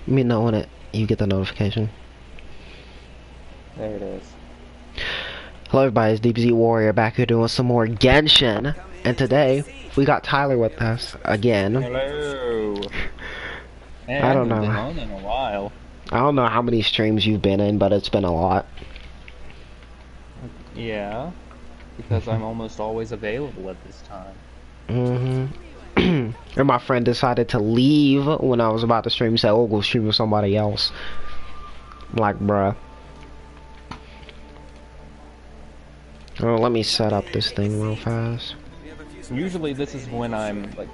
Let me know when you get the notification. There it is. Hello everybody, it's DBZ Warrior back here doing some more Genshin. And today, we got Tyler with us again. Hello. Hey, I I don't haven't been know. on in a while. I don't know how many streams you've been in, but it's been a lot. Yeah, because I'm almost always available at this time. And my friend decided to leave when I was about to stream. He said, oh, go stream with somebody else. I'm like, bruh. Oh, let me set up this thing real fast. Usually this is when I'm like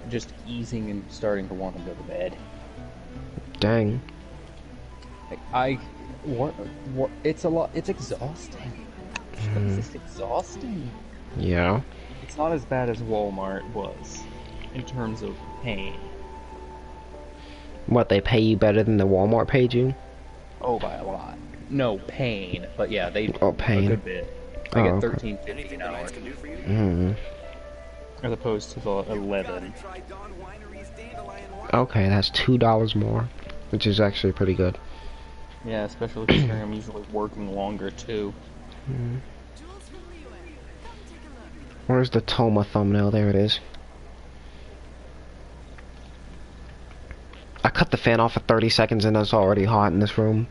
just easing and starting to want to go to bed. Dang. Like, it's a lot. It's exhausting. It's just exhausting. Yeah. It's not as bad as Walmart was in terms of pain. What, they pay you better than the Walmart paid you? Oh, by a lot. No, pain. But yeah, they pain. a good bit. I get $13.50 an hour. As opposed to the 11. Okay, that's $2 more, which is actually pretty good. Yeah, especially considering I'm usually working longer too. Where's the Toma thumbnail? There it is. I cut the fan off for 30 seconds and it's already hot in this room.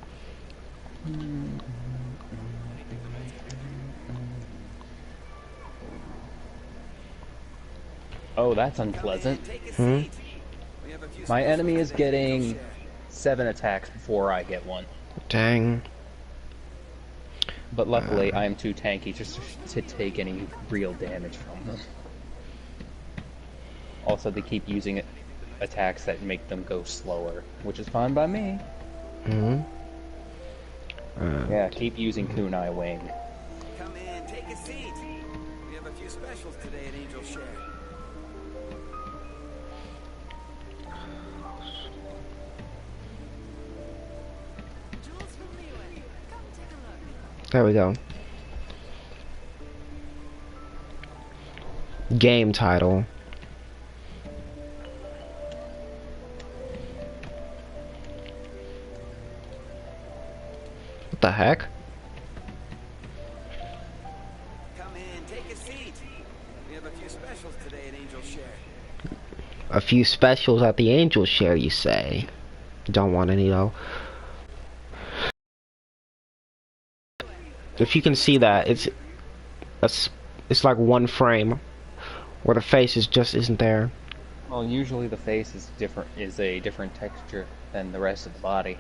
Oh, that's unpleasant. My enemy is getting 7 attacks before I get one. Dang. But luckily, I am too tanky just to take any real damage from them. Also, they keep using attacks that make them go slower, which is fine by me. Yeah, keep using Kunai Wing. Come in, take a seat. We have a few specials today at Angel Share. There we go. Game title. What the heck? Come in, take a seat. We have a few specials today at Angel Share. A few specials at the Angel Share, you say? Don't want any though. If you can see that, it's like one frame where the face isn't there. Well, usually the face is a different texture than the rest of the body.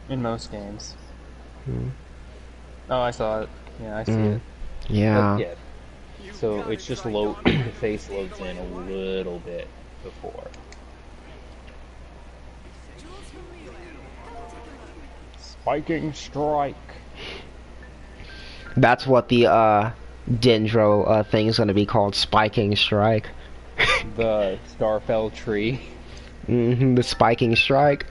In most games. Oh, I saw it. Yeah, I see it. Yeah. But, yeah. So it's just the face loads in a little bit before. Spiking strike. That's what the Dendro thing is gonna be called, Spiking Strike. The Starfell tree. The Spiking Strike.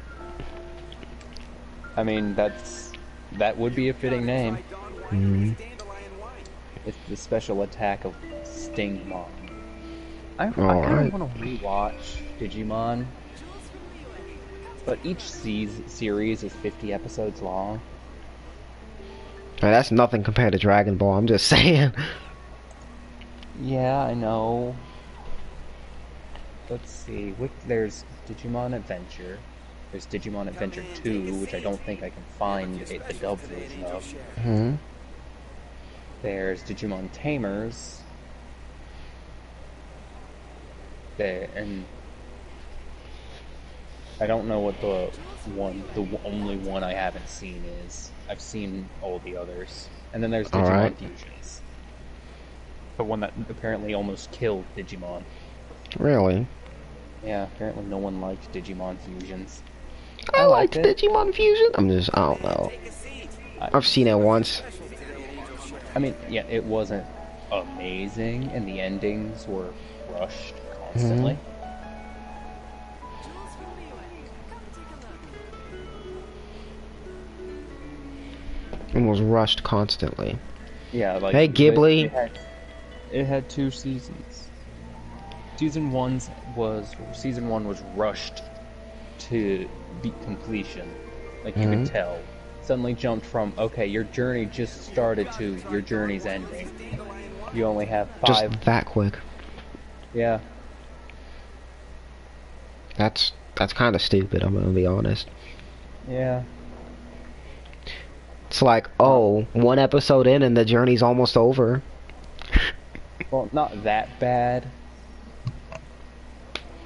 I mean, that would be a fitting name. It's the special attack of Stingmon. I kind of want to rewatch Digimon, but each series is 50 episodes long. That's nothing compared to Dragon Ball, I'm just saying. Yeah, I know. Let's see. There's Digimon Adventure. There's Digimon Adventure 2, which I don't think I can find the dub version of. There's Digimon Tamers. And I don't know what the only one I haven't seen is. I've seen all the others. And then there's Digimon Fusions. The one that apparently almost killed Digimon. Really? Yeah, apparently no one liked Digimon Fusions. I liked Digimon Fusion. I don't know. I've seen it once. I mean, yeah, it wasn't amazing, and the endings were rushed constantly. It was rushed constantly. Yeah, like... Hey, Ghibli! It had 2 seasons. Season 1 was rushed to beat completion. Like, you could tell. Suddenly jumped from, okay, your journey just started to your journey's ending. You only have 5. Just that quick. Yeah. That's kind of stupid, I'm gonna be honest. Yeah. It's like, oh, 1 episode in and the journey's almost over. Well, not that bad.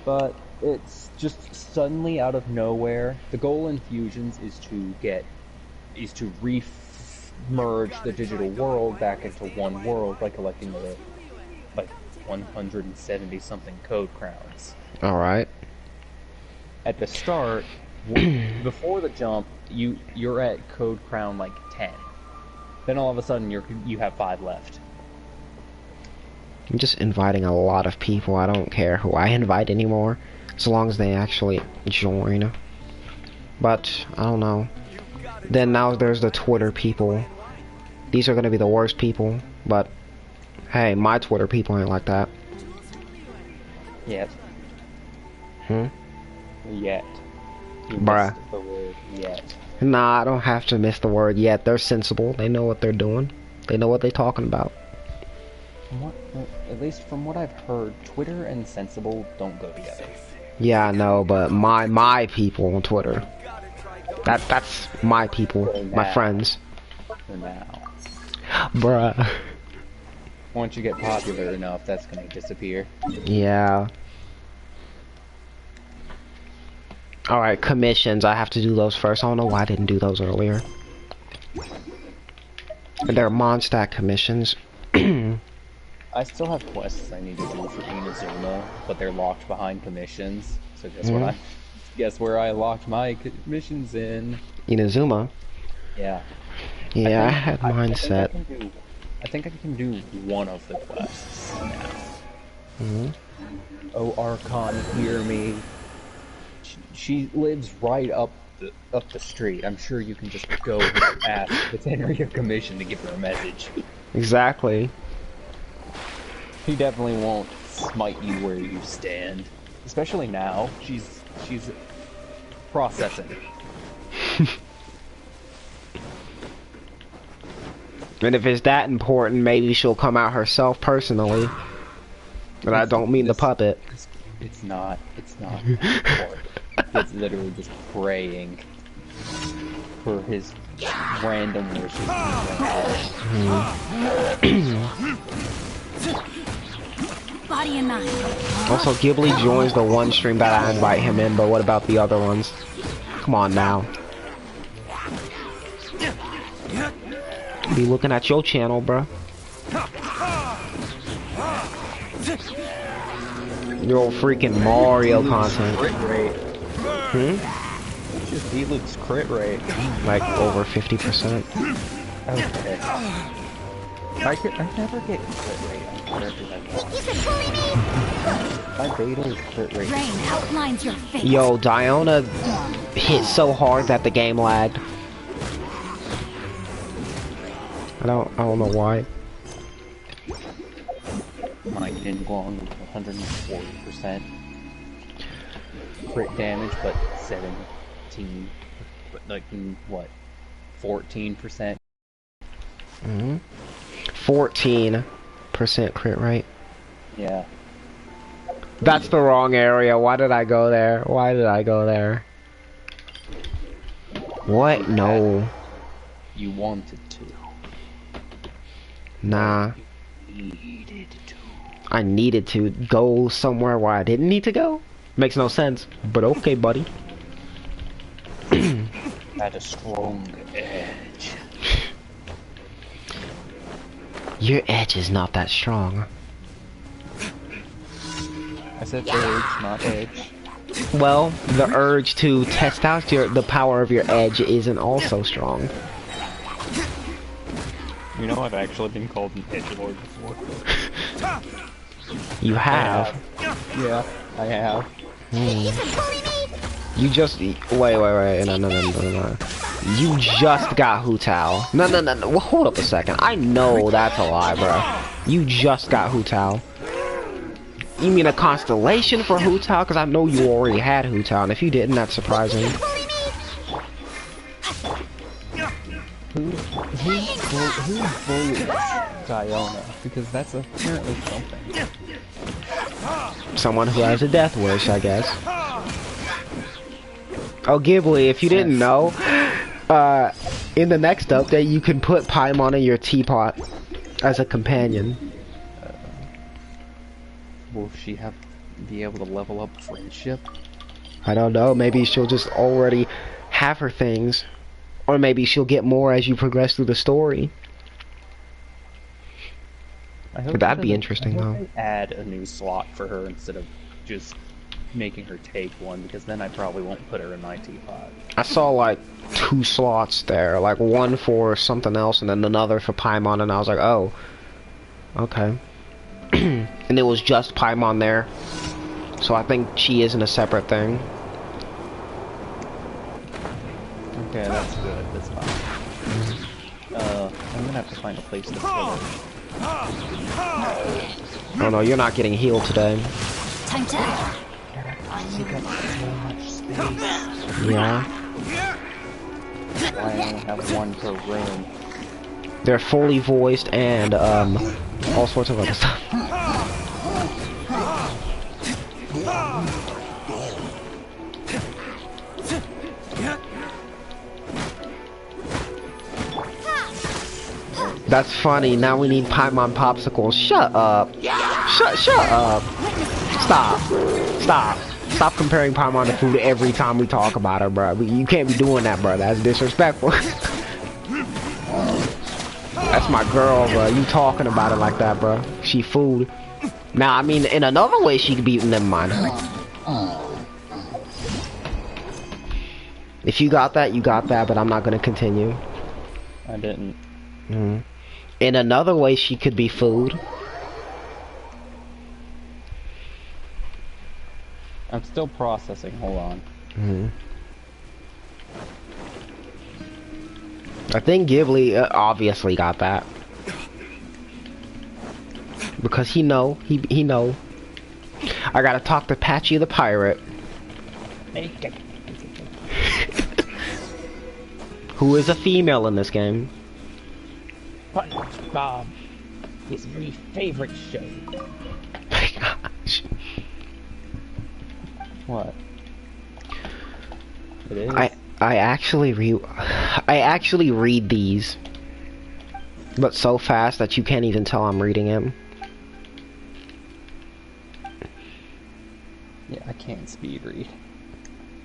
But it's just suddenly out of nowhere. The goal in Fusions is to re-merge the digital world back into one world by collecting the 170 something code crowns. Alright. At the start, before the jump, you're at code crown like 10. Then all of a sudden you have 5 left. I'm just inviting a lot of people. I don't care who I invite anymore, as long as they actually join. But I don't know. Then now there's the Twitter people. These are gonna be the worst people, but hey, my Twitter people ain't like that. Yet. Yet. You Bruh. missed the word yet. Nah, I don't have to miss the word yet. They're sensible. They know what they're doing. They know what they're talking about. At least from what I've heard, Twitter and sensible don't go together. Yeah, I know, but my people on Twitter. That's my people, my friends. For now. Bruh. Once you get popular enough, that's gonna disappear. Yeah. Alright, commissions. I have to do those first. I don't know why I didn't do those earlier. And they're Mondstack commissions. I still have quests I need to do for Inazuma, but they're locked behind commissions. So guess where I locked my commissions in? Inazuma? Yeah. Yeah, I had mine set. I think I can do one of the quests now. Oh, Archon, hear me. She lives right up the street. I'm sure you can just go and ask the tenor your commission to give her a message. Exactly. He definitely won't smite you where you stand. Especially now. She's processing. And if it's that important, maybe she'll come out herself personally. But I don't mean the puppet. It's not important. It's literally just praying for his random wishes. Body and mind. Also, Ghibli joins the one stream that I invite him in, but what about the other ones? Come on now. Be looking at your channel, bruh. Your freaking Mario content. Crit rate. Just Elud's crit rate. Like over 50%. Okay. I never get crit rate on characters I want. My beta is crit rate. Rain outlines your face. Yo, Diona hit so hard that the game lagged. I don't know why. Mine didn't go on 140% crit damage, but 17, but like what, 14%? 14% crit rate. Yeah. That's the wrong area. Why did I go there? Why did I go there? What? No. You wanted to. Nah. You needed to. I needed to go somewhere where I didn't need to go? Makes no sense. But okay, buddy. Had a strong edge. Your edge is not that strong. I said urge, not edge. Well, the urge to test out the power of your edge isn't also strong. You know, I've actually been called an edgelord before. You have? Yeah, I have. You just... Wait. No. You just got Hu Tao. No. Well, hold up a second. I know that's a lie, bro. You just got Hu Tao. You mean a constellation for Hu Tao? Because I know you already had Hu Tao, and if you didn't, that's surprising. Who voted Diona? Because that's apparently something. Someone who has a death wish, I guess. Oh, Ghibli, if you didn't know, in the next update, you can put Paimon in your teapot as a companion. Will she be able to level up friendship? I don't know, maybe she'll just already have her things. Or maybe she'll get more as you progress through the story. That'd be interesting, though. They add a new slot for her instead of just making her take one, because then I probably won't put her in my teapot. I saw like 2 slots there, like one for something else and then another for Paimon, and I was like, oh, okay. And it was just Paimon there, so I think she isn't a separate thing. Okay, that's good. That's fine. I'm gonna have to find a place to put her. Oh no, you're not getting healed today. Time to act. She got so much space. Yeah. I only have one per room. They're fully voiced and all sorts of other stuff. That's funny. Now we need Paimon popsicles. Shut up. Shut up. Stop comparing Paimon to food every time we talk about her, bro. You can't be doing that, bro. That's disrespectful. That's my girl, bro. You talking about it like that, bro. She food. Now, I mean, in another way she could be... Never mind. If you got that, you got that, but I'm not going to continue. I didn't. In another way, she could be food. I'm still processing. Hold on. I think Ghibli obviously got that. Because he know. He know. I gotta talk to Patchy the pirate. Who is a female in this game. SpongeBob, his very favorite show. My gosh. What? It is? I actually read these, but so fast that you can't even tell I'm reading them. Yeah, I can't speed read.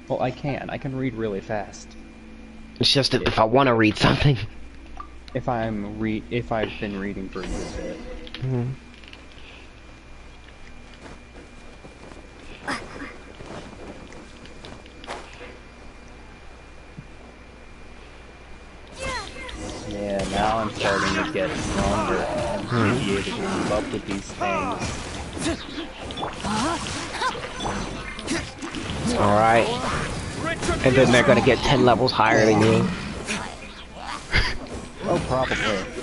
Well, I can read really fast. It's just that if I want to read something. If I've been reading for a good bit. Yeah, now I'm starting to get stronger and be able to keep up with these things. Alright. And then they're gonna get 10 levels higher than you. Oh, probably.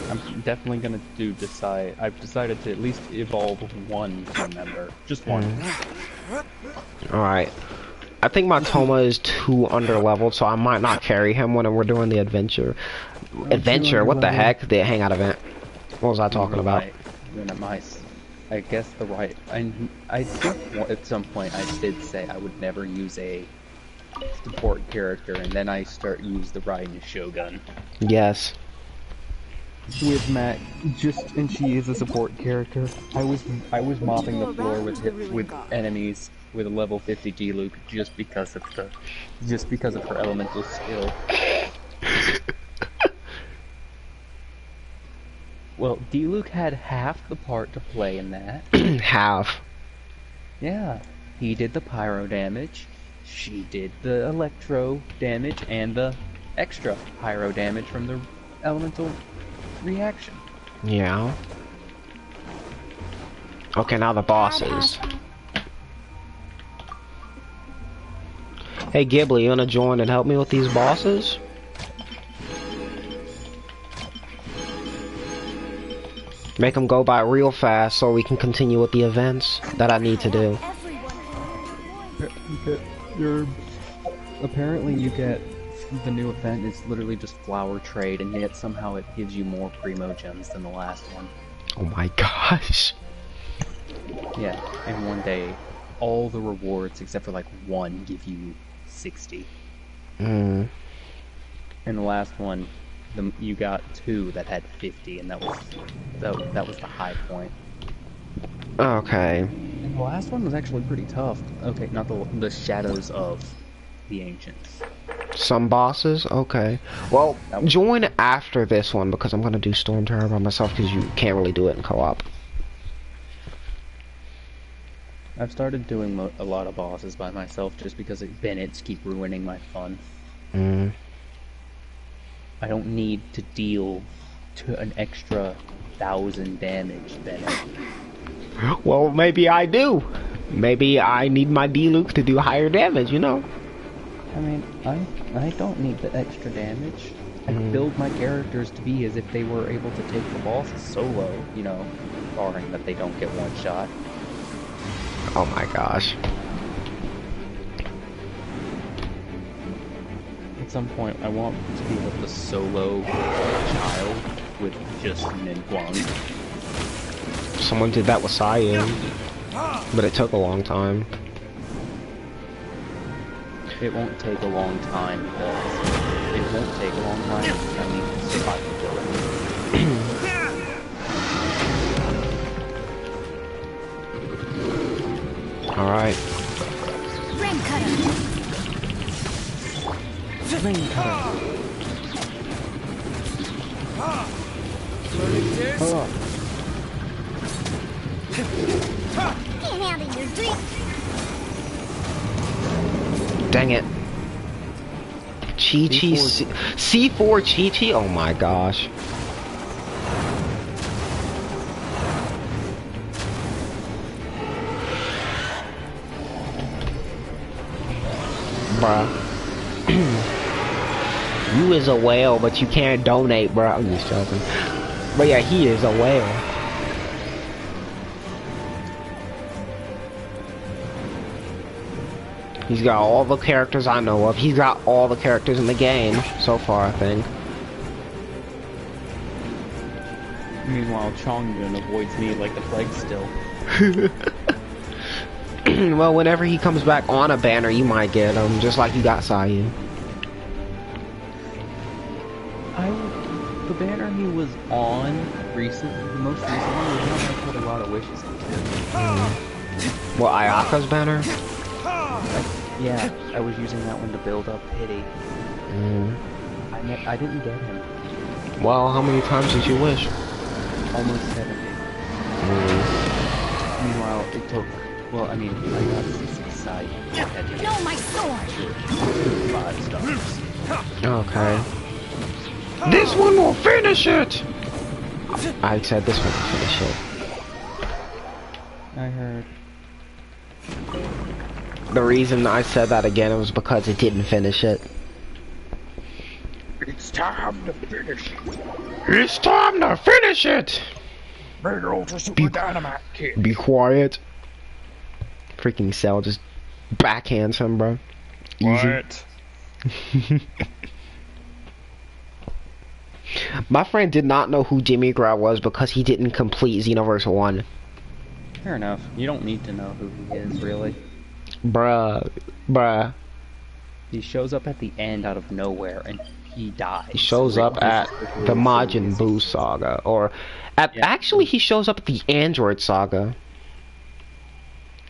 I'm definitely gonna decide. I've decided to at least evolve one team member. Just one. Alright. I think my Toma is too underleveled, so I might not carry him when we're doing the adventure. Adventure? What the heck? The hangout event. What was I talking about? I guess the right. I think at some point I did say I would never use a support character, and then I use the Raiden Shogun. Yes. With Matt, and she is a support character. I was mopping the floor with enemies with a level 50 D-Luke just because of her elemental skill. Well, D-Luke had half the part to play in that. Half. Yeah, he did the pyro damage, she did the electro damage, and the extra pyro damage from the elemental reaction. Yeah. Okay, now the bosses. Hey Ghibli, you wanna join and help me with these bosses? Make them go by real fast so we can continue with the events that I need to do. Apparently you get the new event is literally just flower trade, and yet somehow it gives you more primo gems than the last one. Oh my gosh. Yeah, and one day all the rewards except for like one give you 60. Mm. And the last one, you got 2 that had 50, and that was the high point. Okay. And the last one was actually pretty tough. Okay, not the Shadows of the Ancients. Some bosses? Okay. Well, join after this one because I'm gonna do Storm Terror by myself because you can't really do it in co-op. I've started doing a lot of bosses by myself just because Bennett's keep ruining my fun. Mm. I don't need to deal to an extra 1,000 damage, Bennett. Well, maybe I do. Maybe I need my D-Luke to do higher damage, you know? I mean, I don't need the extra damage. I build my characters to be as if they were able to take the bosses solo, you know, barring that they don't get one shot. Oh my gosh. At some point, I want to be able to solo a child with just Ningguang. Someone did that with Sayiman, but it took a long time. It won't take a long time because it won't take a long time. I mean, survivability. All right. Ring cutter. Ring cutter. Oh. Can't handle your drink. Dang it. Chi-Chi, C4 Chi-Chi? Oh my gosh. Bruh. You is a whale, but you can't donate, bruh. I'm just joking. But yeah, he is a whale. He's got all the characters I know of. He's got all the characters in the game so far, I think. Meanwhile, Chongyun avoids me like the plague still. Well, whenever he comes back on a banner, you might get him, just like you got Sayu. The banner he was on the most recent one, was one I put a lot of wishes into. What, Ayaka's banner? Yeah, I was using that one to build up pity. I didn't get him. Well, how many times did you wish? Almost 70. Meanwhile, it took, well, I mean, I got 6 side. No, my sword! 5 stars. Okay. This one will finish it! I said this one will finish it. I heard. The reason I said that again was because it didn't finish it. It's time to finish it. It's time to finish it! Bring over Super Dynamite Kid. Be quiet. Freaking Cell just backhands him, bro. Easy. What? My friend did not know who Jimmy Grau was because he didn't complete Xenoverse 1. Fair enough. You don't need to know who he is, really. Bruh. He shows up at the end out of nowhere, and he dies. He shows up at the Majin Buu saga, or actually he shows up at the Android saga.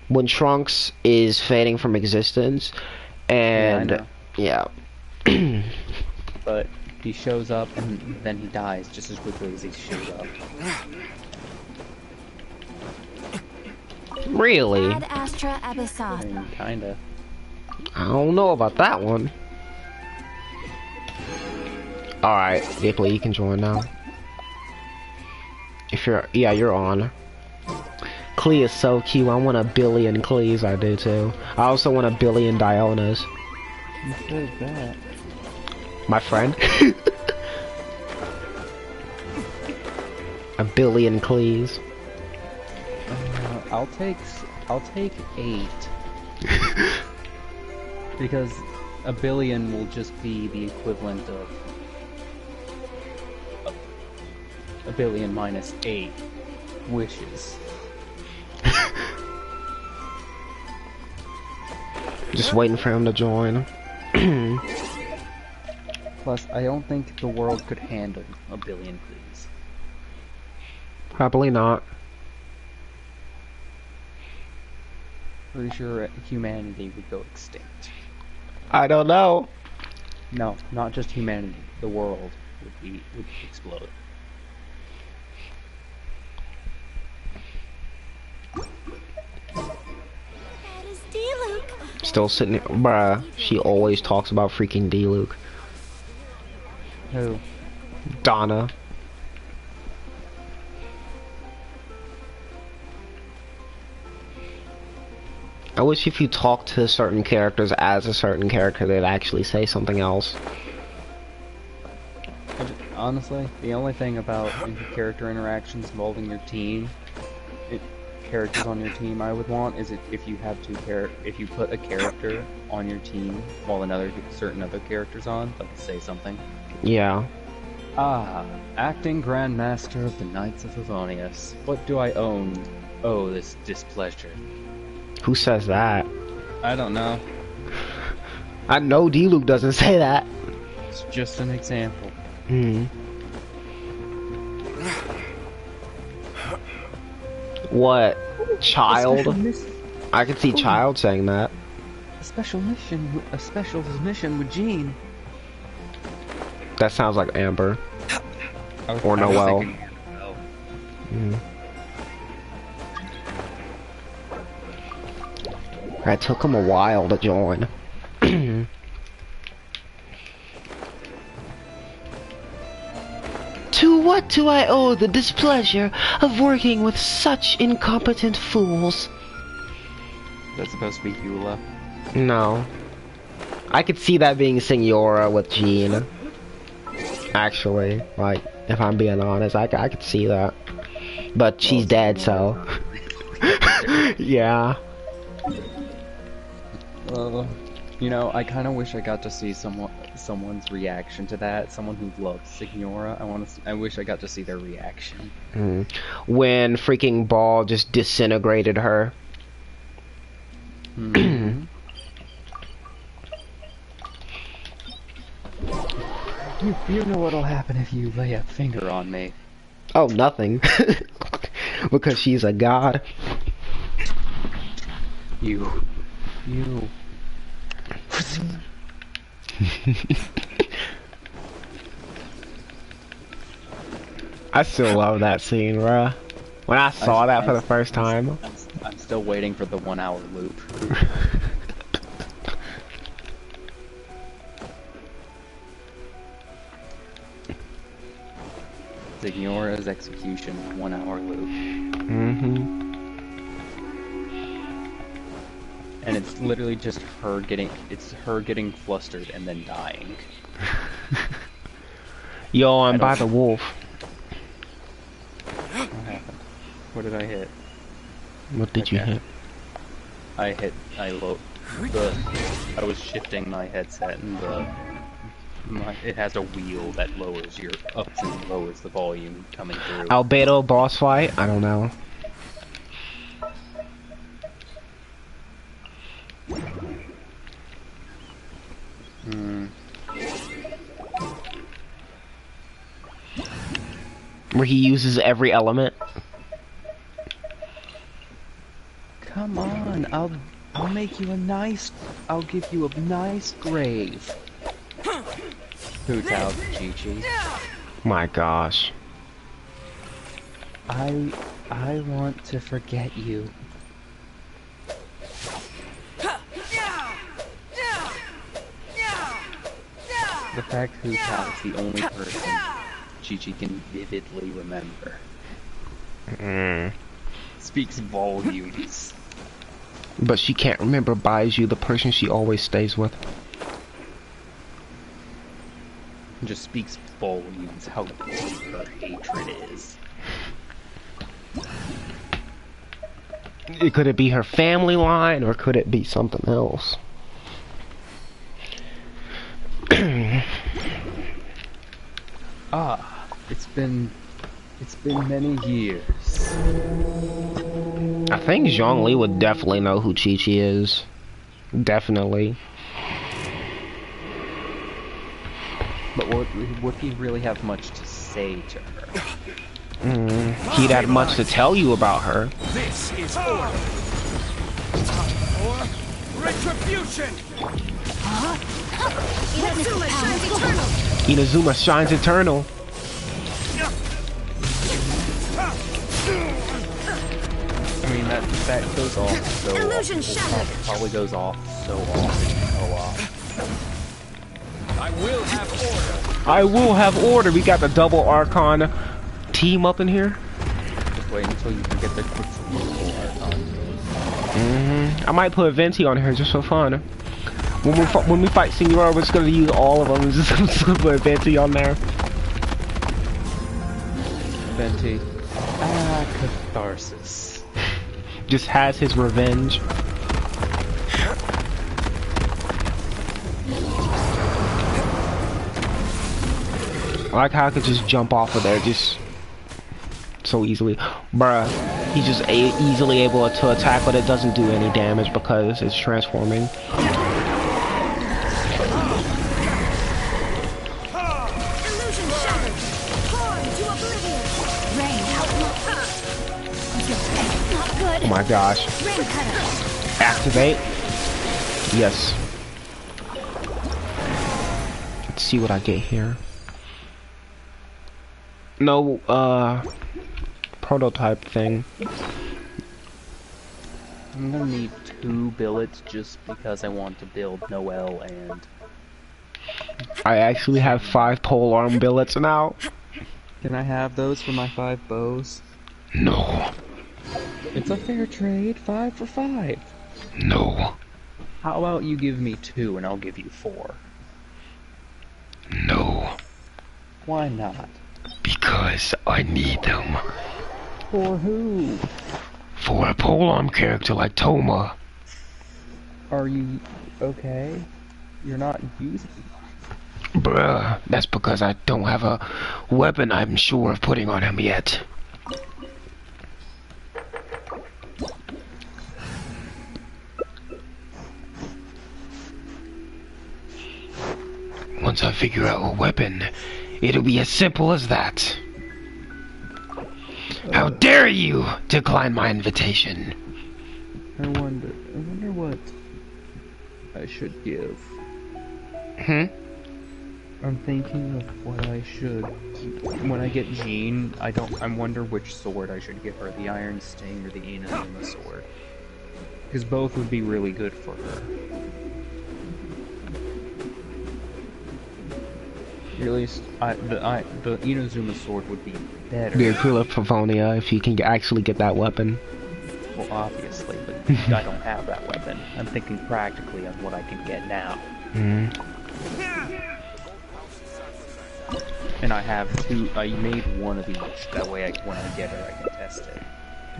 When Trunks is fading from existence, and yeah. But he shows up and then he dies just as quickly as he shows up. Really? Ad Astra I Abyssal. mean, kinda. I don't know about that one. Alright, Vickly, you can join now. If you're, yeah, you're on. Klee is so cute. I want a billion Klees, I do too. I also want a billion Dionas. Who says that? My friend. A billion, please. I'll take 8. Because a billion will just be the equivalent of a billion minus 8 wishes. Just waiting for him to join. Plus, I don't think the world could handle a billion pleas. Probably not. Pretty sure humanity would go extinct. I don't know. No, not just humanity. The world would explode. That is D-Luke. Still sitting, bruh. She always talks about freaking D-Luke. Who? Donna. I wish if you talk to certain characters as a certain character, they'd actually say something else. Honestly, the only thing about character interactions involving your team, characters on your team, I would want is if you have if you put a character on your team while certain other characters on, like say something. Yeah. Ah, acting Grand Master of the Knights of Favonius. What do I own? Oh, this displeasure. Who says that? I don't know. I know D-Luke doesn't say that. It's just an example. Hmm. What? Child? I could see Child saying that. A special mission with Jean. That sounds like Amber. Or Noelle. Mm. It took him a while to join. To what do I owe the displeasure of working with such incompetent fools? That's supposed to be Eula. No. I could see that being Signora with Jean. Actually, like, if I'm being honest, I could see that. But she's dead, so... Yeah. You know, I kind of wish I got to see someone's reaction to that. Someone who loves Signora. I wish I got to see their reaction. Mm. When freaking Ball just disintegrated her. Mm-hmm. You know what'll happen if you lay a finger on me. Oh, nothing. Because she's a god. You. I still love that scene, bruh. When I saw that for the first time. I'm still waiting for the 1 hour loop. Signora's execution, 1 hour loop. Mm-hmm. And it's literally just her getting flustered and then dying. Yo, I'm by the wolf. What happened? What did I hit? What did you hit? I was shifting my headset and it has a wheel that lowers your ups and lowers the volume coming through. Albedo boss fight? I don't know. Where he uses every element. Come on, I'll make you I'll give you a nice grave. Hoots out, Chi-Chi. My gosh. I want to forget you. The fact Hu Tao is the only person Chi-Chi can vividly remember speaks volumes. But she can't remember Baiju, the person she always stays with. Just speaks volumes how deep her hatred is. Could it be her family line, or could it be something else? It's been many years. I think Zhongli would definitely know who Chi-Chi is. Definitely. But would he really have much to say to her? He'd have much to tell you about her. This is order. Time for retribution. Inazuma shines eternal. Inazuma shines eternal. I mean, that goes off so Illusion often. shattered. Probably goes off so often. I will have order. I will have order. We got the double Archon team up in here. Just wait until you can get the triple Archon. I might put Venti on here just for fun. When we fight Senora, we're just gonna use all of them. Just gonna put Venti on there. Venti. Catharsis. Just has his revenge. I like how I could just jump off of there just so easily. Bruh, he's just easily able to attack, but it doesn't do any damage because it's transforming. Illusion shattered. Torn to oblivion. Rain outlook. Not good. Oh my gosh. Rain cutter. Activate. Yes. Let's see what I get here. No, prototype thing. I'm gonna need 2 billets just because I want to build Noelle and... I actually have 5 polearm billets now. Can I have those for my 5 bows? No. It's a fair trade, 5 for 5. No. How about you give me 2 and I'll give you 4? No. Why not? Because I need them. For who? For a polearm character like Toma. Are you okay? You're not using... Bruh, that's because I don't have a weapon I'm sure of putting on him yet. Once I figure out a weapon, it'll be as simple as that. How dare you decline my invitation? I wonder what I should give. I'm thinking of what I should. When I get Jean, I wonder which sword I should give her, the Iron Sting or the Inazuma sword. Because both would be really good for her. Or at least, the Inazuma sword would be better. Be a cooler Pavonia if you can actually get that weapon. Well, obviously, but I don't have that weapon. I'm thinking practically on what I can get now. And I have 2, I made 1 of each, that way when I get her I can test it.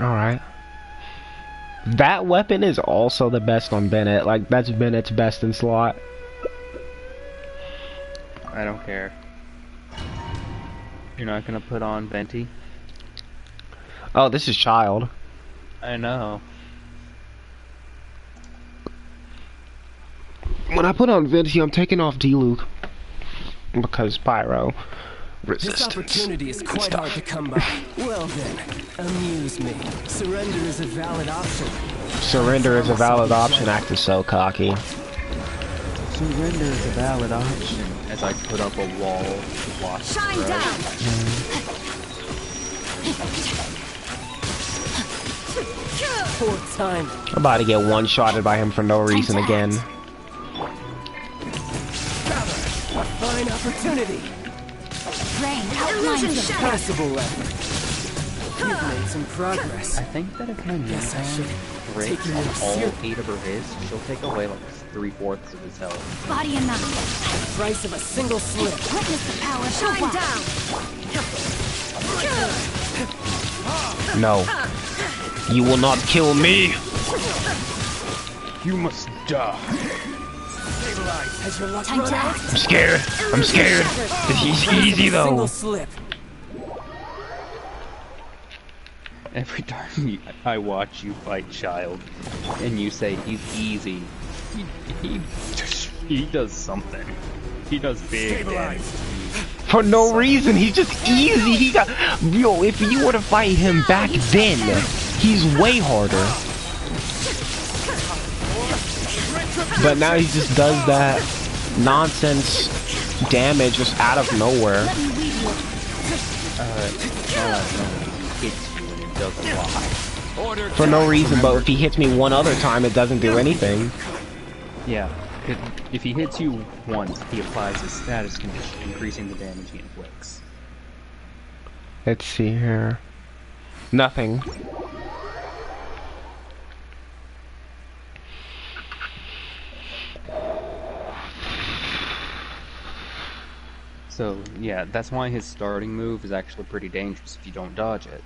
Alright. That weapon is also the best on Bennett, like that's Bennett's best in slot. I don't care. You're not gonna put on Venti? Oh, this is Child. I know. When I put on Venti, I'm taking off D-Luke. Because Pyro. This Resistance. opportunity is quite hard to come by. Well then, amuse me. Surrender is a valid option. Surrender is a valid option, acting so cocky. Surrender is a valid option. As I put up a wall to block the Shine throw. down. Poor time. I'm about to get one-shotted by him for no reason again. A fine opportunity. Rain outlines the path. Passable effort. You've made some progress. I think that if my Guess I should breaks take you on more all seriously. 8 of her hits, she'll take away like 3/4 of his health. Body enough. Price of a single slip. Witness the power. Shine down. No. You will not kill me. You must die. Time to act. I'm scared. I'm scared. He's easy though. Single slip. Every time I watch you fight Child, and you say he's easy, he does something. He does big damage. For no reason, he's just easy. He got if you were to fight him back then, he's way harder. But now he just does that nonsense damage just out of nowhere. Let me lead you. He hits you and it doesn't lie. For no reason, but if he hits me one other time, it doesn't do anything. Yeah, if he hits you once, he applies his status condition, increasing the damage he inflicts. Let's see here. Nothing. So, yeah, that's why his starting move is actually pretty dangerous if you don't dodge it.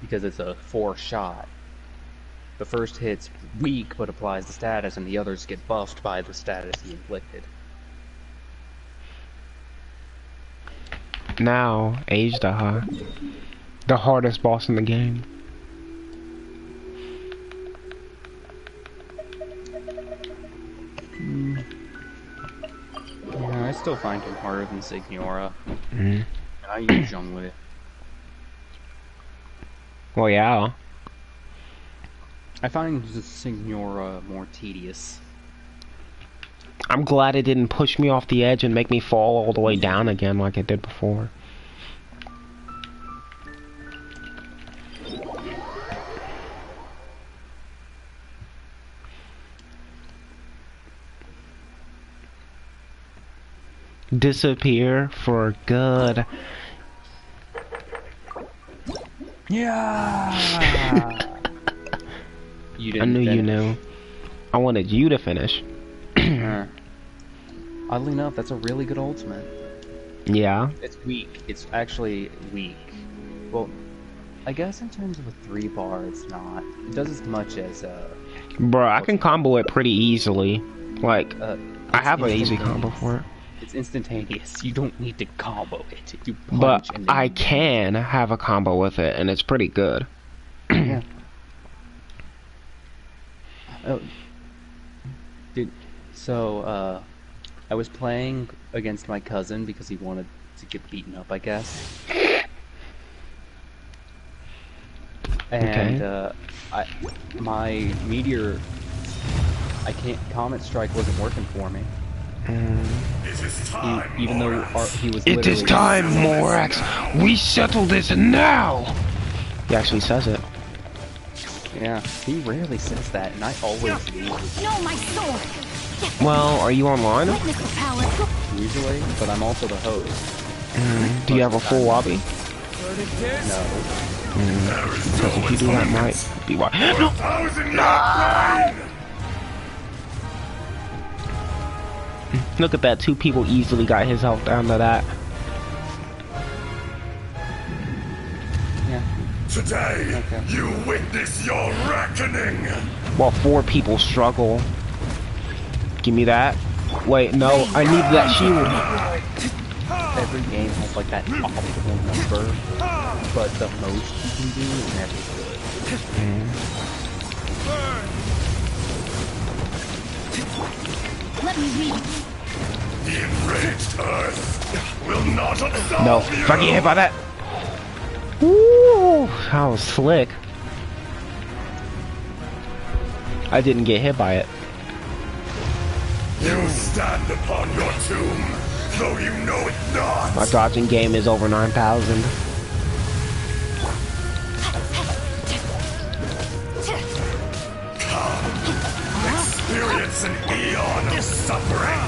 Because it's a 4-shot. The first hit's weak but applies the status, and the others get buffed by the status he inflicted. Now, Ajdaha, the hardest boss in the game. Yeah, I still find him harder than Signora. Mm. And I use Zhongli. Well, yeah. I find the Signora more tedious. I'm glad it didn't push me off the edge and make me fall all the way down again like it did before. Disappear for good. Yeah. You didn't I knew finish. you knew. I wanted you to finish. Oddly enough, that's a really good ultimate. Yeah. It's weak. It's actually weak. Well, I guess in terms of a 3-bar, it's not. It does as much as Bro, I can combo it pretty easily. Like, I have an easy instantaneous. combo for it. It's instantaneous. You don't need to combo it. You punch But and then I can have a combo with it, and it's pretty good. Yeah. Oh. I was playing against my cousin because he wanted to get beaten up, I guess. And my meteor, Comet Strike wasn't working for me. Even though he was. It is time, Morax. We settle this now. He actually says it. Yeah, he rarely says that, and I always lose No, my sword. Well, are you online? Witness the power. usually, but I'm also the host. Do you have a full lobby? No. Because if you do, that might be why. Look at that. 2 people easily got his health down to that. Yeah. Today, you witness your reckoning. While 4 people struggle. Give me that. Wait, no. I need that shield. Every game has like that optimal number, but the most you can do is never good. Let me read. The enraged earth will not absolve No. you. If I get hit by that. Woo! That was slick. I didn't get hit by it. You stand upon your tomb, though you know it not. My dodging game is over 9,000. Come, experience an eon of suffering.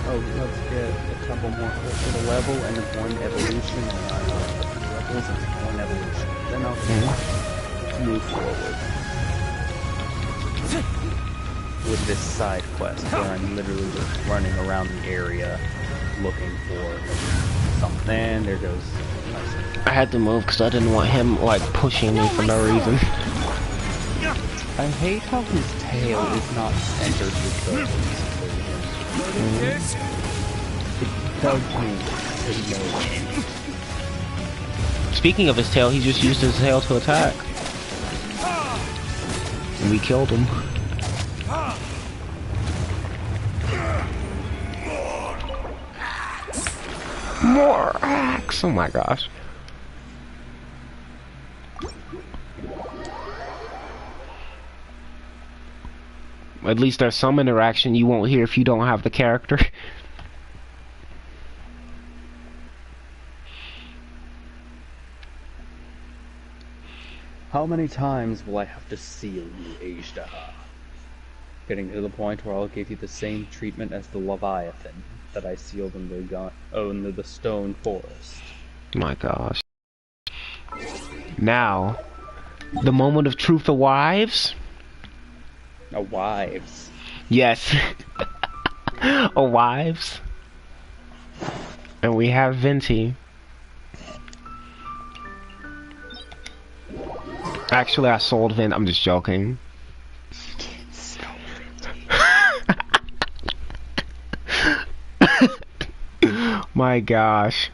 Oh, let's get a couple more clips of the level and then 1 evolution and levels and 1 evolution. Then I'll move forward with this side quest where I'm literally just running around the area looking for something. And there goes. I had to move because I didn't want him like pushing me for no reason. I hate how his tail is not centered with the. It bugs me. Speaking of his tail, he just used his tail to attack. And we killed him. More axe! Oh my gosh. At least there's some interaction you won't hear if you don't have the character. How many times will I have to seal you, Ajdaha? Getting to the point where I'll give you the same treatment as the Leviathan that I sealed in the stone forest. My gosh. Now, the moment of truth arrives. Wives. Yes. Arrives. And we have Venti. Actually, I sold Vent. I'm just joking. My gosh.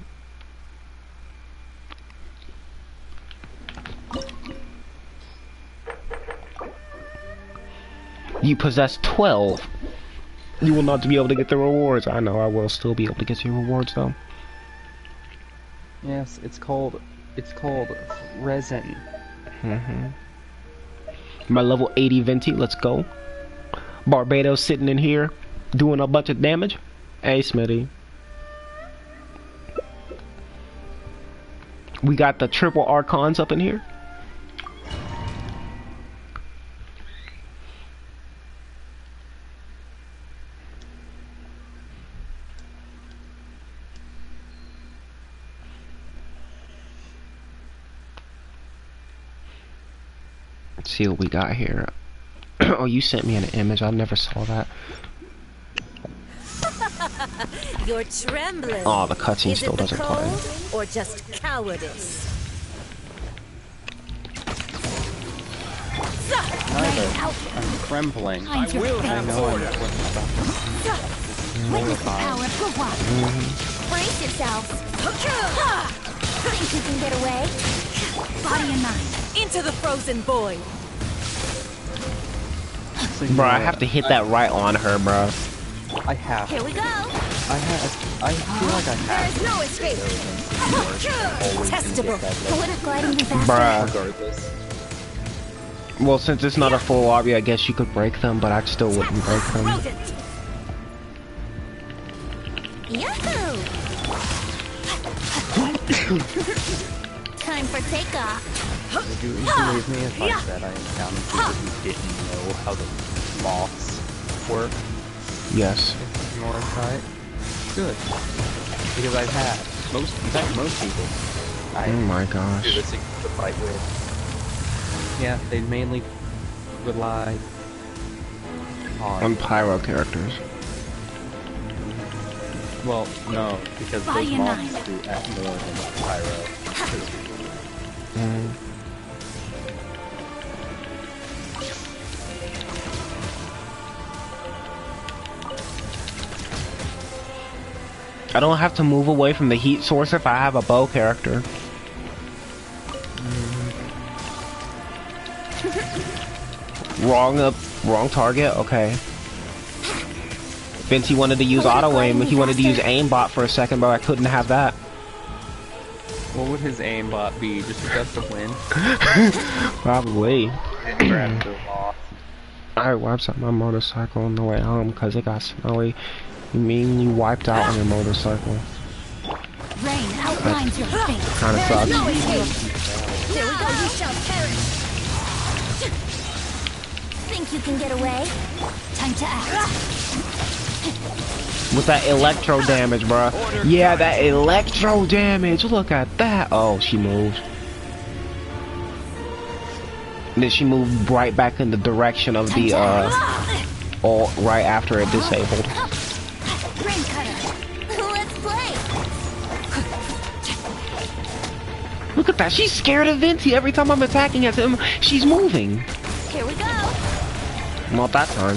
You possess 12. You will not be able to get the rewards. I know, I will still be able to get your rewards though. Yes, it's called resin. My level 80 Venti, let's go. Barbados sitting in here, doing a bunch of damage. Hey, Smitty. We got the triple Archons up in here. Let's see what we got here. Oh, you sent me an image. I never saw that. You're trembling. Oh, the cutscene Is still it the doesn't cold play. or just cowardice? I'm trembling. I will have order. Witness the power of Gwa. Brace yourselves. Think you can get away? Body and mind. Into the frozen void. Bro, I have to hit that right on her, bro. I have. Here we go. I feel like I have. There's no escape. Testable. Would have gliding be faster? Bruh. Regardless. Well, since it's not a full lobby, I guess you could break them, but I still wouldn't break them. Rodent. Yahoo! Time for takeoff. Would you believe me if I said I encountered people who didn't know how the moths work? Yes. In North side? Good. Because I've had most people. Oh my do gosh. this to fight with. Yeah, they mainly rely On pyro characters. Well, no, because Body those and moths mind. do act more than pyro. I don't have to move away from the heat source if I have a bow character. Wrong target? Okay. Vince, he wanted to use auto aim. He wanted to use aimbot for a second, but I couldn't have that. What would his aimbot be? Just a gust of wind? Probably. And grab the moth. I wiped out my motorcycle on the way home because it got snowy. You mean you wiped out on your motorcycle? Rain outlines your fate. Kinda sucks. No escape. Here we go. You shall perish. Think you can get away? Time to act. With that electro damage, bruh. Yeah, that electro damage. Look at that. Oh, she moved. And then she moved right back in the direction of the, ult right after it disabled. Rain cutter. Let's play. Look at that. She's scared of Venti. Every time I'm attacking at him, she's moving. Here we go. Not that time.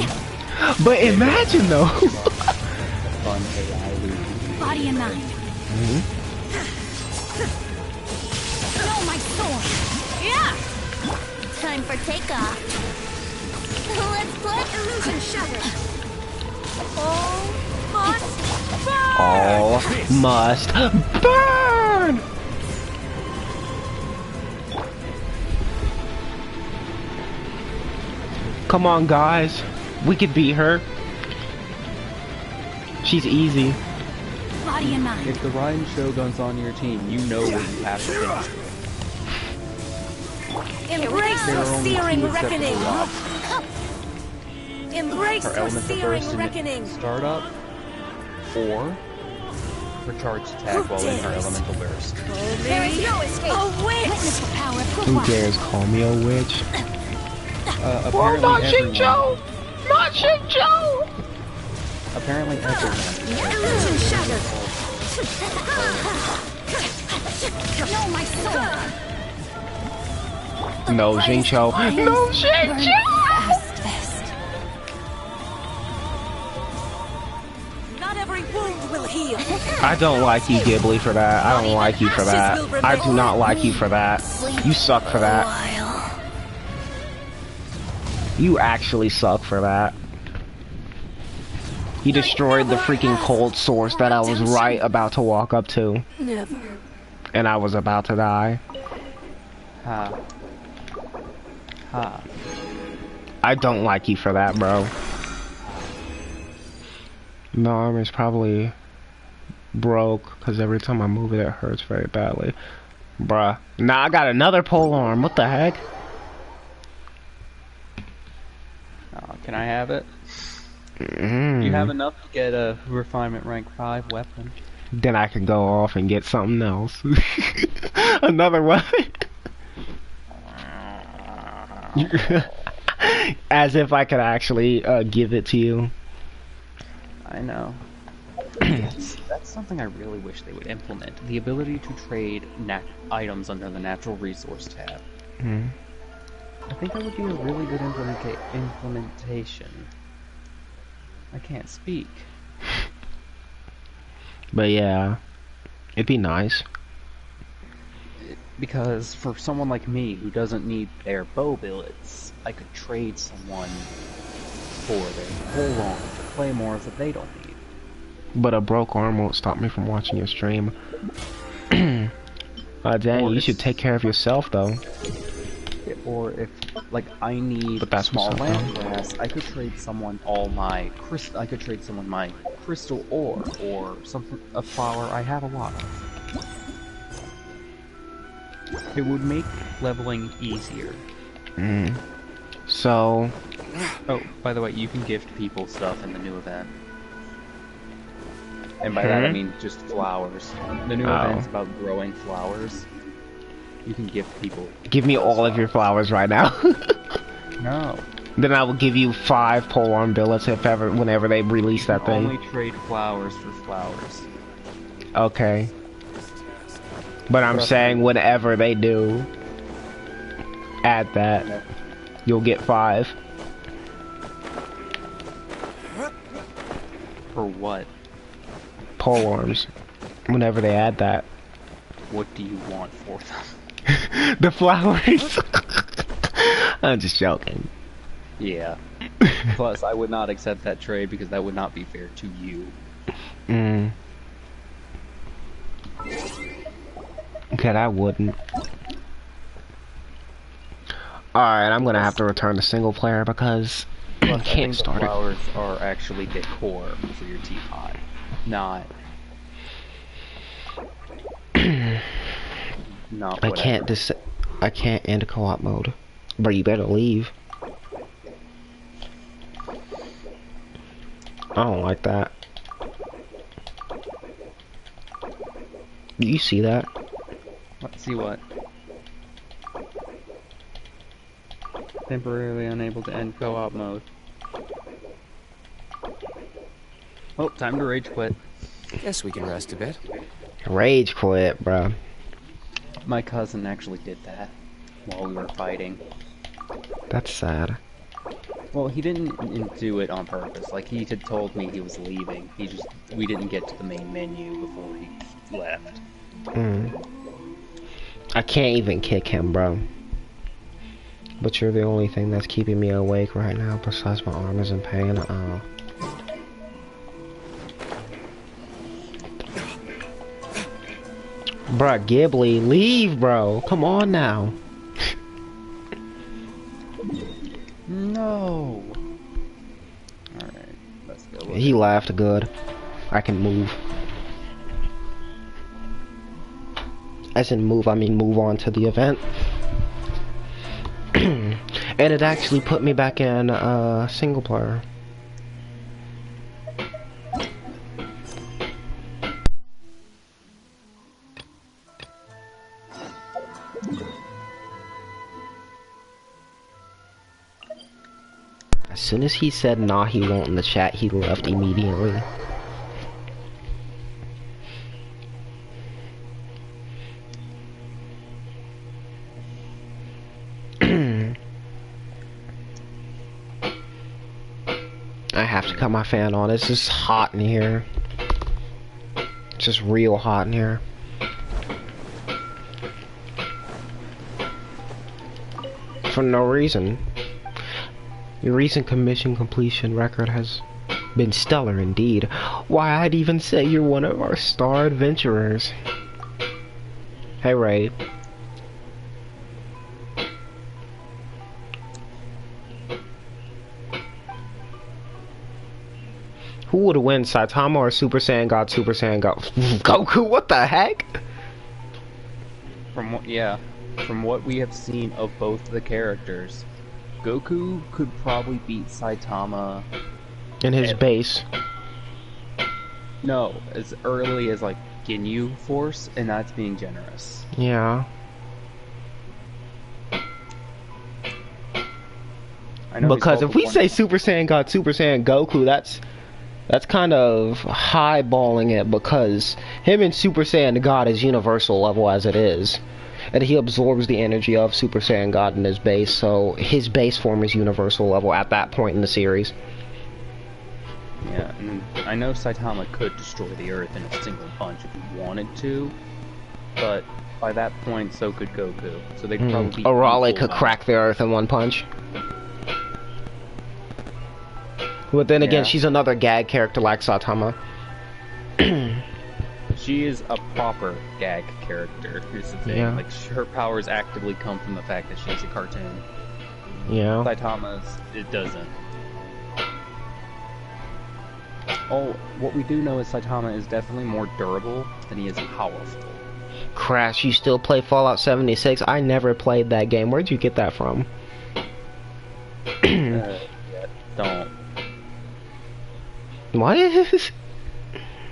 But imagine though. Fun AI loop. Body and mind. No, my sword. Yeah. Time for takeoff. Let's play illusion shattered. All must burn. Come on, guys. We could beat her. She's easy. Body and mind. If the Ryan Shogun's on your team, you know what you have to finish with. Embrace There the are only searing two reckoning. acceptable options. Embrace Her the elemental searing burst in reckoning. its startup, or her charged attack while in her elemental burst. There is no escape. A witch. Witness the power of Who Kuwa. dares call me a witch? Apparently not everyone, Shinjo! Not Shinjo! apparently everyone. Illusion shattered. No, my sword. No, Shinjo. No, Shinjo! Not every wound will heal. I don't like you, Ghibli, for that. I don't like you for that. I do not like you for that. You suck for that. You actually suck for that. You destroyed the freaking cold source that I was right about to walk up to. Never. And I was about to die. Ha. Ha. I don't like you for that, bro. My arm is probably broke, because every time I move it, it hurts very badly. Bruh. Nah, I got another pole arm. What the heck? Can I have it? You have enough to get a refinement rank 5 weapon. Then I can go off and get something else. Another weapon. As if I could actually give it to you. I know. That's something I really wish they would implement. The ability to trade items under the natural resource tab. I think that would be a really good implementation. I can't speak. But yeah, it'd be nice. Because for someone like me who doesn't need their bow billets, I could trade someone for their whole arm for claymores that they don't need. But a broke arm won't stop me from watching your stream. Dang, you should take care of yourself though. Or if, like, I need small land glass, I could trade someone my crystal ore, or a flower I have a lot of. It would make leveling easier. So... Oh, by the way, you can gift people stuff in the new event. And by that I mean just flowers. The new event's about growing flowers. You can gift people. Give me all of your flowers right now. No. Then I will give you 5 polearm billets whenever they release that thing. Only trade flowers for flowers. Okay. But I'm saying whenever they do, add that. You'll get 5. For what? Polearms. Whenever they add that. What do you want for them? The flowers. I'm just joking. Yeah. Plus, I would not accept that trade because that would not be fair to you. Okay, I wouldn't. Alright, I'm gonna have to return to single player because I can't start it. Flowers are actually decor for your teapot, not I can't end co-op mode. But you better leave. I don't like that. You see that? Let's see what. Temporarily unable to end co-op mode. Oh, time to rage quit. Guess we can rest a bit. Rage quit, bro. My cousin actually did that while we were fighting. That's sad. Well, he didn't do it on purpose. Like, he had told me he was leaving. We didn't get to the main menu before he left. I can't even kick him, bro. But you're the only thing that's keeping me awake right now, besides my arm is in pain. Bruh, Ghibli, leave, bro. Come on now. No. Alright, let's go. He laughed good. I can move. As in move, I mean move on to the event. And it actually put me back in single player. As soon as he said nah he won't in the chat, he left immediately. I have to cut my fan on. It's just hot in here. It's just real hot in here. For no reason. Your recent commission completion record has been stellar indeed. Why, I'd even say you're one of our star adventurers. Hey, Ray. Who would win, Saitama or Super Saiyan God, Super Saiyan God? Goku, what the heck? From what we have seen of both the characters, Goku could probably beat Saitama In his base. No, as early as like Ginyu Force, and that's being generous. Yeah. I know Because if we say Super Saiyan God, Super Saiyan Goku, that's kind of highballing it, because him and Super Saiyan God is universal level as it is. And he absorbs the energy of Super Saiyan God in his base, so his base form is universal level at that point in the series. Yeah, and I know Saitama could destroy the Earth in a single punch if he wanted to, but by that point, so could Goku. So they could probably be Arale could crack the Earth in one punch. But then again, she's another gag character like Saitama. She is a proper gag character. Here's the thing: Yeah. like her powers actively come from the fact that she's a cartoon. Yeah. Saitama's, it doesn't. Oh, what we do know is Saitama is definitely more durable than he is powerful. Crash, you still play Fallout 76? I never played that game. Where'd you get that from? Yeah, don't What?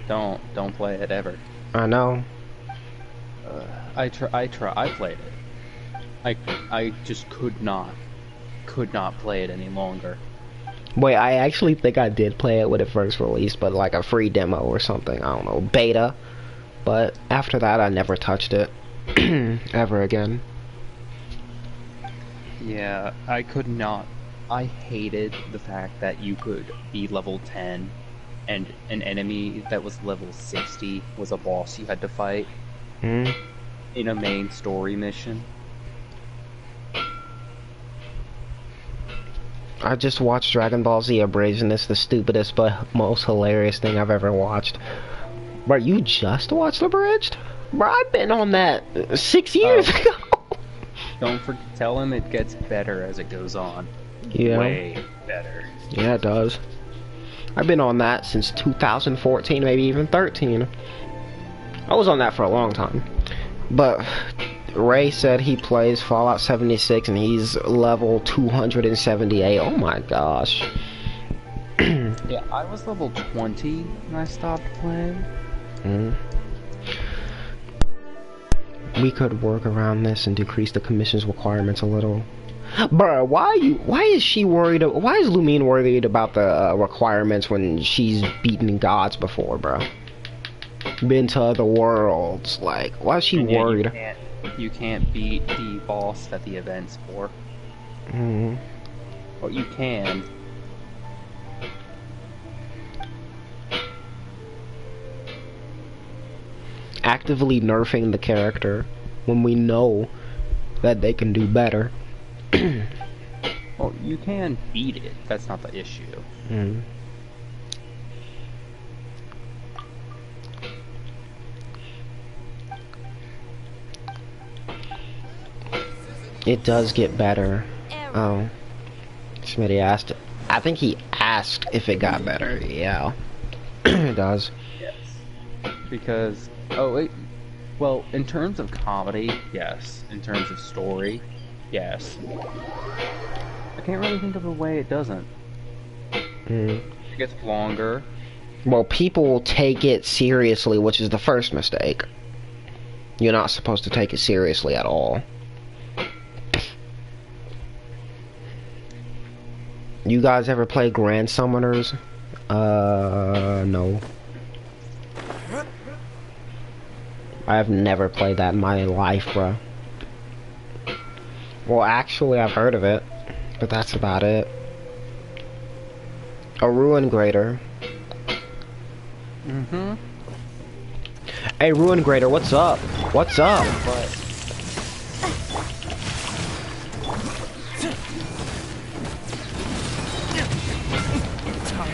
don't play it ever. I know. I played it. I just could not play it any longer. Wait, I actually think I did play it when it first released, but like a free demo or something. I don't know, beta. But after that, I never touched it ever again. Yeah, I could not. I hated the fact that you could be level 10 and an enemy that was level 60 was a boss you had to fight in a main story mission. I just watched Dragon Ball Z Abridged, and it's the stupidest but most hilarious thing I've ever watched. Bro, you just watched Abridged? Bro, I've been on that 6 years ago. Don't forget, tell him it gets better as it goes on. Yeah. Way better. Yeah, it does. I've been on that since 2014, maybe even 13. I was on that for a long time. But Ray said he plays Fallout 76 and he's level 278. Oh my gosh. Yeah, I was level 20 when I stopped playing. We could work around this and decrease the commission's requirements a little. Bruh, why is she worried? Why is Lumine worried about the requirements when she's beaten gods before, bruh? Been to other worlds, like, why is she worried? You can't beat the boss that the event's for. Mm-hmm. Well, you can. Actively nerfing the character when we know that they can do better. Well, you can beat it. That's not the issue. Mm. It does get better. Oh. Smitty asked. I think he asked if it got better. Yeah. It does. Yes. Because, oh wait, well, in terms of comedy, yes. In terms of story, yes. I can't really think of a way it doesn't. Mm. It gets longer. Well, people take it seriously, which is the first mistake. You're not supposed to take it seriously at all. You guys ever play Grand Summoners? No. I have never played that in my life, bruh. Well, actually, I've heard of it, but that's about it. A Ruin Grader. Mm-hmm. Hey, Ruin Grader, what's up? What's up?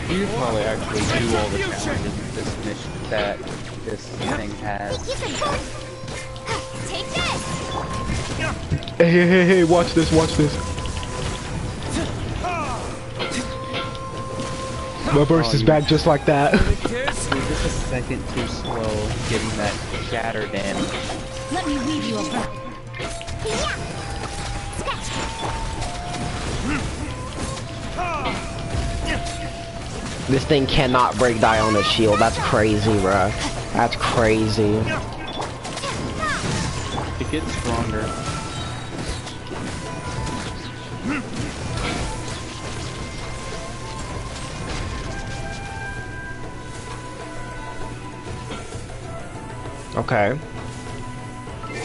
You could probably actually do all the challenges this mission that this thing has. Take this! Hey, watch this, watch this. My burst is back just like that. You're just a second too slow getting that shatter damage. Let me weave you a bow. This thing cannot break Diona's shield. That's crazy, bruh. That's crazy. It gets stronger. Okay.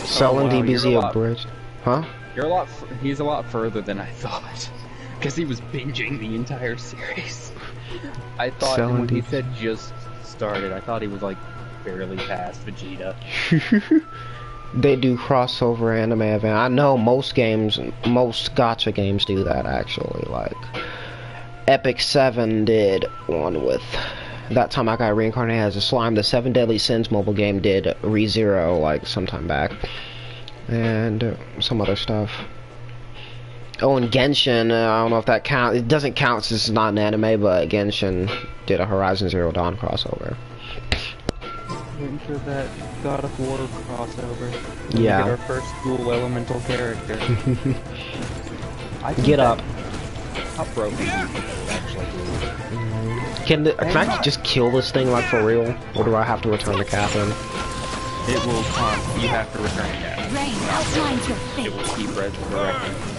Selling wow, DBZ abridged. Huh? You're a lot. He's a lot further than I thought, because he was binging the entire series. I thought when he said just started, I thought he was like barely past Vegeta. They do crossover anime event. I know most games, most gacha games do that actually. Like Epic 7 did one with. That time I got reincarnated as a slime. The 7 Deadly Sins mobile game did ReZero like sometime back, and some other stuff. Oh, and Genshin, I don't know if that counts. It doesn't count since it's not an anime, but Genshin did a Horizon Zero Dawn crossover. Waiting for that God of War crossover. Yeah. Get our first dual elemental character. Get up. How broken do you think it would actually be? Can I just kill this thing like for real? Or do I have to return to Catherine? It will come. You have to return to Catherine. Rain outlines your fate. It will keep resurrecting itself.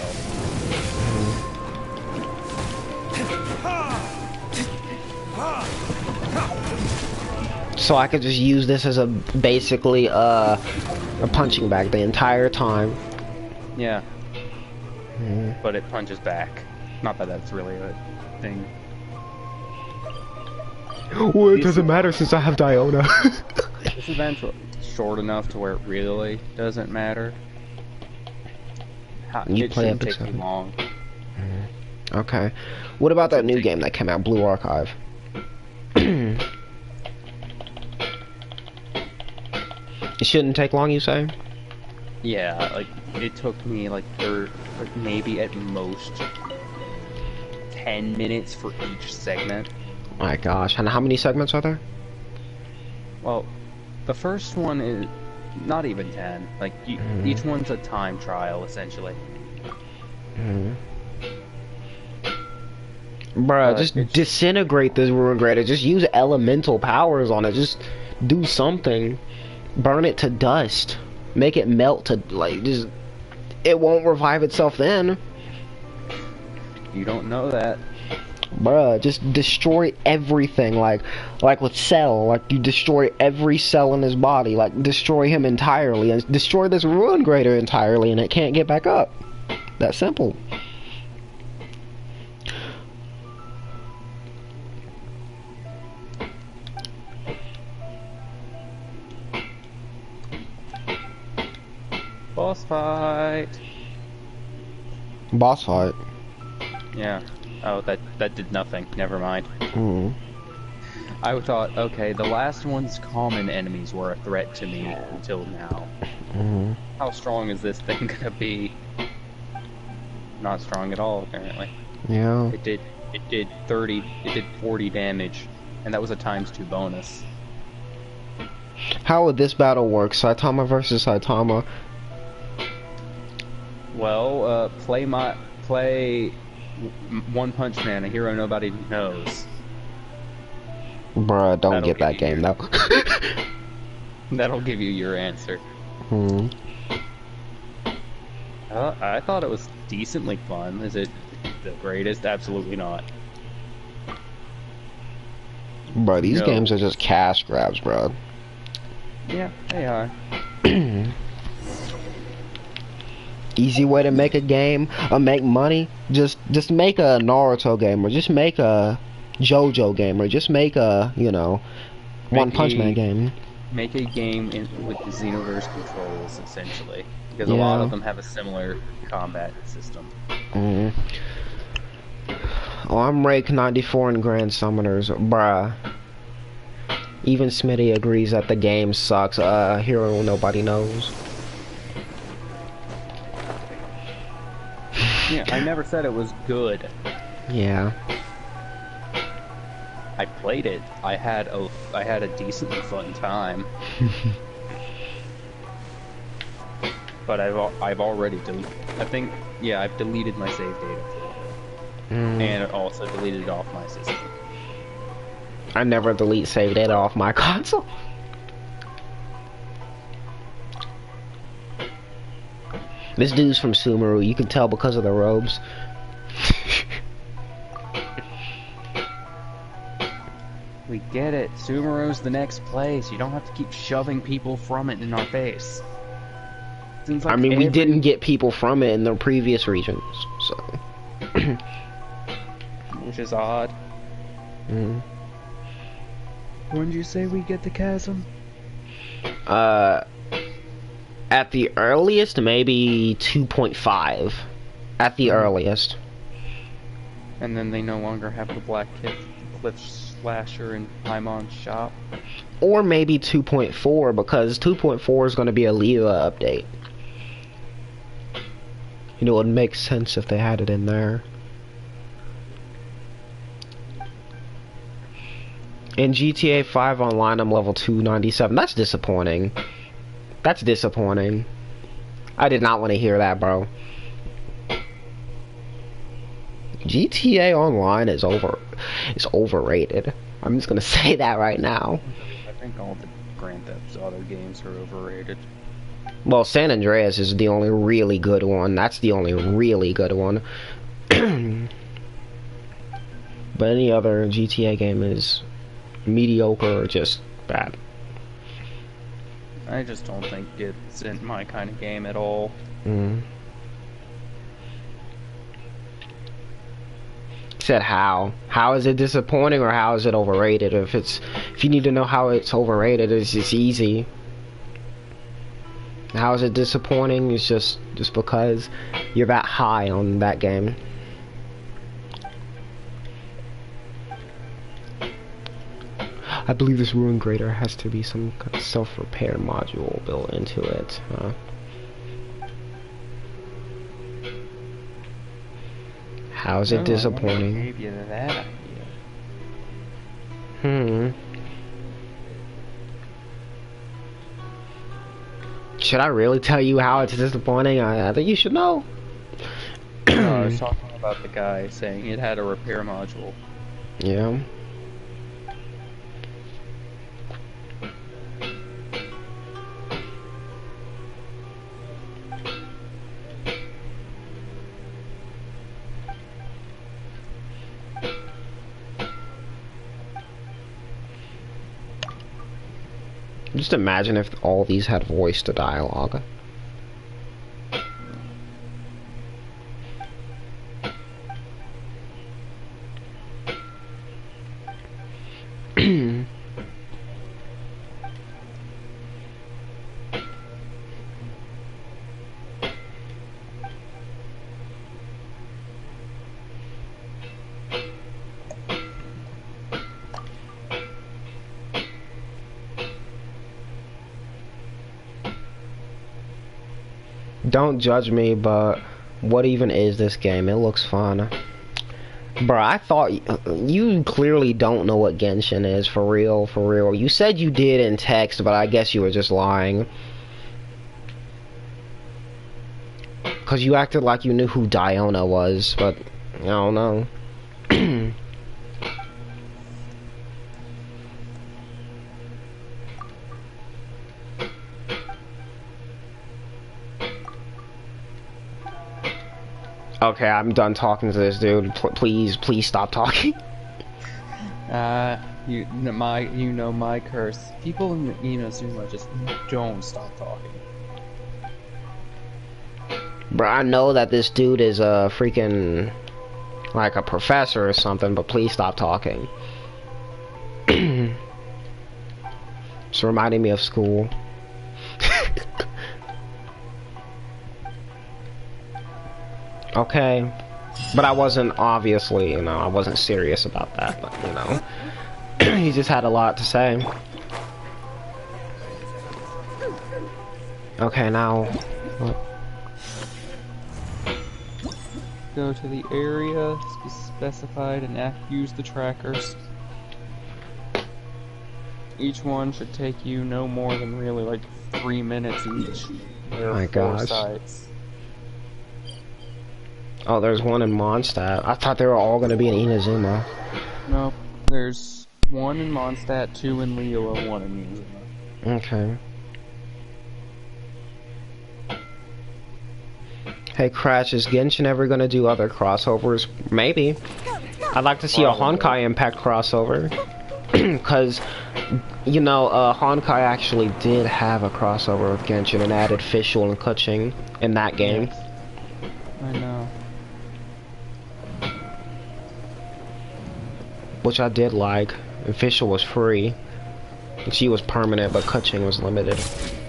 So I could just use this as a basically a punching bag the entire time. Yeah. But it punches back. Not that that's really a thing. Well, it doesn't matter since I have Diona. This event's short enough to where it really doesn't matter. You play shouldn't Epic take too 7. long. Okay. What about that new game that came out, Blue Archive? It shouldn't take long, you say? Yeah, like it took me like maybe at most 10 minutes for each segment. My gosh, and how many segments are there? Well, the first one is not even 10. Like each one's a time trial essentially. Bruh, just disintegrate this Ruin Grader. Just use elemental powers on it. Just do something. Burn it to dust. Make it melt to, like, just... It won't revive itself then. You don't know that. Bruh, just destroy everything, like with Cell, like you destroy every cell in his body, like destroy him entirely, and destroy this Ruin Grader entirely, and it can't get back up. That simple. Boss fight. Boss fight. Yeah. Oh, that did nothing. Never mind. Mm. I thought, okay, the last one's common enemies were a threat to me until now. Mm. How strong is this thing gonna be? Not strong at all, apparently. Yeah. It did 40 damage, and that was a ×2 bonus. How would this battle work? Saitama versus Saitama. Well, play One Punch Man, a hero nobody knows. Bruh, don't That'll get that give you game though. That'll give you your answer. Hmm. I thought it was decently fun. Is it the greatest? Absolutely not. Bro, these No. games are just cash grabs, bro. Yeah, they are. Easy way to make a game or make money. Just make a Naruto game, or just make a JoJo game, or just make a, you know, One Punch Man game. Make a game with the Xenoverse controls, essentially. Because a lot of them have a similar combat system. Mm. Oh, I'm Rake 94 in Grand Summoners, bruh. Even Smitty agrees that the game sucks. Hero nobody knows. Yeah, I never said it was good. Yeah. I played it. I had a decently fun time. But I've already I've deleted my save data and also deleted it off my system. I never delete save data off my console. This dude's from Sumeru, you can tell because of the robes. We get it. Sumeru's the next place. You don't have to keep shoving people from it in our face. Seems like I mean, we didn't get people from it in the previous regions, so. Which is odd. Mm. When did you say we get the chasm? At the earliest, maybe 2.5. At the earliest. And then they no longer have the Black Cliff Slasher in Paimon's shop. Or maybe 2.4, because 2.4 is going to be a Leela update. You know, it would make sense if they had it in there. In GTA 5 Online, I'm level 297. That's disappointing. That's disappointing. I did not want to hear that, bro. GTA Online is overrated. I'm just gonna say that right now. I think all the Grand Theft Auto games are overrated. Well, San Andreas is the only really good one. That's the only really good one. But any other GTA game is mediocre or just bad. I just don't think it's in my kind of game at all. Mm. Said how? How is it disappointing or how is it overrated? If you need to know how it's overrated, it's easy. How is it disappointing? It's just because you're that high on that game. I believe this Ruin Grader has to be some kind of self-repair module built into it. How is it disappointing? I gave you that Hmm. idea. Should I really tell you how it's disappointing? I think you should know. No, I was talking about the guy saying it had a repair module. Yeah. Just imagine if all these had voice to dialogue. Don't judge me, but what even is this game? It looks fun. Bro, I thought you clearly don't know what Genshin is, for real, for real. You said you did in text, but I guess you were just lying. Cause you acted like you knew who Diona was, but I don't know. Okay, I'm done talking to this dude. Please stop talking. You know my curse. People in the Inazuma just don't stop talking. Bro, I know that this dude is a freaking like a professor or something, but please stop talking. It's reminding me of school. Okay, but I wasn't, obviously, I wasn't serious about that, but, he just had a lot to say. Okay, now, what? Go to the area specified and use the trackers. Each one should take you no more than really like 3 minutes each. There are 4 sites. Oh, there's one in Mondstadt. I thought they were all gonna be in Inazuma. Nope. There's 1 in Mondstadt, 2 in Liyue, 1 in Inazuma. Okay. Hey, Crash, is Genshin ever gonna do other crossovers? Maybe. I'd like to see a Honkai Impact crossover. Because, Honkai actually did have a crossover with Genshin and added Fischl and Kuching in that game. Yes. I know. Which I did like. And Fischl was free. And she was permanent, but Kuching was limited.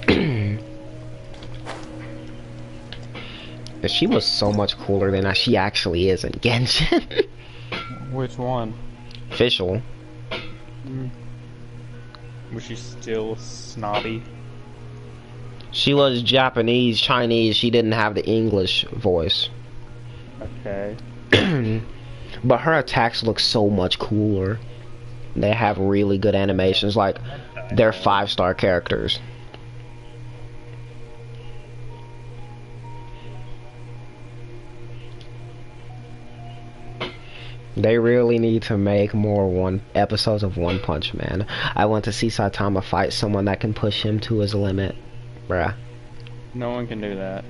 And she was so much cooler than she actually is in Genshin. Which one? Fischl. Was she still snobby? She was Japanese, Chinese. She didn't have the English voice. Okay. But her attacks look so much cooler. They have really good animations. Like, they're 5-star characters. They really need to make more episodes of One Punch Man. I want to see Saitama fight someone that can push him to his limit. Bruh. No one can do that.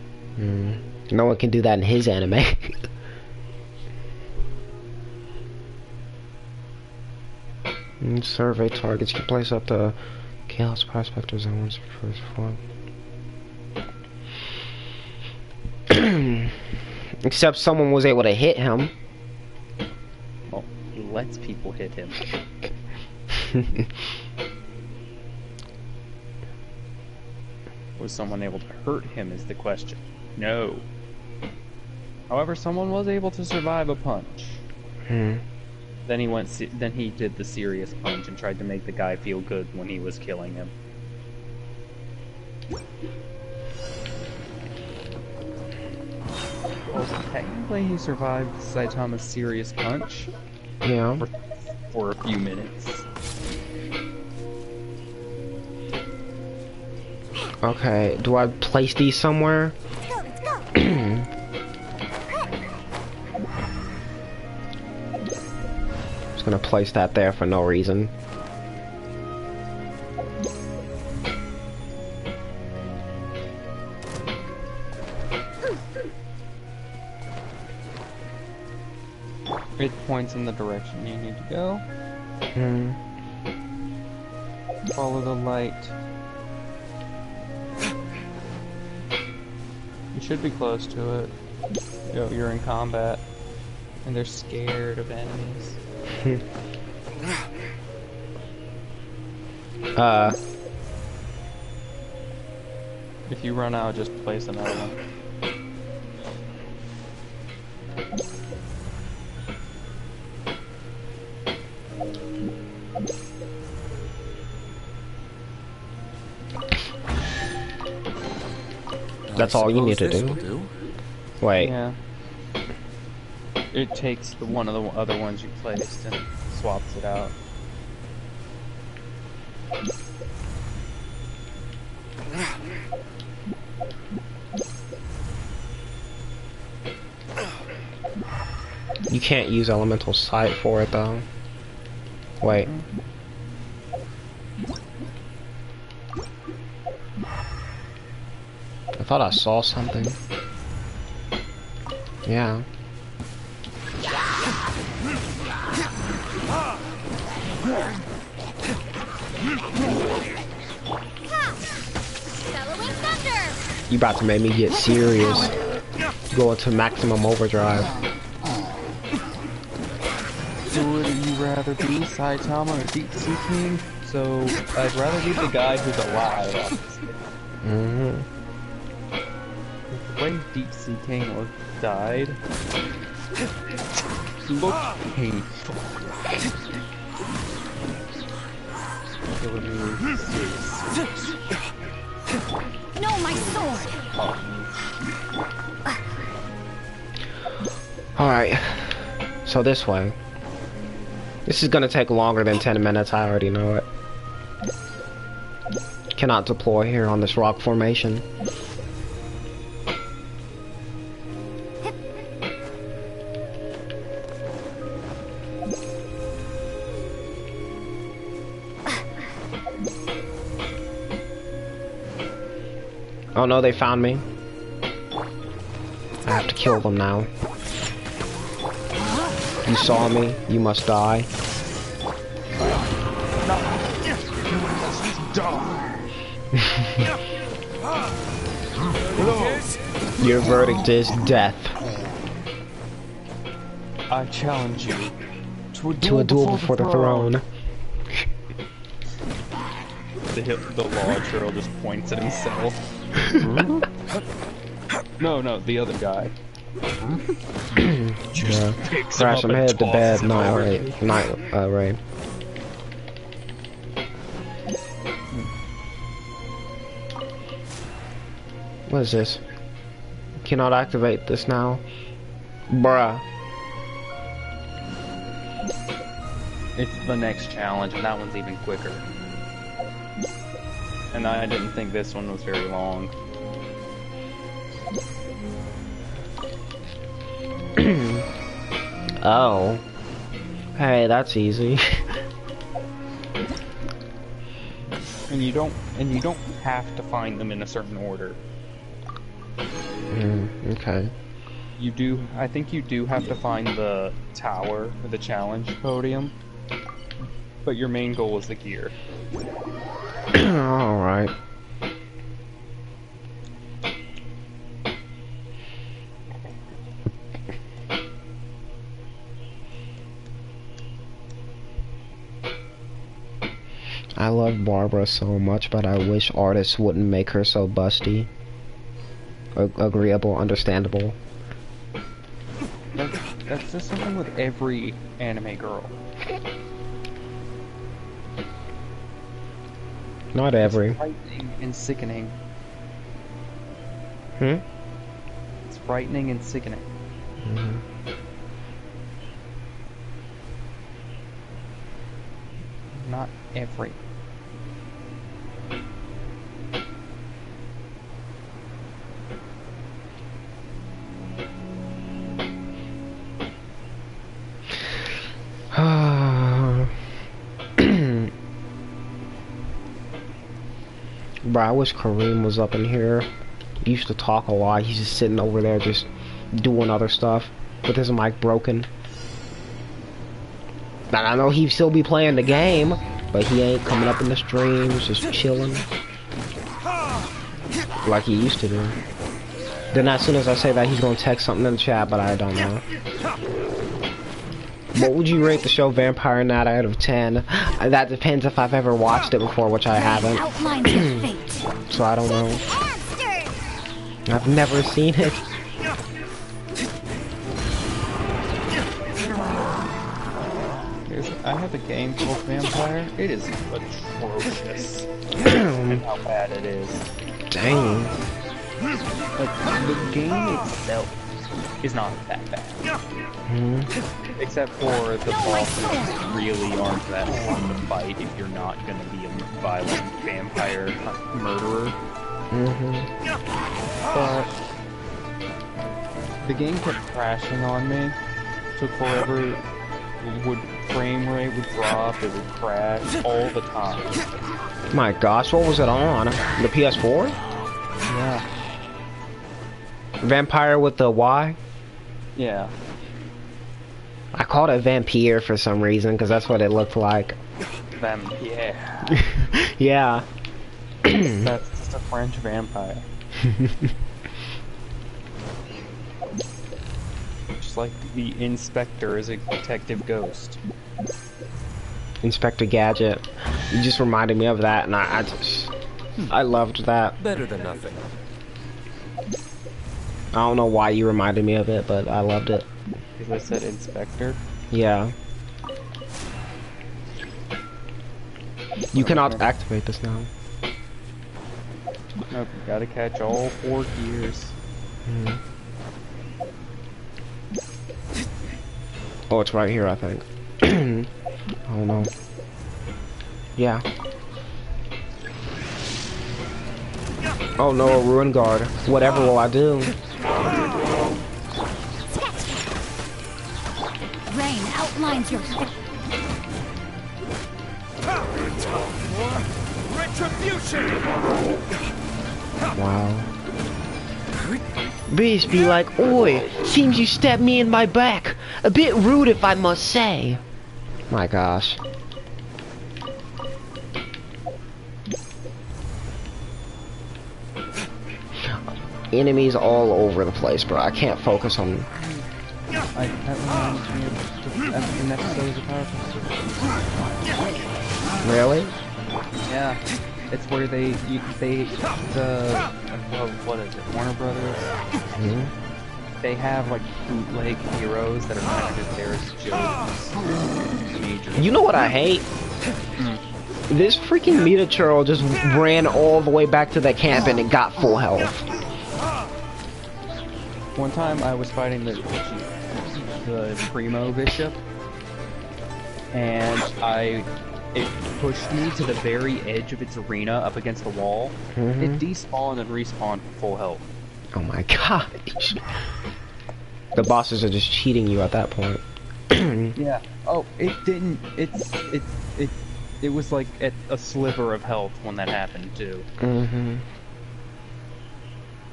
No one can do that in his anime. Survey targets. You can place up to Chaos Prospector Zones for first form. Except someone was able to hit him. Well, he lets people hit him. Was someone able to hurt him is the question. No. However, someone was able to survive a punch. Then he did the serious punch and tried to make the guy feel good when he was killing him. Well, technically he survived Saitama's serious punch. Yeah. For a few minutes. Okay, do I place these somewhere? Just gonna place that there for no reason. It points in the direction you need to go. Follow the light You should be close to it. You're in combat. And they're scared of enemies. If you run out, just place another one. That's all you need to do. Wait. Yeah. It takes one of the other ones you placed and swaps it out. You can't use elemental sight for it though. Wait. I thought I saw something. Yeah. You about to make me get serious. Go into maximum overdrive. So would you rather be Saitama or Deep Sea King? So I'd rather be the guy who's alive, obviously. The way Deep Sea King died looked painful. It would be serious. No, my sword! Alright. So this way. This is gonna take longer than 10 minutes, I already know it. Cannot deploy here on this rock formation. Oh no, they found me. I have to kill them now. You saw me, you must die. Your verdict is death. I challenge you To a duel before the throne. The log turtle just points at himself. No, the other guy. Yeah. Crash, I'm headed to bed. Night raid. What is this? Cannot activate this now. Bruh. It's the next challenge, and that one's even quicker. And I didn't think this one was very long. Oh. Hey, that's easy. And you don't have to find them in a certain order. Okay. You do, I think you do have to find the tower, or the challenge podium. But your main goal is the gear. Alright. I love Barbara so much, but I wish artists wouldn't make her so busty. Agreeable, understandable. That's just something with every anime girl. Not every. It's frightening and sickening. It's frightening and sickening. Not every. Bro, I wish Kareem was up in here. He used to talk a lot. He's just sitting over there just doing other stuff with his mic broken. And I know he'd still be playing the game, but he ain't coming up in the streams, just chilling like he used to do. Then as soon as I say that, he's gonna text something in the chat, but I don't know. What would you rate the show Vampire Knight out of 10? That depends if I've ever watched it before, which I haven't. So I don't know. I've never seen it. I have a game called Vampire. It is atrocious. And how bad it is. Dang. Like, the game itself is not that bad. Except for the bosses really aren't that fun to fight if you're not gonna be a violent vampire murderer. But the game kept crashing on me. Took forever. Frame rate would drop, it would crash all the time. My gosh, what was it on? The PS4? Yeah. Vampire with the Y? Yeah. I called it Vampire for some reason, because that's what it looked like. Vampire. Yeah. That's just a French vampire. Just like the Inspector is a detective ghost. Inspector Gadget. You just reminded me of that, and I loved that. Better than nothing. I don't know why you reminded me of it, but I loved it. Because I said Inspector? Yeah. You cannot activate this now. Nope, you gotta catch all 4 gears. Oh, it's right here, I think. Oh no. Yeah. Oh no, a ruin guard. Whatever will I do? Rain outlines your Retribution! Wow. Beast be like, oi, seems you stabbed me in my back. A bit rude if I must say. My gosh. Enemies all over the place, bro. I can't focus on them. That reminds me of the next episode of the Powerpuff. Really? Yeah. It's where what is it, Warner Brothers? They have like bootleg heroes that are kind of just there as jokes. You know what I hate? This freaking Meta Churl just ran all the way back to the camp and it got full health. One time I was fighting the Primo Bishop, and it pushed me to the very edge of its arena up against the wall. It despawned and respawned for full health. Oh my gosh. The bosses are just cheating you at that point. Yeah. Oh, it didn't. It was like at a sliver of health when that happened too.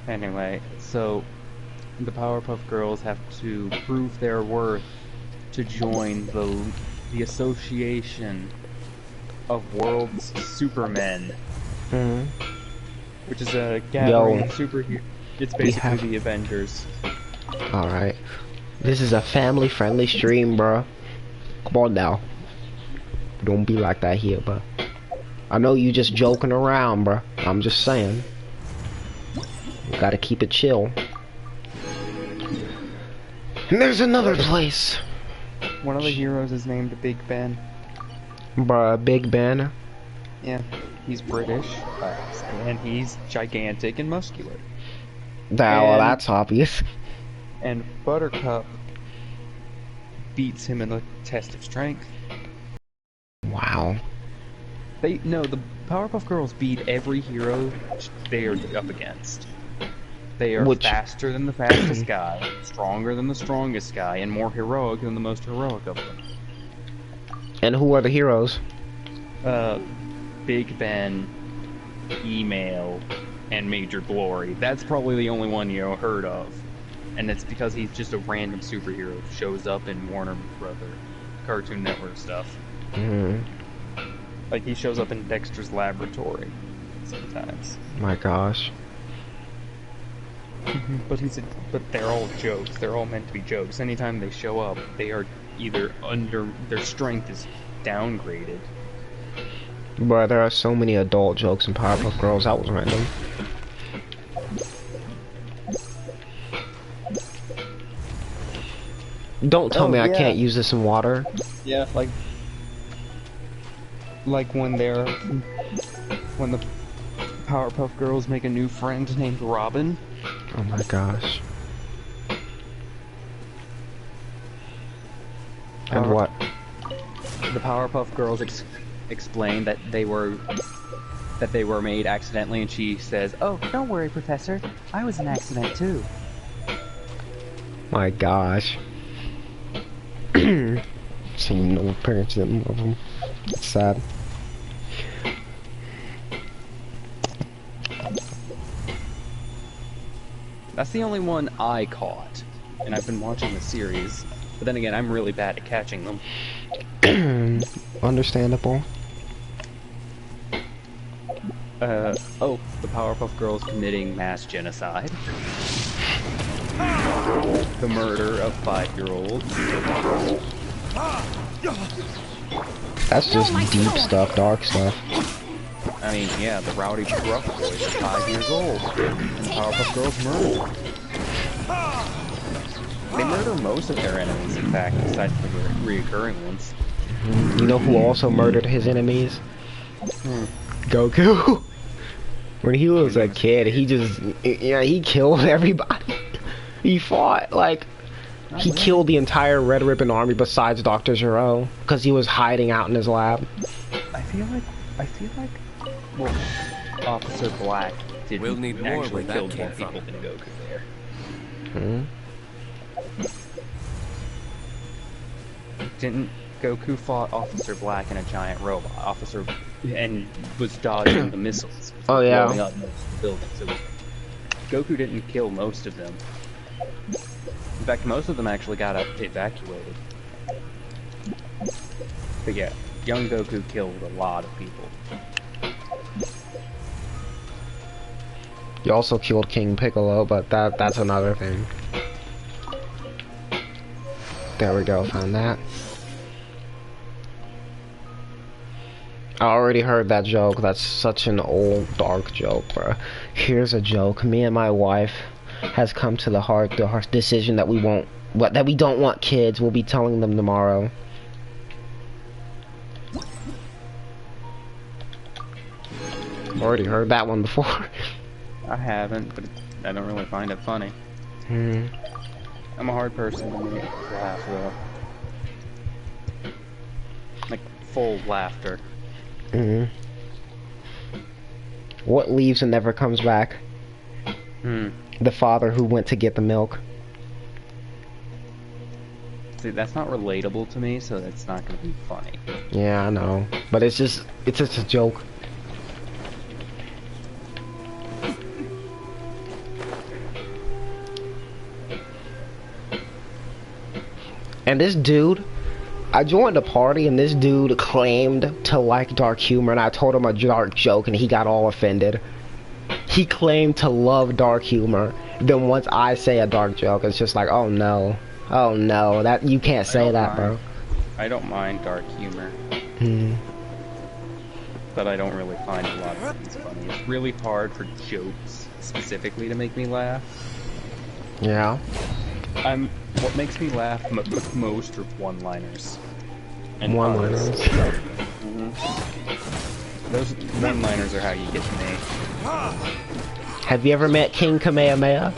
Anyway, so the Powerpuff Girls have to prove their worth to join the Association of World's Supermen, which is a gathering of superheroes. It's basically the Avengers. Alright. This is a family-friendly stream, bro. Come on now. Don't be like that here, bro. I know you just joking around, bro. I'm just saying. You gotta keep it chill. And there's another place. One of the heroes is named Big Ben. Bruh, Big Ben. Yeah, he's British, and he's gigantic and muscular. Well, that's obvious. And Buttercup beats him in a test of strength. Wow. The Powerpuff Girls beat every hero they are up against. They are faster than the fastest guy, stronger than the strongest guy, and more heroic than the most heroic of them. And who are the heroes? Big Ben, Email, and Major Glory. That's probably the only one you heard of. And it's because he's just a random superhero who shows up in Warner Brother Cartoon Network stuff. Like he shows up in Dexter's Laboratory sometimes. My gosh. But they're all jokes. They're all meant to be jokes. Anytime they show up, they are either their strength is downgraded. But there are so many adult jokes in Powerpuff Girls. That was random. Don't tell me I can't use this in water. Yeah, like when the Powerpuff Girls make a new friend named Robin. Oh my gosh. And what? The Powerpuff Girls explain that they were made accidentally, and she says, "Oh, don't worry, Professor. I was an accident too." My gosh. Seeing no parents didn't love them. It's sad. That's the only one I caught, and I've been watching the series. But then again, I'm really bad at catching them. Understandable. Oh, the Powerpuff Girls committing mass genocide. The murder of 5-year-olds. That's just deep stuff, dark stuff. I mean, yeah, the rowdy rough boys are 5 years old. And Powerpuff Girls murder. They murder most of their enemies, in fact, besides the reoccurring ones. You know who also murdered his enemies? Goku. When he was a kid, he killed everybody. He fought, like, he killed the entire Red Ribbon Army besides Dr. Gero, because he was hiding out in his lab. I feel like, well, Officer Black didn't actually kill more people than Goku there. Didn't Goku fought Officer Black in a giant robot, and was dodging the missiles. Oh yeah. Blowing up most of the buildings. Goku didn't kill most of them. In fact, most of them actually got evacuated. But yeah, young Goku killed a lot of people. You also killed King Piccolo, but that's another thing. There we go, found that. I already heard that joke. That's such an old, dark joke, bro. Here's a joke. Me and my wife has come to the hard decision that we don't want kids. We'll be telling them tomorrow. Already heard that one before. I haven't, but I don't really find it funny. I'm a hard person to make laugh, though. Like, full laughter. What leaves and never comes back? The father who went to get the milk. See, that's not relatable to me, so that's not gonna be funny. Yeah, I know. But it's just a joke. And this dude, I joined a party and this dude claimed to like dark humor, and I told him a dark joke and he got all offended. He claimed to love dark humor. Then once I say a dark joke, it's just like, oh no, that you can't say that, bro. I don't mind dark humor. But I don't really find a lot of things funny. It's really hard for jokes specifically to make me laugh. Yeah. What makes me laugh most are one-liners. And one-liners. Those one-liners are how you get me. Have you ever met King Kamehameha?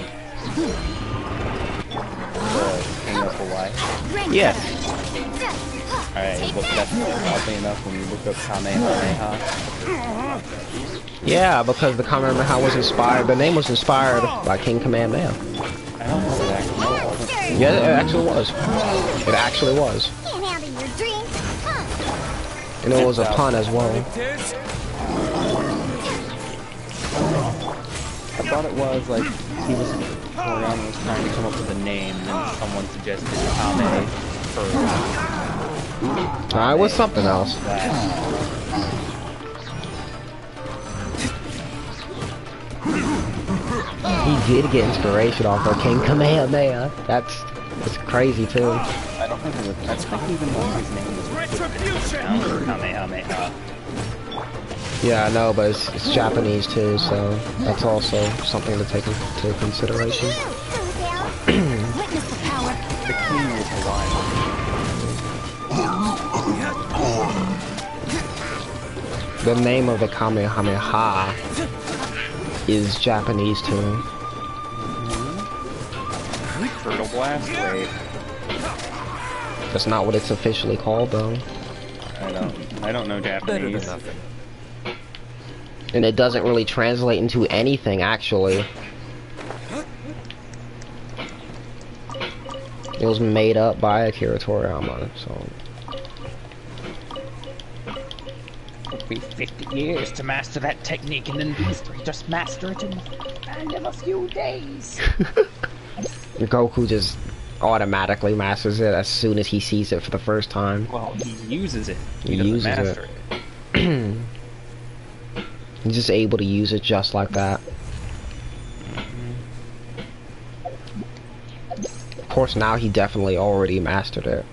King of Hawaii? Yes. Alright, well, that's oddly enough when you look up Kamehameha. Yeah, because the Kamehameha was inspired, the name was inspired by King Kamehameha. I don't know that actually. No, it wasn't. Yeah, it actually was. It actually was. And it was a pun as well. I thought it was like Oriana was trying to come up with a name, and then someone suggested Kame first. It was something else. He did get inspiration off of King Kamehameha. That's crazy too. I don't think I think even though his name was Retribution Kamehameha. Yeah, I know, but it's Japanese too, so that's also something to take into consideration. Witness the power. The king was alive. The name of the Kamehameha is Japanese too. Turtle Blast? Wait. That's not what it's officially called though. I don't know Japanese. Better than nothing. And it doesn't really translate into anything actually. It was made up by Akira Toriyama, so. It took me 50 years to master that technique, and then these three just master it in the span of a few days. Goku just automatically masters it as soon as he sees it for the first time. Well, he uses it. He doesn't uses master it. He's just able to use it just like that. Of course, now he definitely already mastered it.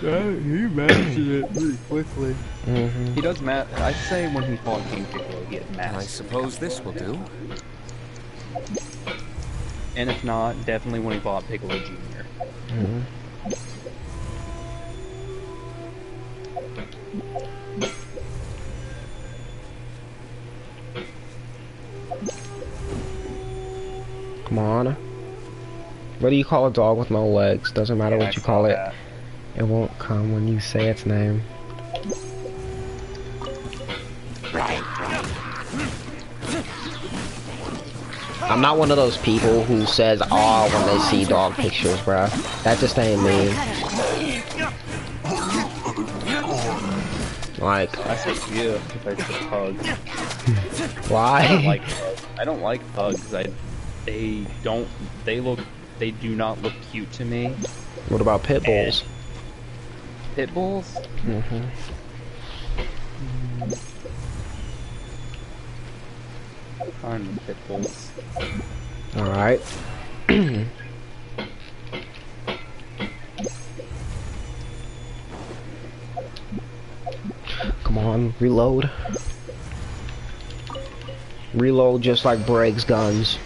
Yeah, he mastered it pretty quickly. Mm-hmm. He does I'd say when he fought King Piccolo, he had mastered. I suppose this will do. And if not, definitely when he fought Piccolo Jr. Mm-hmm. Come on. What do you call a dog with no legs? Doesn't matter what you call it. That. It won't come when you say its name. I'm not one of those people who says, "Oh," when they see dog pictures, bruh. That just ain't me. Like, I say yeah compared to pugs. why? I don't like pugs. They do not look cute to me. What about pit bulls? Pit bulls? Mm-hmm. Fine with pit bulls. Alright. Come on, reload. Reload just like Bragg's guns.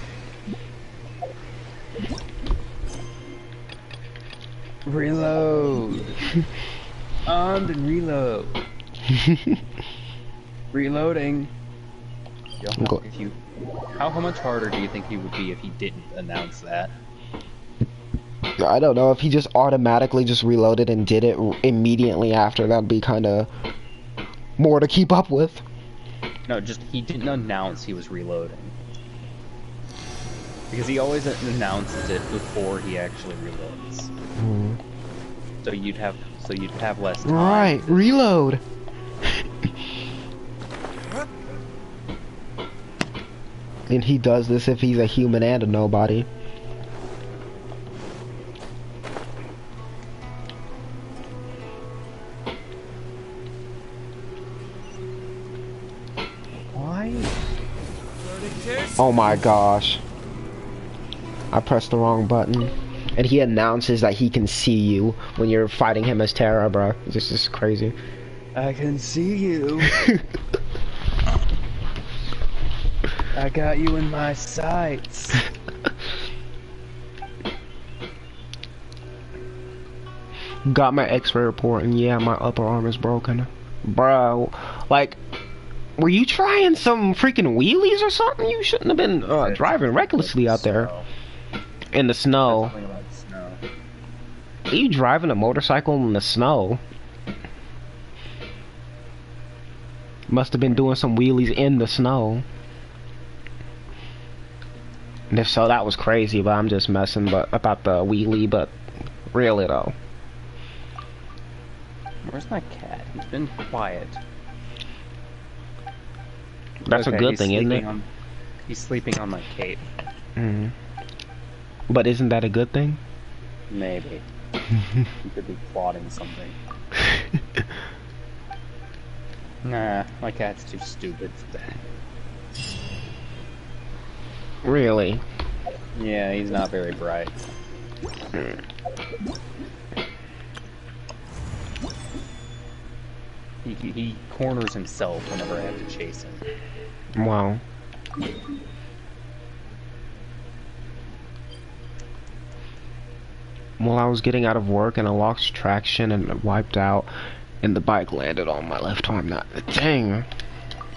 Reload. Armed and reload. Reloading. How much harder do you think he would be if he didn't announce that? I don't know, if he just automatically just reloaded and did it immediately after, that'd be kinda more to keep up with. No, just he didn't announce he was reloading. Because he always announces it before he actually reloads. Mm. So you'd have less time. Right, reload. And he does this if he's a human and a nobody. Why? Oh my gosh. I pressed the wrong button. And he announces that he can see you when you're fighting him as Terra, bro. This is crazy. I can see you. I got you in my sights. Got my X-ray report, and yeah, my upper arm is broken. Bro, like, were you trying some freaking wheelies or something? You shouldn't have been driving recklessly out there. In the snow. Are you driving a motorcycle in the snow? Must have been doing some wheelies in the snow. And if so, that was crazy, but I'm just messing about the wheelie, but really though. Where's my cat? He's been quiet. That's okay, a good thing, isn't it? He's sleeping on my cape. Mm-hmm. But isn't that a good thing? Maybe. He could be plotting something. Nah, my cat's too stupid for that. Really? Yeah, he's not very bright. He corners himself whenever I have to chase him. Wow. Well, I was getting out of work and I lost traction and it wiped out, and the bike landed on my left arm. Not dang.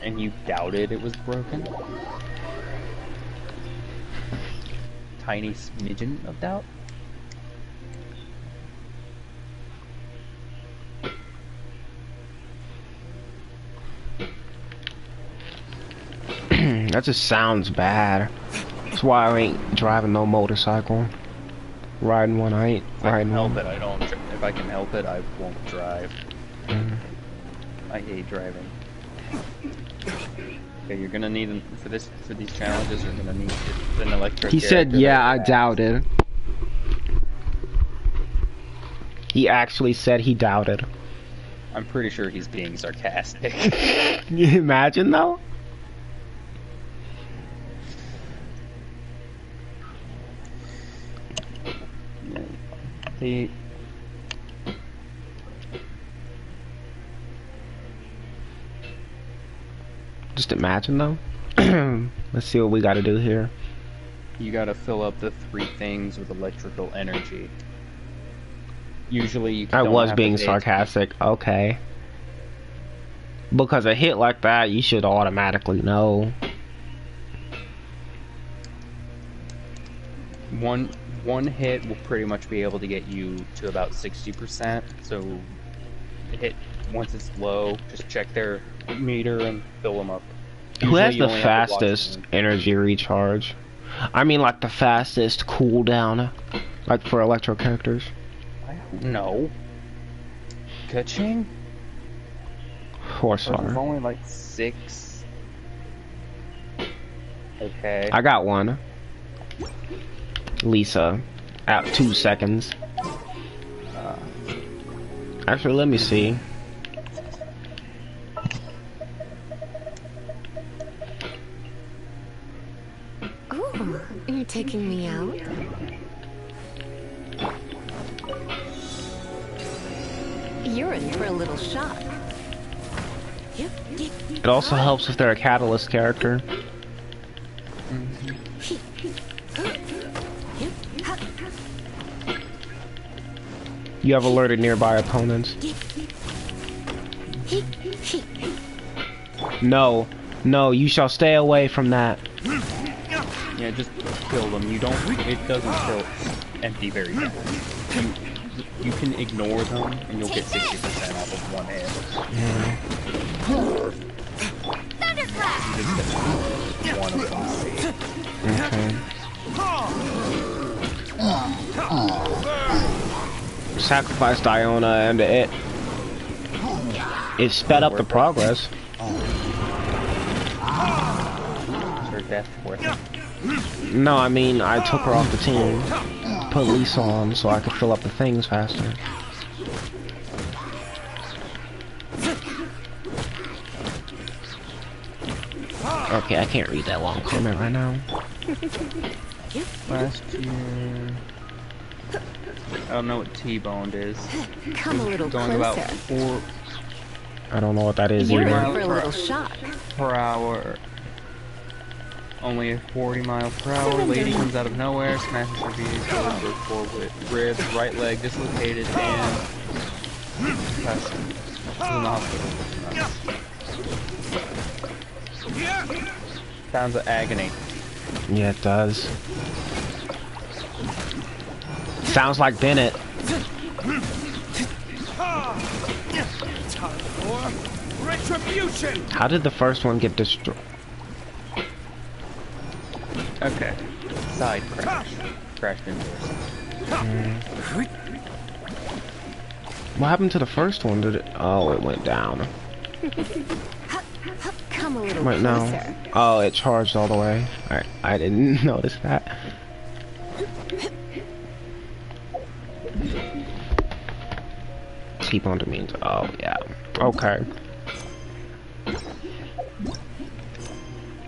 And you doubted it was broken? Tiny smidgen of doubt? That just sounds bad. That's why I ain't driving no motorcycle. Riding one, I ain't riding one. If I can help it, I won't drive. I hate driving. Okay, you're gonna need for these challenges. You're gonna need an electric. He said, "Yeah, I doubted." He actually said he doubted. I'm pretty sure he's being sarcastic. Can you imagine though? He. Just imagine though. Let's see what we gotta do here. You gotta fill up the 3 things with electrical energy. Usually you I don't was have being to pay sarcastic. Okay. Because a hit like that, you should automatically know. One hit will pretty much be able to get you to about 60%. So hit once it's low, just check their meter and fill them up. Who has Usually the you only have to watch fastest them. energy recharge? I mean, like the fastest cooldown, like for electro characters. I don't know. Kaching? Horse There's are. only like 6. Okay. I got one. Lisa, at 2 seconds. Actually, let me see. Ooh, you're taking me out? You're in for a little shock. It also helps if they're a catalyst character. You have alerted nearby opponents. No, no, you shall stay away from that. Yeah, just kill them. You don't. It doesn't kill empty very fast. You can ignore them, and you'll get 60% off of one hit. Thunderclap! You just get one of them. Okay. Sacrificed Iona and it sped up the progress. Her death worth it. No, I mean I took her off the team, put Lisa on so I could fill up the things faster. Okay, I can't read that long comment right now. Last year, I don't know what T-boned is. Come a little Going about closer. 4 I don't know what that is You're either. in for a little shock. per hour. Only a 40 mile per hour. Lady comes out of nowhere, smashes her vehicle, goes forward. Rear right leg dislocated and passed in the hospital. Sounds of agony. Yeah, it does. Sounds like Bennett. Retribution! How did the first one get destroyed? Okay. Side crash. Crashed into her. What happened to the first one? Did it? Oh, it went down. Come a little Wait, no. closer. Oh, it charged all the way. Alright, I didn't notice that. Keep on to means. Oh, yeah. Okay.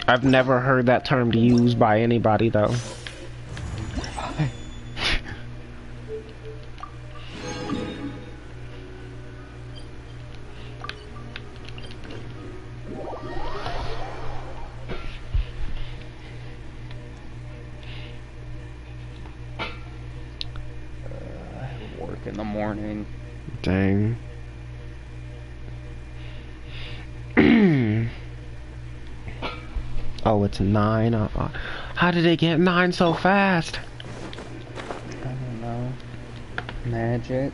I've never heard that term used by anybody though. Work in the morning. Dang. Oh, it's 9. How did it get 9 so fast? I don't know. Magic.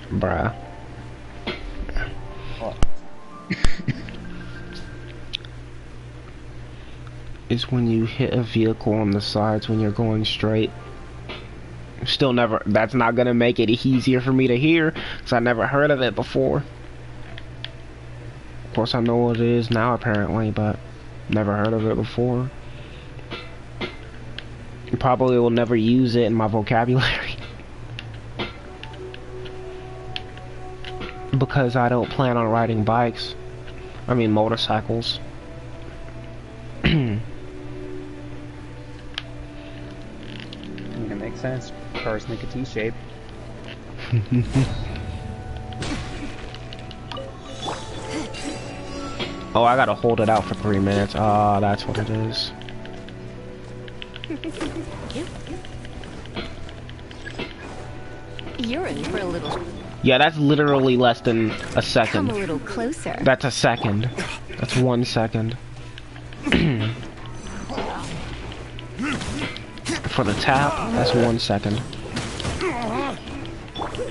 Bruh. What? It's when you hit a vehicle on the sides when you're going straight. Still never, that's not gonna make it easier for me to hear, because I never heard of it before. Of course I know what it is now apparently, but never heard of it before. Probably will never use it in my vocabulary. Because I don't plan on riding bikes. I mean motorcycles. It makes sense. Cars make a T-shape. Oh, I gotta hold it out for 3 minutes. Ah, that's what it is. You're in for a little. Yeah, that's literally less than a Come second. a little closer. That's a second. That's 1 second. For the tap, that's 1 second.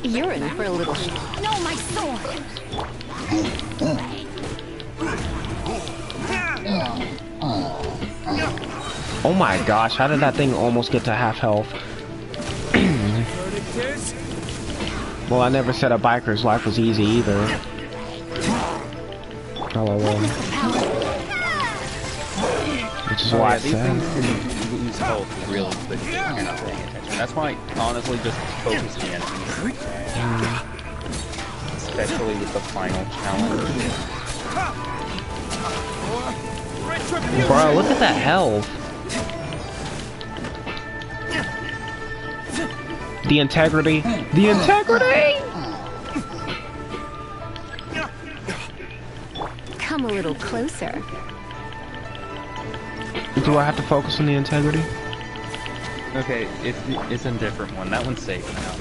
You're in for a little. No, my sword. Oh my gosh, how did that thing almost get to half health? Well, I never said a biker's life was easy either. Hello. Which is why I these said. things can lose health really quick if you're not paying attention. That's why, honestly, just focus the enemies. Especially with the final challenge. Bro, look at that health. The integrity. The integrity! Come a little closer. Do I have to focus on the integrity? Okay, it's a different one. That one's safe now.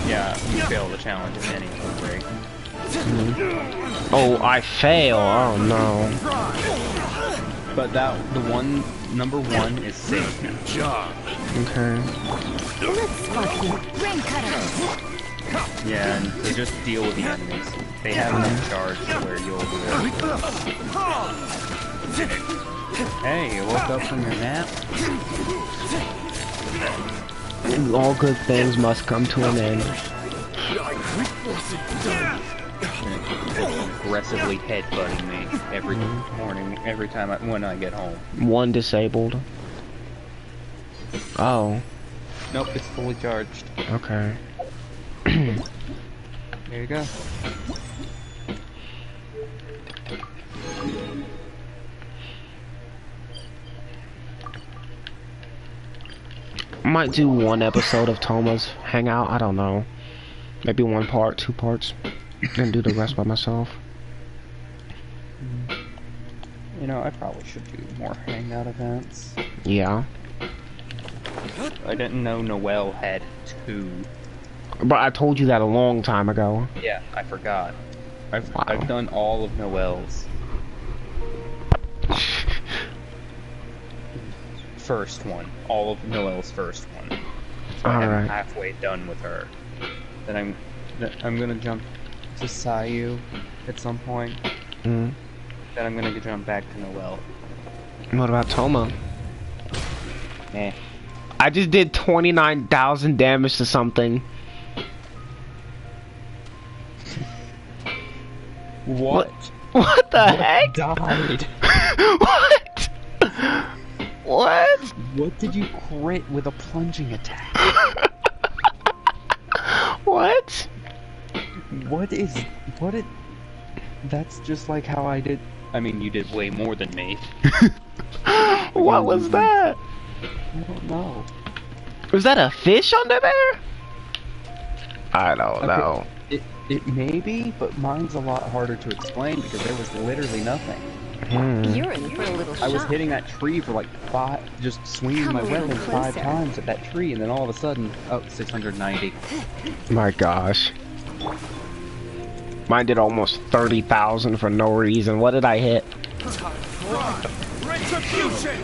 Yeah, you fail the challenge in any break. Oh, I fail. Oh no. But number one is safe now. Okay. Let's spot you. Rain cutter. Yeah, and they just deal with the enemies. They have enough charge to where you'll do it. Hey, you woke up from your nap? All good things must come to an end. Aggressively headbutting me every morning, every time when I get home. 1 disabled. Oh. Nope, it's fully charged. Okay. There you go. Might do 1 episode of Toma's Hangout. I don't know. Maybe 1 part, 2 parts. Then do the rest by myself. You know, I probably should do more hangout events. Yeah. I didn't know Noelle had 2. But I told you that a long time ago. Yeah, I forgot. I've Wow. done all of Noelle's. First one. All of Noelle's first one. So I'm Alright. halfway done with her. Then I'm gonna jump to Sayu at some point. Mm. Then I'm gonna jump back to Noelle. What about Toma? Eh. I just did 29,000 damage to something. What? What the heck? Died. What? What? What did you crit with a plunging attack? What? What is... That's just like how I did I mean, you did way more than me. What was that? I don't know. Was that a fish under there? I don't know. It may be, but mine's a lot harder to explain because there was literally nothing. You're in for a little shock. I was hitting that tree for like 5, just swinging my weapon 5 times at that tree, and then all of a sudden, oh, 690. My gosh. Mine did almost 30,000 for no reason. What did I hit? Retribution!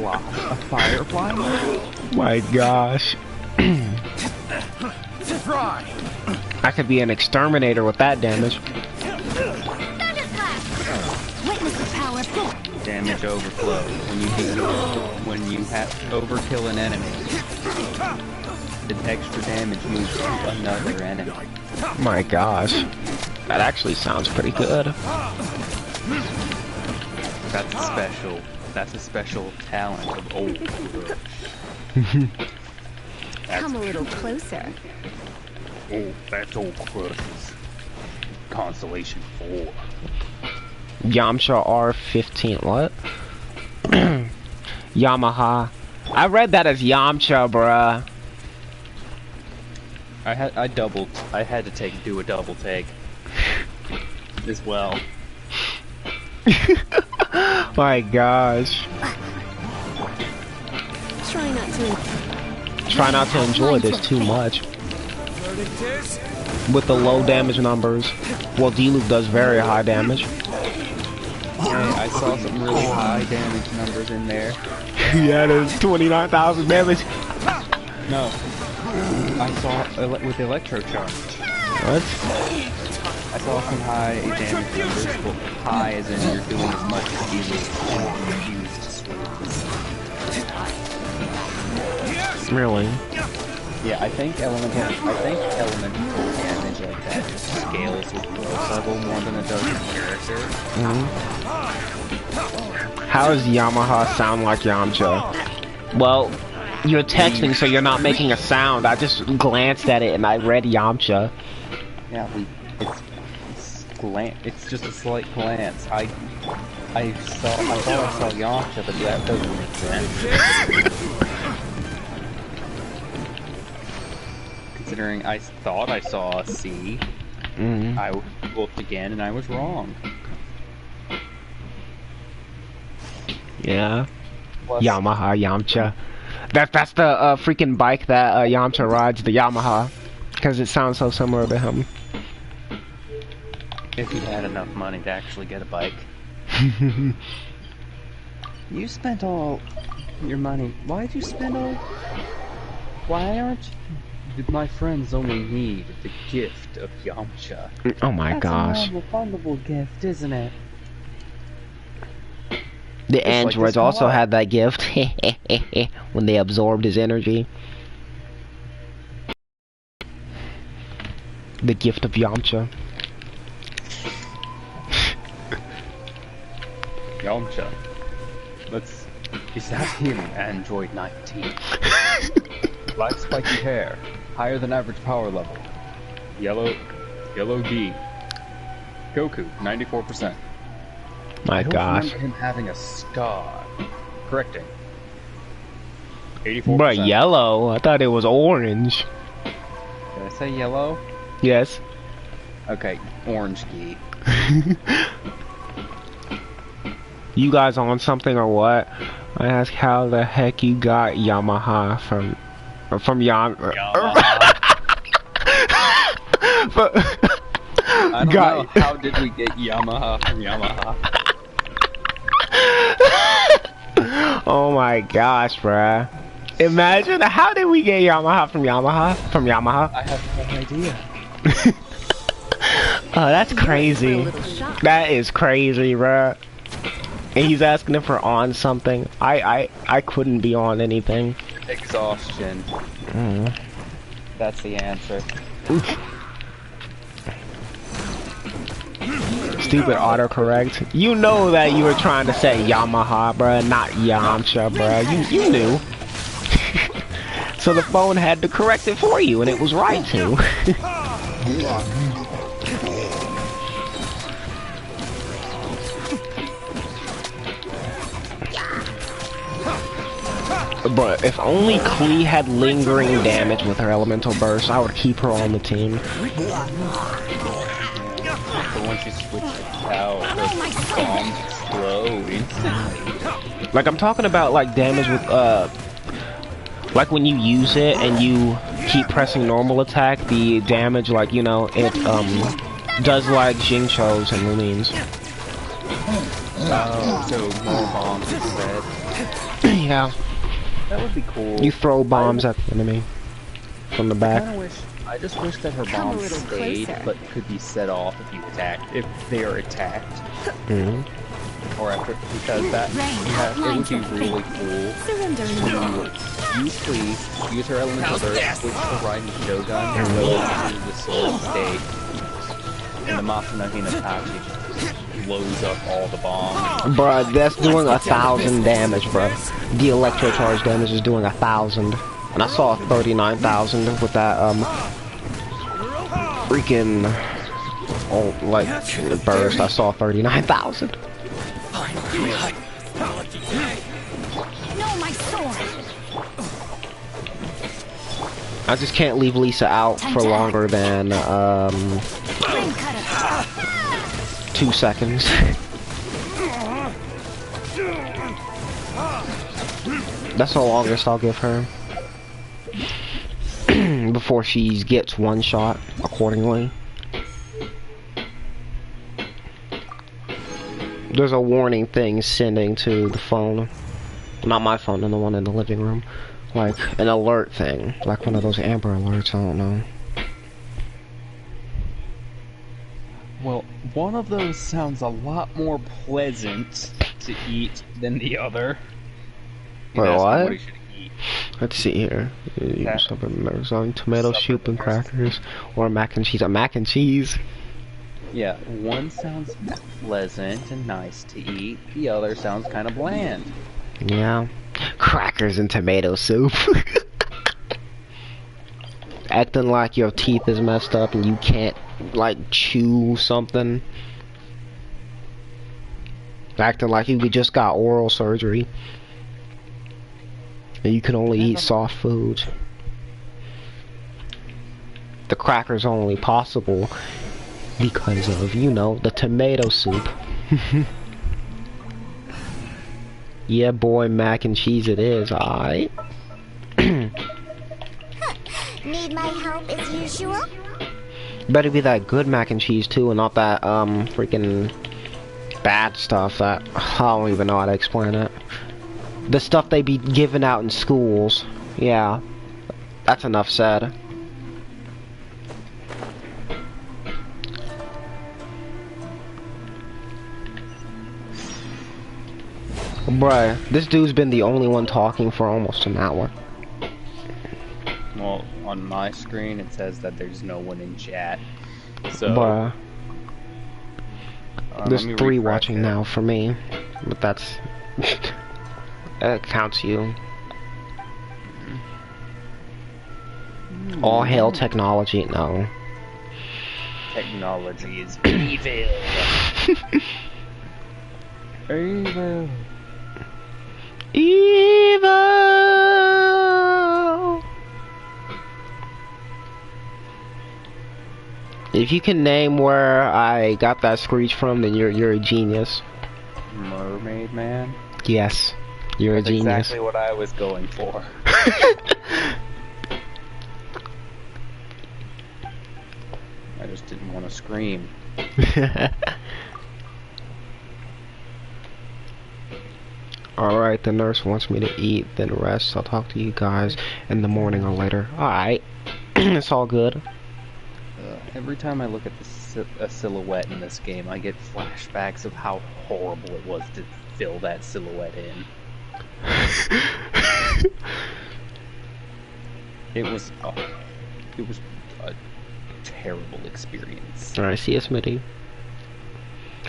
A firefly? My gosh. Try! I could be an exterminator with that damage. Witness the power. Damage overflow. When you have overkill an enemy, the extra damage moves to another enemy. My gosh. That actually sounds pretty good. That's a special talent of old Crush. Come a little closer. Oh, that's old Crush's Constellation 4. Yamcha R15, what? Yamaha. I read that as Yamcha, bruh. I had to do a double take as well. My gosh. Try not to enjoy this too much. With the low damage numbers. Well, D-Loop does very high damage. I saw some really high damage numbers in there. Yeah, there's 29,000 damage. No. I saw with electrocharge. What? I saw some high damage numbers. Well, high as in you're doing as much as you used swings. Really? Yeah, I think elemental damage like that scales with force level more than it does with character. How does Yamaha sound like Yamcha? Well, you're texting, so you're not making a sound. I just glanced at it and I read Yamcha. Yeah, it's just a slight glance. I thought I saw Yamcha, but that doesn't make sense. Considering I thought I saw a C, I looked again and I was wrong. Yeah. Plus, Yamaha, Yamcha. That's the freaking bike that Yamcha rides, the Yamaha. Because it sounds so similar to him. If he had enough money to actually get a bike. You spent all your money. Why'd you spend all... Why aren't... Did my friends only need the gift of Yamcha? Oh my gosh. That's a refundable gift, isn't it? The androids also had that gift when they absorbed his energy. The gift of Yamcha. Yamcha. Is that him, Android 19? Black spiky hair, higher than average power level. Yellow D. Goku, 94%. My gosh. I remember him having a scar. Correcting. 84%. But yellow? I thought it was orange. Did I say yellow? Yes. Okay, orange gi. You guys on something or what? I ask how the heck you got Yamaha from Yamaha. But I don't know. How did we get Yamaha from Yamaha? Oh my gosh, bruh. Imagine, how did we get Yamaha from Yamaha? I have no idea. Oh, that's crazy. That is crazy, bruh. And he's asking if we're on something. I couldn't be on anything. Exhaustion. That's the answer. Stupid autocorrect. You know that you were trying to say Yamaha, bruh, not Yamcha, bruh. You knew. So the phone had to correct it for you, and it was right to. But if only Klee had lingering damage with her elemental burst, I would keep her on the team. But once you switch out, her bombs explode instantly. Like, I'm talking about, like, damage with, like when you use it and you keep pressing normal attack, the damage, like, you know, it, does like Jincho's and Lumines. Oh, so more bombs instead. Yeah. That would be cool. You throw bombs at the enemy from the back. I just wish that her bombs stayed, but could be set off if you attacked, if they are attacked. Or after, because that, it would be really cool to use Klee, use her elemental burst, switch to riding Shogun, and go into the sword state. And the Masuna Hinatachi just blows up all the bombs. Bruh, that's doing 1,000 damage, bruh. The electro charge damage is doing 1,000. And I saw 39,000 with that, freaking, oh, like, burst. I saw 39,000. No, my sword. I just can't leave Lisa out for longer than, 2 seconds. That's the longest I'll give her. Before she gets one shot, accordingly. There's a warning thing sending to the phone. Not my phone, and the one in the living room. Like, an alert thing. Like one of those Amber Alerts, I don't know. Well, one of those sounds a lot more pleasant to eat than the other. Wait, what? What he should eat. Let's see here. Tomato soup and crackers, or mac and cheese. Mac and cheese. Yeah, one sounds pleasant and nice to eat. The other sounds kind of bland. Yeah, crackers and tomato soup. Acting like your teeth is messed up and you can't, like, chew something. Acting like you just got oral surgery. And you can only eat soft foods. The crackers are only possible because of, you know, the tomato soup. Yeah, boy, mac and cheese it is, alright? Need my help as usual? Better be that good mac and cheese too, and not that, freaking bad stuff that, I don't even know how to explain it. The stuff they be giving out in schools. Yeah. That's enough said. Bruh, this dude's been the only one talking for almost an hour. Well, on my screen it says that there's no one in chat. So, Bruh. There's 3 watching it. now for me. But that's... that counts you. All hail technology, no. Technology is evil. Evil. Evil! If you can name where I got that screech from, then you're a genius. Mermaid Man? Yes. You're That's a genius. exactly what I was going for. I just didn't want to scream. Alright, the nurse wants me to eat, then rest. I'll talk to you guys in the morning or later. Alright. It's all good. Every time I look at a silhouette in this game, I get flashbacks of how horrible it was to fill that silhouette in. It was a terrible experience. Alright, see you, Smitty.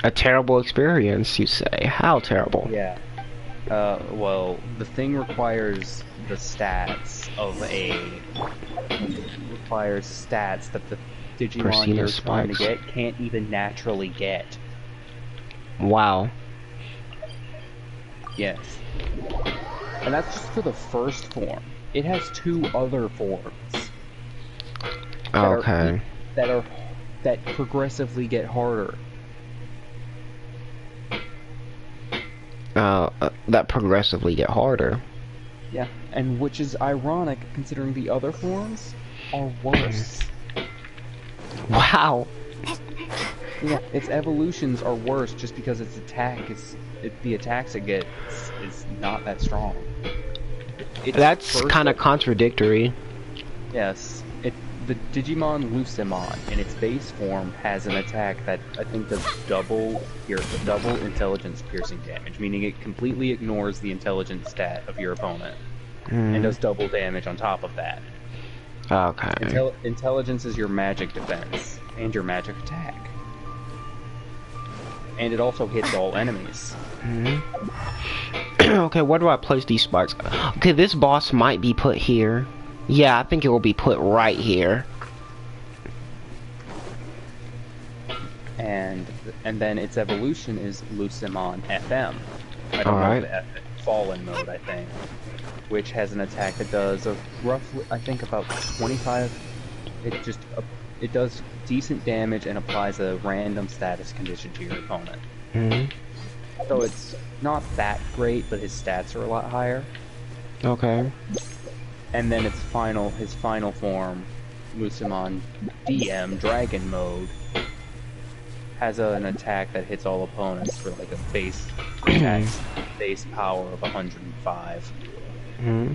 A terrible experience, you say? How terrible? Yeah. Well, the thing requires the stats of requires stats that the Digimon Persina you're trying to spikes. get can't even naturally get. Wow. Yes. And that's just for the first form. It has 2 other forms. Okay. That progressively get harder. That progressively get harder. Yeah, and which is ironic considering the other forms are worse. Wow. Yeah, its evolutions are worse just because its attack the attacks it gets is not that strong. That's kind of contradictory. Yes, the Digimon Lucemon in its base form has an attack that I think does double intelligence piercing damage, meaning it completely ignores the intelligence stat of your opponent and does double damage on top of that. Okay. Intelligence is your magic defense and your magic attack. And it also hits all enemies. Okay, where do I place these spikes? Okay, this boss might be put here. Yeah, I think it will be put right here. And then its evolution is Lucemon FM. I don't know the Fallen mode, I think. Which has an attack that does roughly, I think, about 25. It does decent damage and applies a random status condition to your opponent. So it's not that great, but his stats are a lot higher. Okay. And then his final form, Lucemon DM Dragon mode, has an attack that hits all opponents for like a base power of 105.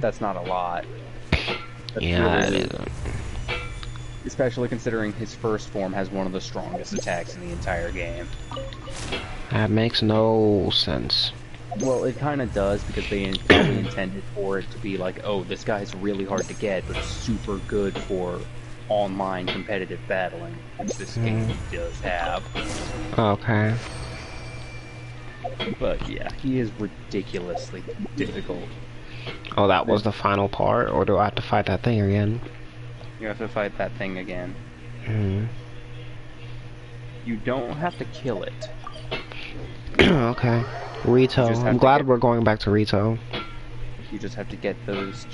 That's not a lot. That's really, especially considering his first form has one of the strongest attacks in the entire game. That makes no sense. Well, it kind of does, because they probably intended for it to be like, oh, this guy's really hard to get, but super good for online competitive battling, which this game does have. Okay. But yeah, he is ridiculously difficult. Oh, that was the final part, or do I have to fight that thing again? You have to fight that thing again. You don't have to kill it. Okay. Rito. I'm glad we're going back to Rito. You just have to get those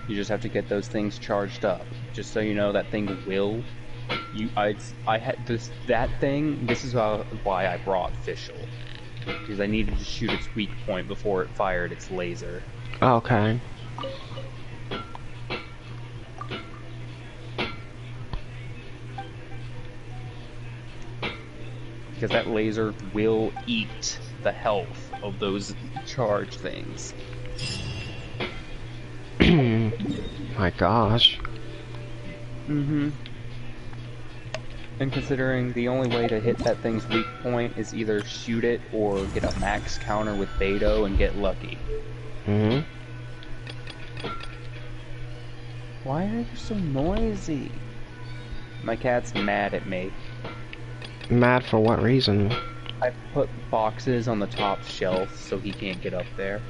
You just have to get those things charged up. Just so you know, that thing will. I had that thing. This is why I brought Fischl, because I needed to shoot its weak point before it fired its laser. Okay. Because that laser will eat the health of those charge things. My gosh. And considering the only way to hit that thing's weak point is either shoot it or get a max counter with Beto and get lucky. Why are you so noisy? My cat's mad at me. Mad for what reason? I put boxes on the top shelf so he can't get up there.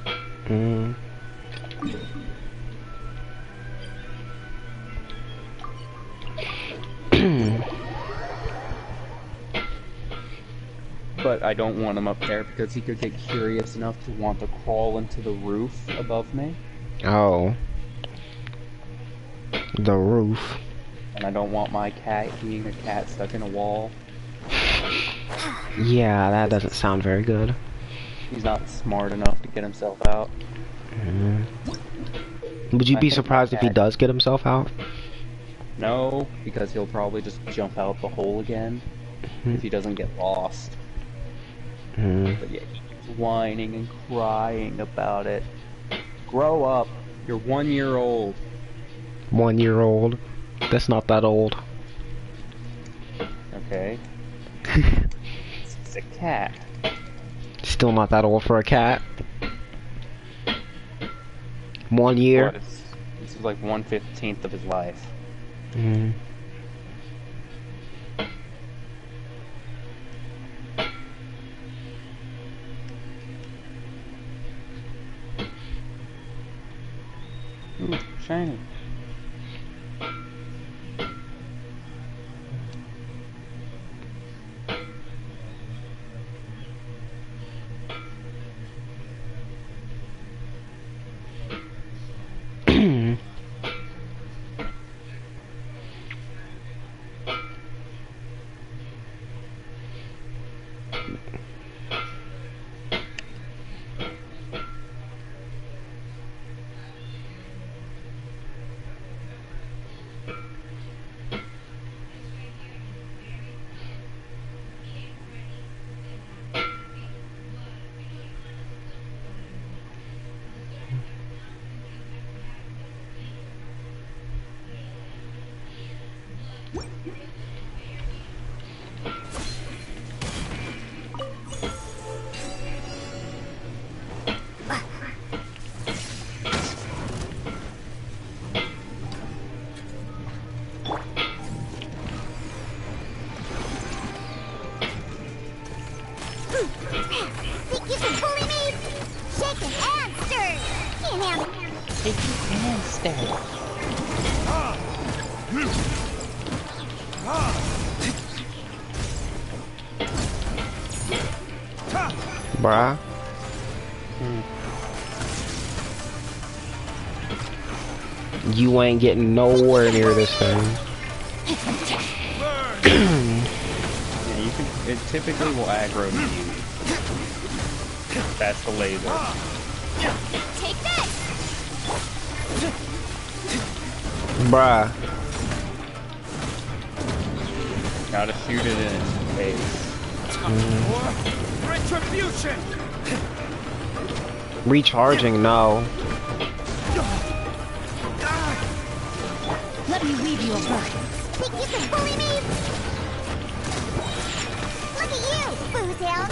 But I don't want him up there because he could get curious enough to want to crawl into the roof above me. Oh. The roof. And I don't want my cat being a cat stuck in a wall. Yeah, that doesn't sound very good. He's not smart enough to get himself out. Would you be surprised if he does get himself out? No, because he'll probably just jump out the hole again if he doesn't get lost. But yeah, he's whining and crying about it. Grow up. You're 1 year old. 1 year old? That's not that old. Okay. It's a cat. Still not that old for a cat. 1 year? What, this is like 1/15 of his life. Ooh, shiny. Think you can bully me? Shaken and stirred. Can't handle it. Shaken and stirred. Bruh. You ain't getting nowhere near this thing. Yeah, you can. It typically will aggro to you. That's the laser. Take this. Bruh. Gotta shoot it in its face. Retribution! Recharging, no. Let me weave you a verse. Think you can bully me? Look at you, boozhound.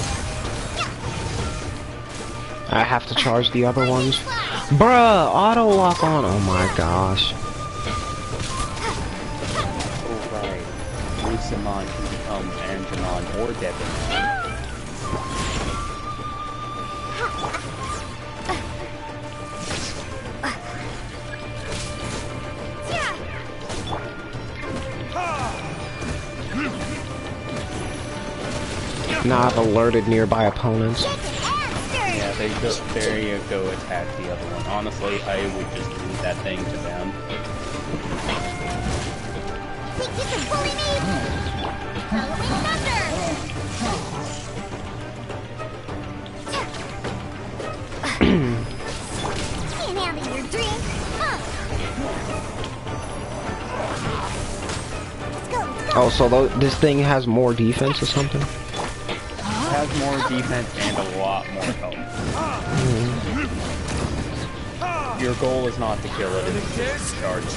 I have to charge the other ones. Bruh, auto lock on. Oh my gosh. Oh right. Sayiman can become Angemon or Devin. Now I've alerted nearby opponents. Yeah, there you go attack the other one. Honestly, I would just leave that thing to them. Think you can bully me? Halloween thunder! Can't handle your drink. Let's go. Oh, so this thing has more defense or something? It has more defense and a lot more health. Your goal is not to kill it, it's just to charge the two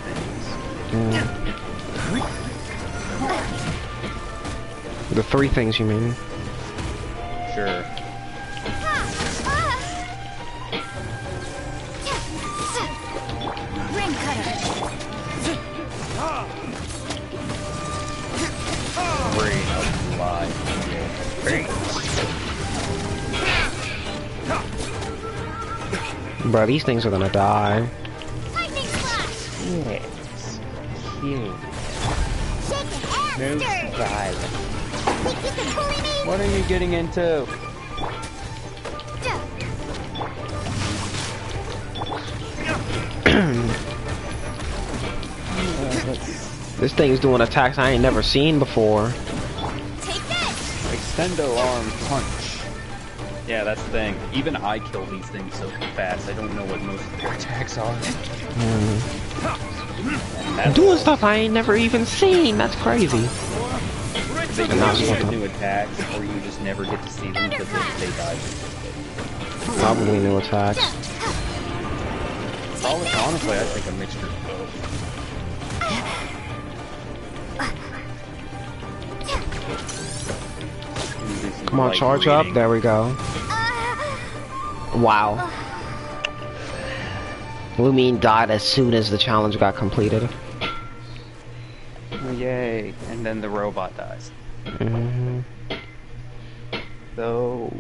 things. The three things you mean? Sure. Ring cutter. Brain of life. Great. Bro, these things are gonna die. Lightning flash. Yes. Cute. Shaken No and stirred. surprise. Think you can bully me? What are you getting into? This thing's doing attacks I ain't never seen before. Take this. Extendo arm punch. Yeah, that's the thing. Even I kill these things so fast, I don't know what most of their attacks are. And that's Doing stuff I ain't never even seen. That's crazy. They And that's either what get the- new attacks, or you just never get to see them because they die. Probably new attacks. Honestly, I think a mixture of both. Come on, Like charge up. reading. There we go. Wow. Lumine died as soon as the challenge got completed. Oh, yay! And then the robot dies. So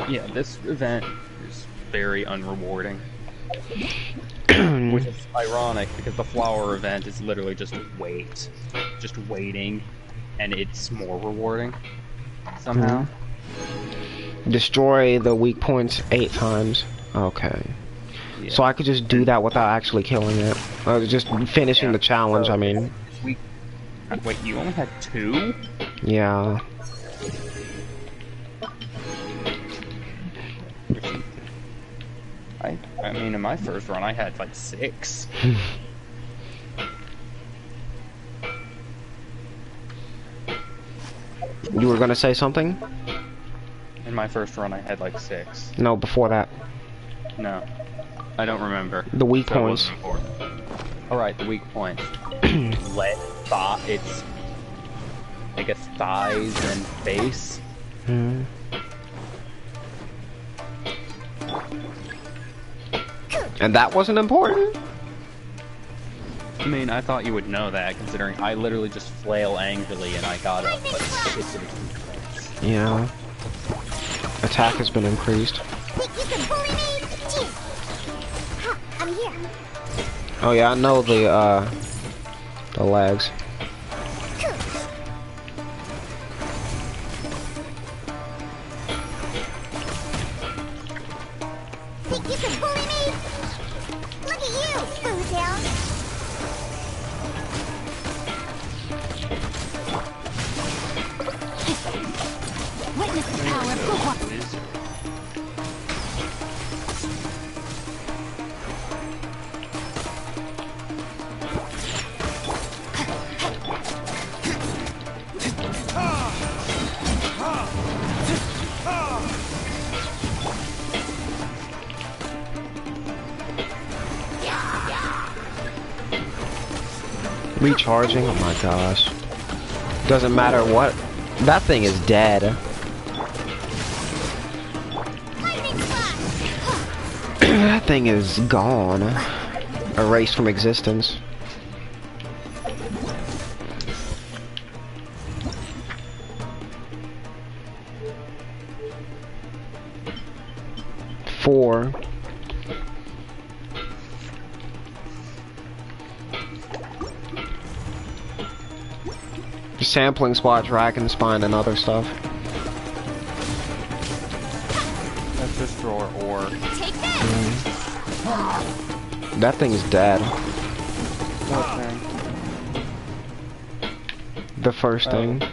yeah, this event is very unrewarding. Which is ironic because the flower event is literally just waiting, and it's more rewarding somehow. Destroy the weak points 8 times. Okay. Yeah. So I could just do that without actually killing it. Just finishing the challenge, I mean. Wait, you only had 2? Yeah. I mean, in my first run, I had like 6. You were gonna say something? In my first run, I had like 6. No, before that. No, I don't remember. The weak So it points. wasn't important. Alright, the weak points. It's, I guess, thighs and face. And that wasn't important? I mean, I thought you would know that, considering I literally just flail angrily and I got up like 6 of the weak points. Yeah. Attack has been increased. Think you can bully me? Gee. Huh, I'm here. Oh yeah, I know the legs. Think you can bully me? Look at you, Foodtail. Witness the power of Goku. Recharging? Oh my gosh. Doesn't matter what. That thing is dead. That thing is gone. Erased from existence. Four. Sampling spot, dragon spine, and other stuff. Let's just throw our ore. Take this. That thing is dead. Okay. The first thing.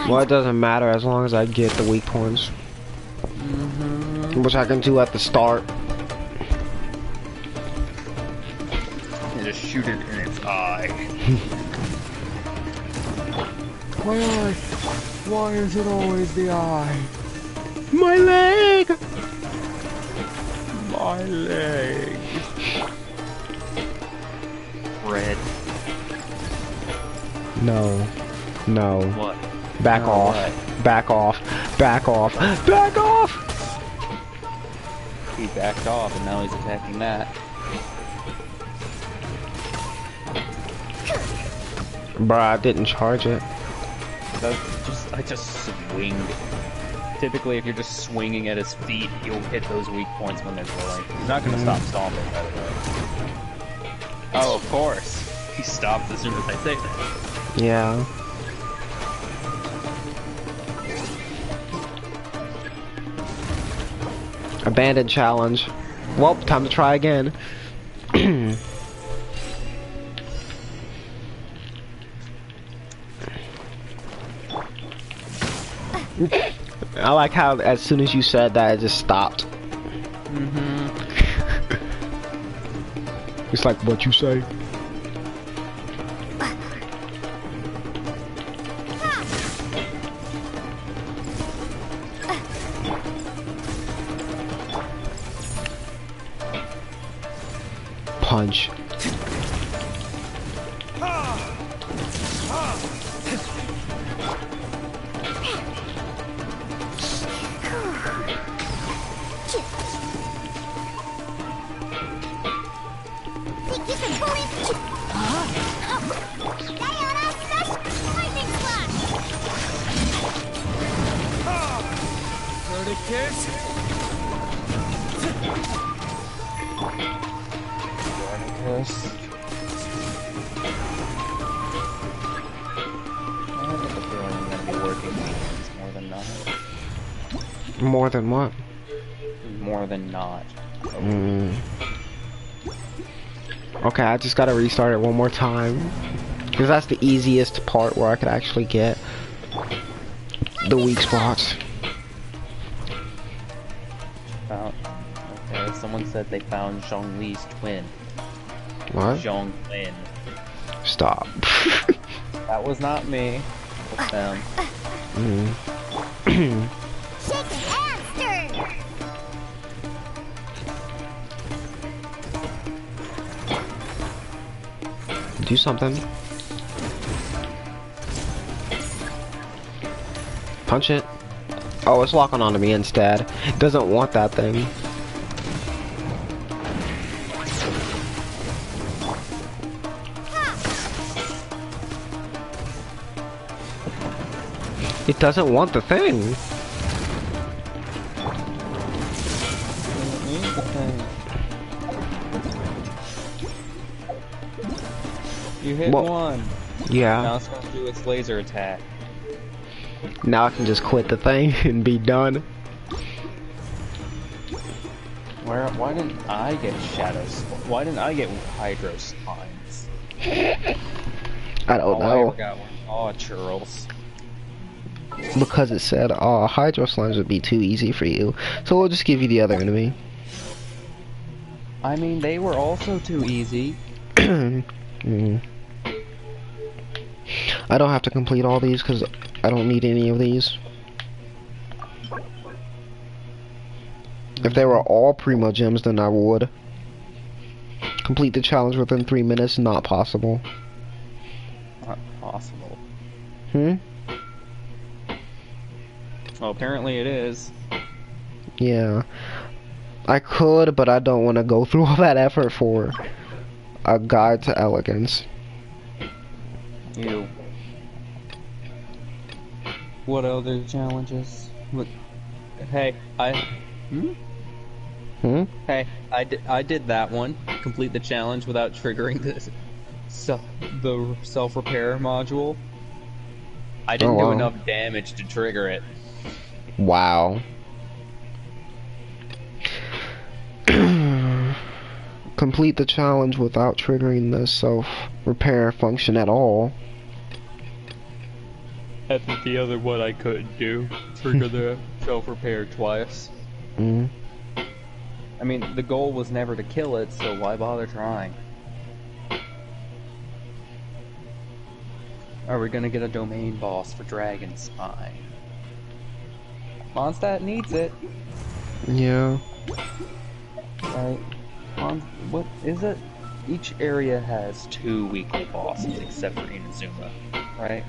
Well, it doesn't matter as long as I get the weak points. Which I can do at the start. Just shoot it in its eye. My eye. Why is it always the eye? My leg! My leg. Red. No. No. What? Back No, off. what? Back off. Back off. Back off! He backed off and now he's attacking that. Bruh, I didn't charge it. I just swinged. Typically, if you're just swinging at his feet, you'll hit those weak points when they're glowing. He's not gonna stop stomping, by the way. Oh, of course. He stops as soon as I say that. Yeah. Abandoned challenge. Well, time to try again. I like how as soon as you said that, it just stopped. It's like what you say. Punch. Think you can bully me? Sayonara smash! Lightning slash! Tourniquet. I have a feeling I'm gonna be working weekends more than not. More than what? More than not. Okay, I just gotta restart it one more time. Because that's the easiest part where I could actually get the weak spots. Okay, someone said they found Zhongli's twin. What? Zhonglin. Stop. That was not me. It was them. Shaken and stirred! Do something. Punch it. Oh, it's locking onto me instead. It doesn't want that thing. It doesn't want the thing. You hit one. Yeah. Now it's gonna do its laser attack. Now I can just quit the thing and be done. Why didn't I get shadows? Why didn't I get hydro spines? I don't know. I got one. Oh, churls. Because it said, oh, hydro slimes would be too easy for you. So we'll just give you the other enemy. I mean, they were also too easy. I don't have to complete all these because I don't need any of these. If they were all Primo Gems, then I would. Complete the challenge within 3 minutes, not possible. Not possible. Hmm? Well, apparently it is. Yeah. I could, but I don't want to go through all that effort for a guide to elegance. Ew. What other challenges? What? Hey, Hey, I did that one. Complete the challenge without triggering the self-repair module. I didn't do enough damage to trigger it. Wow. Complete the challenge without triggering the self-repair function at all. I think the other one I couldn't do. Trigger the self-repair twice. Mm. I mean, the goal was never to kill it, so why bother trying? Are we gonna get a domain boss for Dragon Spine? Mondstadt needs it. Yeah. Right. What is it? Each area has 2 weekly bosses, except for Inazuma, right?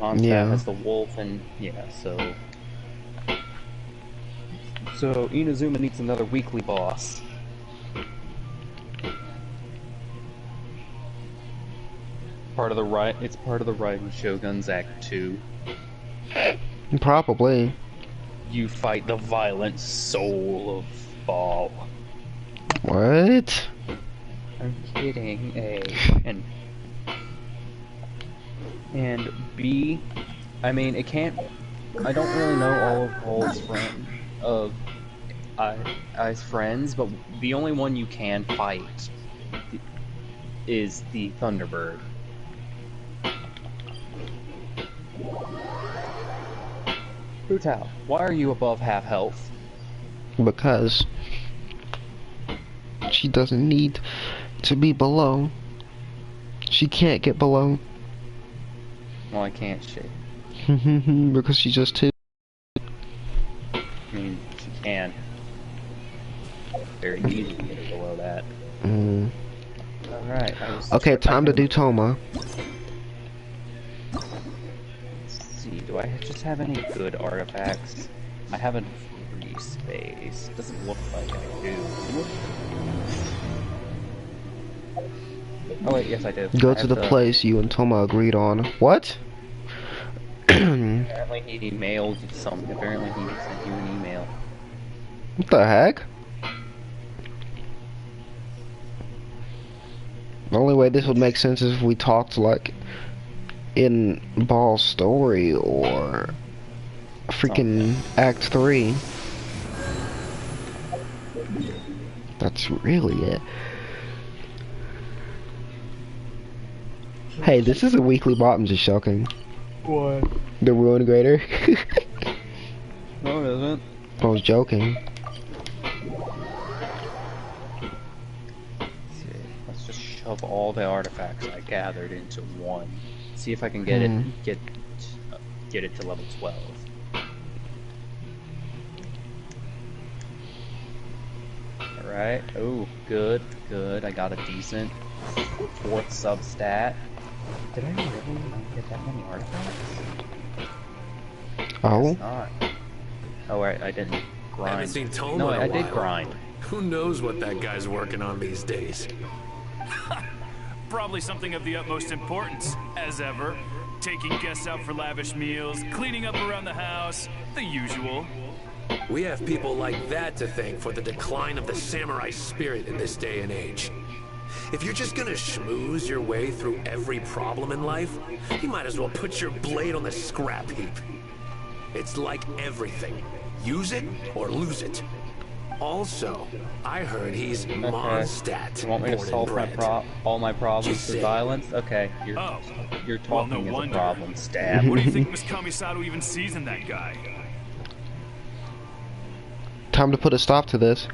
Mondstadt has the wolf, and yeah, so Inazuma needs another weekly boss. It's part of the Raiden Shogun's Act 2. Probably. You fight the violent soul of Ball. What? I'm kidding. And B, I mean, it can't. I don't really know all of Paul's friends, but the only one you can fight is the Thunderbird. Brutal, why are you above half health? Because she doesn't need to be below. She can't get below. Why can't she? Because she's just too. I mean, she can. Very easy to get below that. Alright. Okay, time to do Toma. Let's see, do I just have any good artifacts? I have a free space. Doesn't look like I do. Oh wait, yes I do. Go to the place you and Toma agreed on. What? Apparently he emailed something. Apparently he sent you an email. What the heck? The only way this would make sense is if we talked like in Ball's story or freaking Act 3. That's really it. Hey, this is a weekly bot, I'm just joking. What? The Ruin Grader. No, it isn't. I was joking. Let's just shove all the artifacts I gathered into one. See if I can get it to level 12. Alright. Oh, good, good. I got a decent 4th substat. Did I really get that many artifacts? Oh? Not. Oh, I didn't grind. Haven't seen Toma no, in a I did while. grind. Who knows what that guy's working on these days? Probably something of the utmost importance, as ever. taking guests out for lavish meals, cleaning up around the house, the usual. We have people like that to thank for the decline of the samurai spirit in this day and age. If you're just gonna schmooze your way through every problem in life, you might as well put your blade on the scrap heap. It's like everything. Use it or lose it. Also, I heard he's Mondstadt. You want me to solve all my problems through violence? Okay, you're talking as a problem, stab. What do you think Miss Kamisato even sees in that guy? Time to put a stop to this.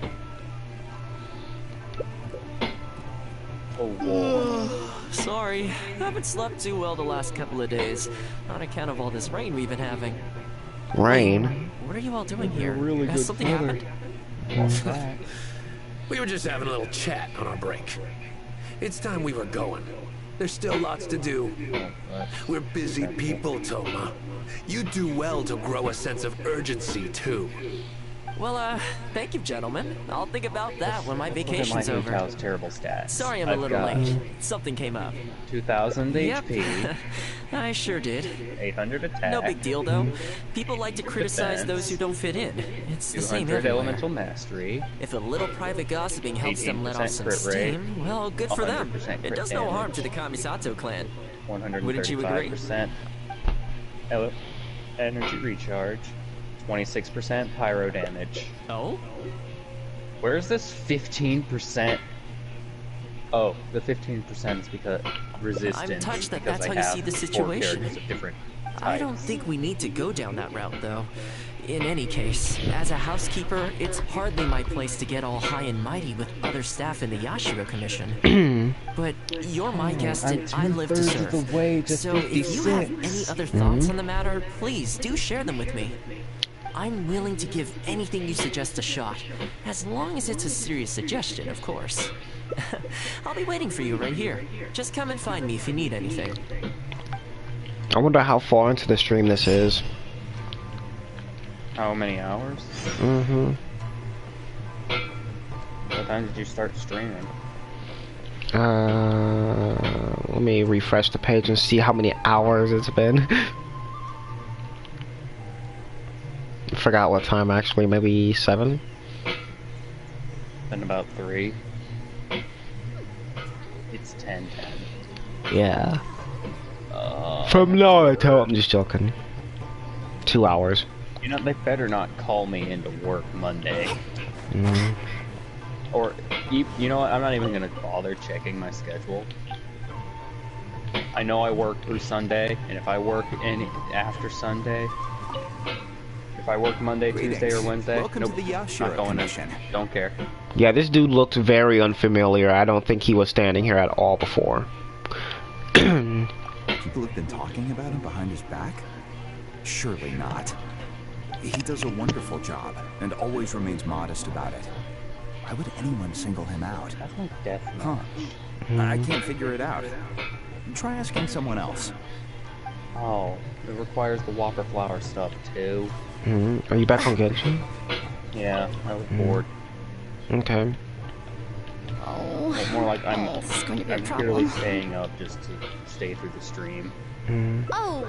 Sorry, haven't slept too well the last couple of days, on account of all this rain we've been having. Rain? What are you all doing here? Really Has something happened? We were just having a little chat on our break. It's time we were going. There's still lots to do. We're busy people, Toma. You do well to grow a sense of urgency, too. Well, thank you, gentlemen. I'll think about that when my vacation's over. How's terrible stats. Sorry I'm a little late. Something came up. 2,000 Yep. HP. I sure did. 800 attack. No big deal, though. People like to criticize those who don't fit in. It's the same 200 everywhere. elemental mastery. If a little private gossiping helps them let off some 18% crit rate. steam, well, good for them. 100% It does crit no harm damage. to the Kamisato clan. 135%. Wouldn't you agree? Energy recharge. 26% pyro damage. Oh? Where's this 15%? Oh, the 15% is because resistance. I'm touched that because that's I how you have see the 4 situation. characters of different I don't types. think we need to go down that route, though. In any case, as a housekeeper, it's hardly my place to get all high and mighty with other staff in the Yashiro Commission. But you're my guest and I live to serve. So if you have any other thoughts on the matter, please do share them with me. I'm willing to give anything you suggest a shot, as long as it's a serious suggestion, of course. I'll be waiting for you right here. Just come and find me if you need anything. I wonder how far into the stream this is. How many hours? Mm-hmm. What time did you start streaming? Let me refresh the page and see how many hours it's been. Forgot what time actually, maybe 7? Been about 3. It's 10:10. Yeah. From Naruto, I'm just joking. 2 hours. You know, they better not call me into work Monday. Or, you know what, I'm not even gonna bother checking my schedule. I know I work through Sunday, and if I work after Sunday, if I work Monday, Tuesday, or Wednesday, Welcome nope, to the Yashiro not going Commission. in. Don't care. Yeah, this dude looked very unfamiliar. I don't think he was standing here at all before. People have been talking about him behind his back? Surely not. He does a wonderful job, and always remains modest about it. Why would anyone single him out? That's like death Huh. match. I can't figure it out. Try asking someone else. Oh, it requires the Whopper Flower stuff too. Are you back on Genshin? Yeah, I was bored. Okay. Well, more like I'm This is going to be a purely problem. staying up just to stay through the stream. Oh,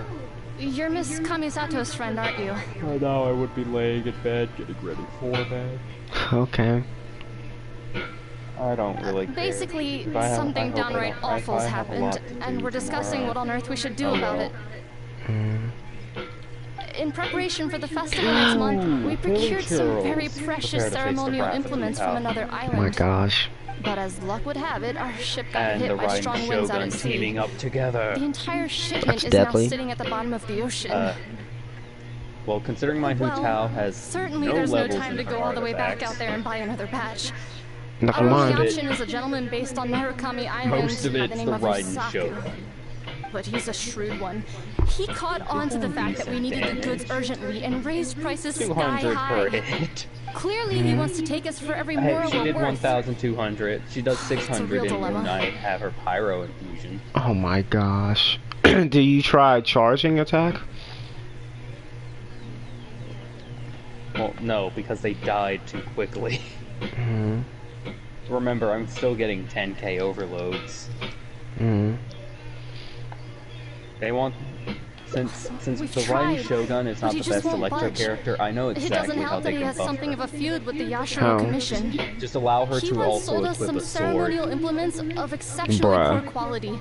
you're Miss Kamisato's friend, aren't you? Right now I would be laying in bed, getting ready for bed. Okay. I don't really care. Basically, If I have- something I hope I downright don't- if awful's I have a lot happened, to and do we're discussing tomorrow, what on earth we should do I about will. it. In preparation for the festival next month, we procured some very churls. precious Prepare to face the ceremonial wrath of implements the from cow. another Oh my island. gosh. But as luck would have it, our ship got And hit the by riding strong winds out shogun at sea. teaming up together. The entire shipment That's is deadly. now sitting at the bottom of the ocean. Well, considering my Hu Tao Well, has certainly no there's no levels time in to her go all the way back artifacts, out there and buy another batch. Never Our only mind. option is a gentleman based on Narukami Island Most of by it's the name the of riding Isaku. shogun. But he's a shrewd one. He caught on to the fact that we needed the goods urgently and raised prices sky 200 per high. hit. Clearly, he wants to take us for every Hey, moral she we're did worth. 1,200. She does 600 real in dilemma. when I have her pyro infusion. Oh my gosh. Do you try charging attack? Well, no, because they died too quickly. Remember, I'm still getting 10k overloads. They want since We've the Riding tried, Shogun is not but he the just best won't Electro budge. character, I know It exactly doesn't how help they that he can has buff something her. of a feud with the Yashiro How? Commission. Just allow her He to once also sold us equip some a sword. ceremonial implements of exceptionally Bruh. poor quality.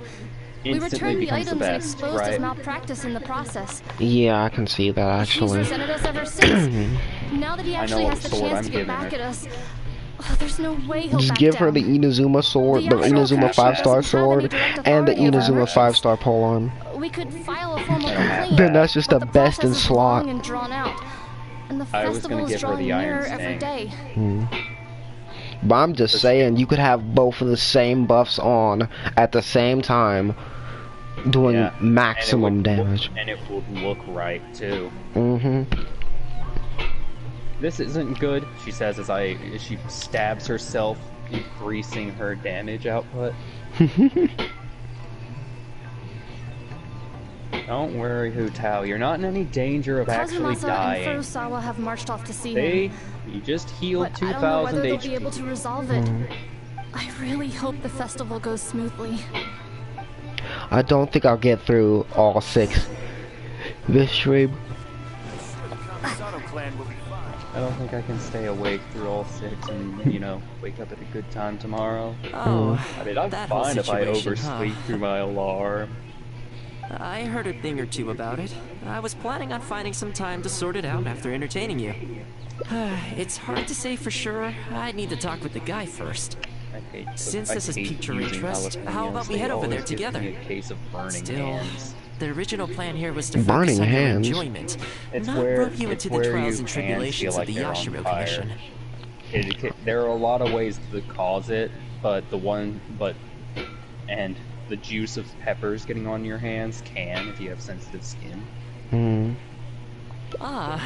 We Instantly returned the becomes the items and best, exposed as right? malpractice in the process. Yeah, I can see that He's actually. resented us ever since. Now that he I know actually what has the sword chance I'm to get giving back her. at us, there's no way he'll Just back give her down. the Inazuma sword, the Yashiro Inazuma Commission 5-star doesn't have any sword, direct and the authority over Inazuma merchants. 5-star pole-on. We could file a formal complaint. Then that's just but the the best in process is slot. long and drawn out. And the I was festival gonna is give her drawing the Iron nearer every Sting. day. But I'm just saying, you could have both of the same buffs on at the same time, doing Yeah. maximum And it would damage. and it would look right too. Mm-hmm. This isn't good, she says as she stabs herself, increasing her damage output. Don't worry, Hu Tao. You're not in any danger of actually Kazumasa dying. and Furusawa have marched off to see You him. just healed But I don't know whether 2,000 they'll HP. be able to resolve it. I really hope the festival goes smoothly. I don't think I'll get through all 6 this stream. I don't think I can stay awake through all 6 and, you know, wake up at a good time tomorrow. Oh, I mean, I'm that whole fine if I situation, oversleep huh? through my alarm. I heard a thing or two about it. I was planning on finding some time to sort it out after entertaining you. It's hard to say for sure. I'd need to talk with the guy first. Since this has piqued your interest, how about we head over there together? A case of burning Still, hands. the original plan here was to Burning focus on your hands? enjoyment, It's not where- rope you it's into the where trials you and can tribulations feel of the like they're on Yashiro fire. Commission. There are a lot of ways to cause it, but and the juice of peppers getting on your hands can if you have sensitive skin. Ah,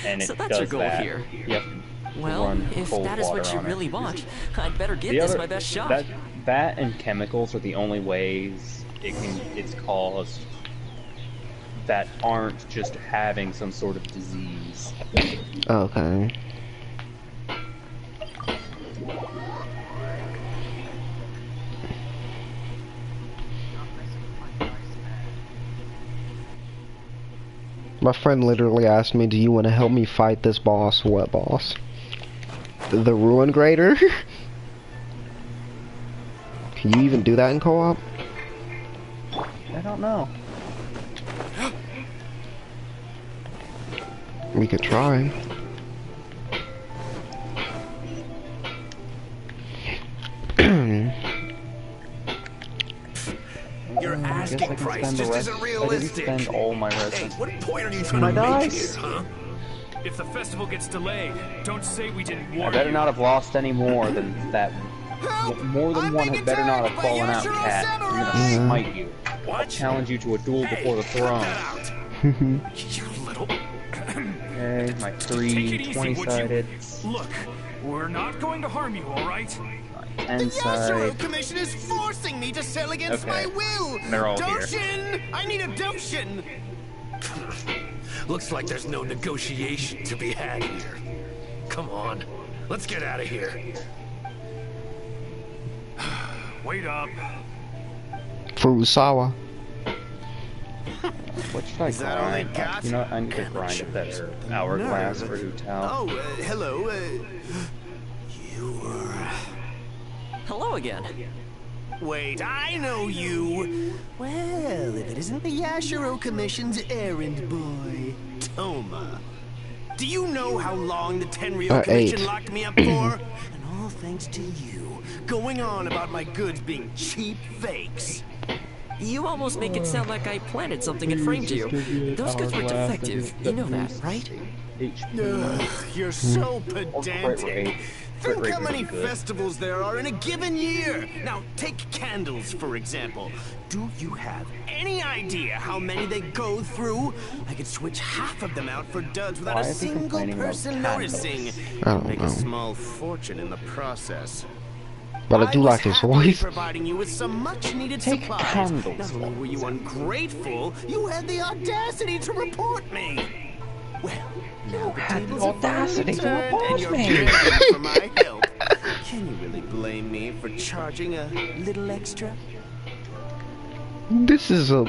And so it that's does your goal that. here. You have to Well, run if cold that is what water you on it. really want, I'd better give The this other- my best shot. That and chemicals are the only ways it's caused that aren't just having some sort of disease. Okay. My friend literally asked me, do you want to help me fight this boss? What boss? The Ruin Grader? Can you even do that in co-op? I don't know. We could try. Your I guess I asking can price spend the just rest. isn't I didn't realistic. spend all my rest. Hey, what point are you trying My to make dice. here, huh? If the festival gets delayed, don't say we didn't warn I better you. not have lost any more than that. More than one had better not have fallen out, cat. I'm gonna smite you. I'll challenge you to a duel before the throne. You little... Okay, my Take it 3 easy, would you? 20-sided, Look, we're not going to harm you, all right? my The Yashiro 10-side. Commission is forcing me to sell against Okay. my will. They're all here. Doshin! I need a Doshin! Looks like there's no negotiation to be had here. Come on, let's get out of here. Wait up. Furusawa. What should I Is that all they grind? got? You know, I need to grind a better hourglass for Hu Tao. Oh, hello. Hello again. Wait, I know you. Well, if it isn't the Yashiro Commission's errand boy, Toma. Do you know how long the Tenryo Commission 8. locked me up for? And all thanks to you, going on about my goods being cheap fakes. You almost make it sound like I planted something and framed you. Those goods were defective. You know that, right? Ugh, you're so pedantic. Think Crit how rate many would be good. festivals there are in a given year. Now, take candles, for example. Do you have any idea how many they go through? I could switch half of them out for duds without Why a is he single complaining about person candles? noticing. I don't Make know. a small fortune in the process. But I do was like his happily voice. providing you with some much-needed Take supplies. candles. Not only were you ungrateful, you had the audacity to report me. Well, now the had the tables have finally audacity to turned, report and you're me. begging for my help. Can you really blame me for charging a little extra? This is a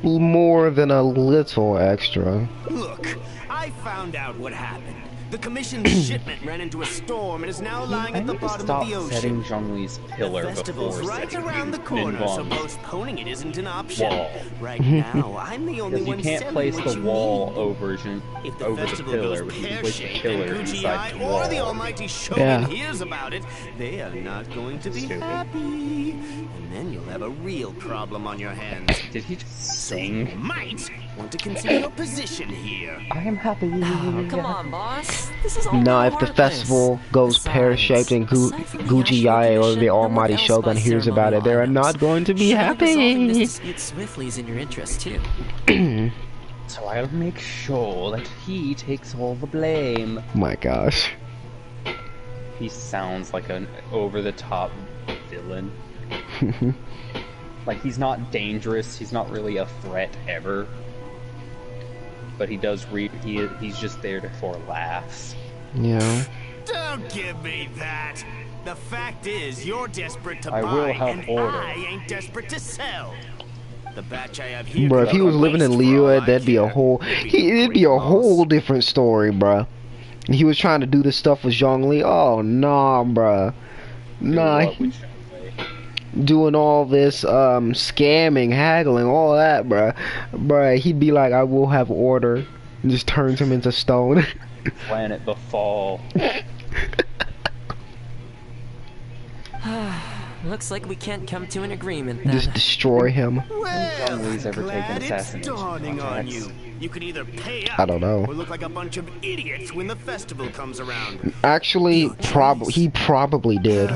more than a little extra. Look, I found out what happened. The commission's shipment ran into a storm and is now lying at the bottom of the ocean. Setting Zhongli's pillar The festival's before right setting around the corner, so Minbong's postponing it isn't an option. wall. Right now, I'm the only Because you one can't selling place what the you wall need. over If the the festival pillar, goes but you can place the pear-shaped pillar and inside Gucci the or the wall. almighty Shogun Yeah. hears about it, they are not going to be Stupid. happy. And then you'll have a real problem on your hands. Did he just sing? Might want to consider your position here. I am happy. Oh, come on, boss. This is all Now, if part the of this. festival goes Besides, pear-shaped and aside from the Gucci Yashiro or the Commission, no one almighty else Shogun buys hears about it, they are ceremonial not going to be items. Surely resolving this happy. dispute swiftly is in your interest, too. So I'll make sure that he takes all the blame. My gosh. He sounds like an over-the-top villain. Like, he's not dangerous, he's not really a threat ever. But he does he's just there for laughs. Yeah. Don't give me that. The fact is, you're desperate to I buy, will have and order. I ain't desperate to sell. The batch I have here. Bro, if he was living in Liyue, that'd be a whole it'd be a whole different story, bruh. He was trying to do this stuff with Zhongli. Oh nah, bruh. Nah, doing all this scamming, haggling, all that, bruh. He'd be like, I will have order, and just turns him into stone. Planet Befall. Looks like we can't come to an agreement then. Just destroy him. Well, Zhongli's ever taken glad it's assassination dawning on contracts. you. You can either pay up I don't know. or look like a bunch of idiots when the festival comes around. Actually, he probably did.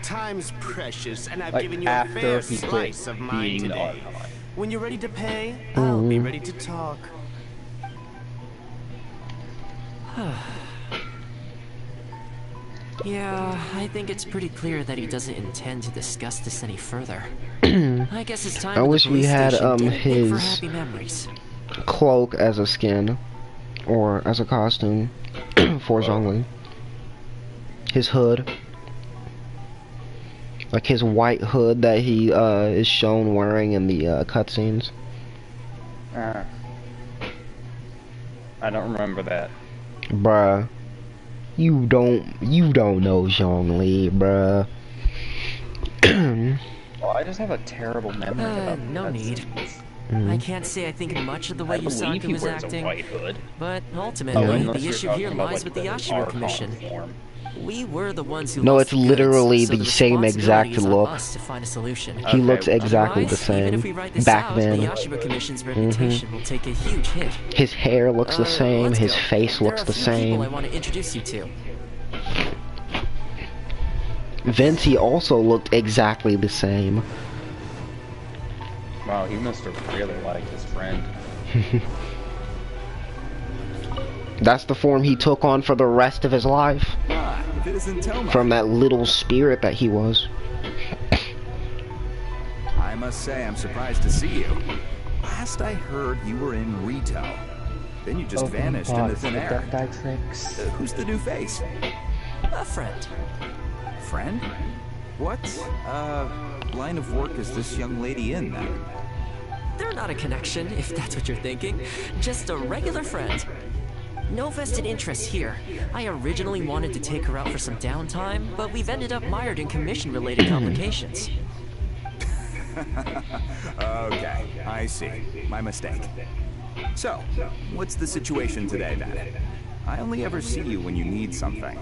Time's precious, and I've Like, given you a after fair he quit slice of mine being today. Archon. When you're ready to pay, I'll be ready to talk. Yeah, I think it's pretty clear that he doesn't intend to discuss this any further. I guess it's time. I for the wish we police had station to make for his happy memories. cloak as a skin, or as a costume for Zhongli. His hood, like his white hood that he is shown wearing in the cutscenes. I don't remember that. Bruh, you don't know Zhongli, bruh. Well, I just have a terrible memory about No that need. Mm-hmm. I can't say I think much of the way I believe Yusaku he was wears acting, a white hood. but Oh, ultimately, unless the you're issue talking here about, lies like, with the Yashiro Archon Commission. form. We were the ones who No, lost it's the goods, literally so the same responsibility exact is on look. us to find a solution. He Okay, looks exactly the Otherwise, even if we same write this back out, then. the Yashiro Commission's reputation will take a huge hit. His hair looks the same, let's his go. face looks the There are a few people I same. want to introduce you to. Venti also looked exactly the same. Wow, he must have really liked his friend. That's the form he took on for the rest of his life. Ah, if it isn't Toma. From that little spirit that he was. I must say I'm surprised to see you. Last I heard, you were in Rito. Then you just vanished into thin air. Death Die tricks. Who's the new face? A friend. Friend? What, line of work is this young lady in, then? They're not a connection, if that's what you're thinking. Just a regular friend. No vested interest here. I originally wanted to take her out for some downtime, but we've ended up mired in commission-related complications. Okay, I see. My mistake. So, what's the situation today, then? I only ever see you when you need something.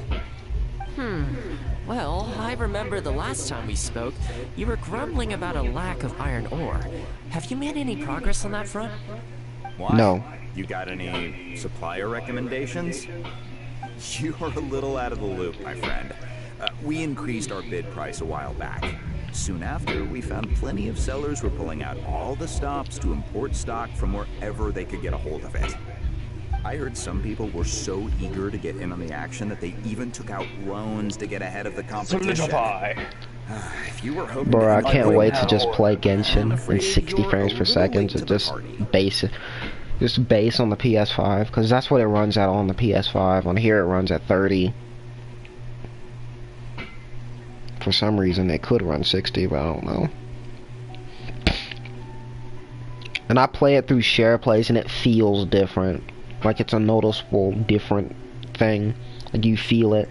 Well, I remember the last time we spoke, you were grumbling about a lack of iron ore. Have you made any progress on that front? Why? No. You got any supplier recommendations? You're a little out of the loop, my friend. We increased our bid price a while back. Soon after, we found plenty of sellers were pulling out all the stops to import stock from wherever they could get a hold of it. I heard some people were so eager to get in on the action that they even took out loans to get ahead of the competition. Solidify. If you were hoping Bro, I to can't win wait to out, just play I'm Genshin afraid in 60 you're frames a per little second. late to the Just party. base on the PS5, because that's what it runs at on the PS5. On here it runs at 30. For some reason it could run 60, but I don't know. And I play it through share plays and it feels different. Like it's a noticeable different thing. Like you feel it.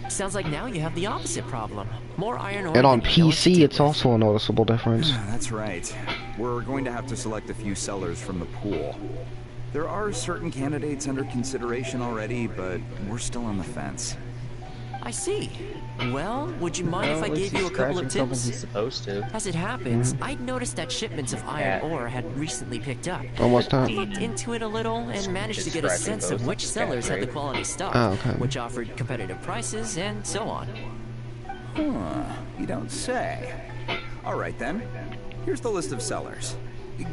Sounds like now you have the opposite problem. More iron ore. And on PC, it's also a noticeable difference. That's right. We're going to have to select a few sellers from the pool. There are certain candidates under consideration already, but we're still on the fence. I see. Well, would you mind if I gave you a couple of tips? He's supposed to. As it happens, I'd noticed that shipments of iron ore had recently picked up. Almost time. I looked into it a little and managed to get a sense of which sellers had the quality stock, which offered competitive prices, and so on. Huh, you don't say. All right then. Here's the list of sellers.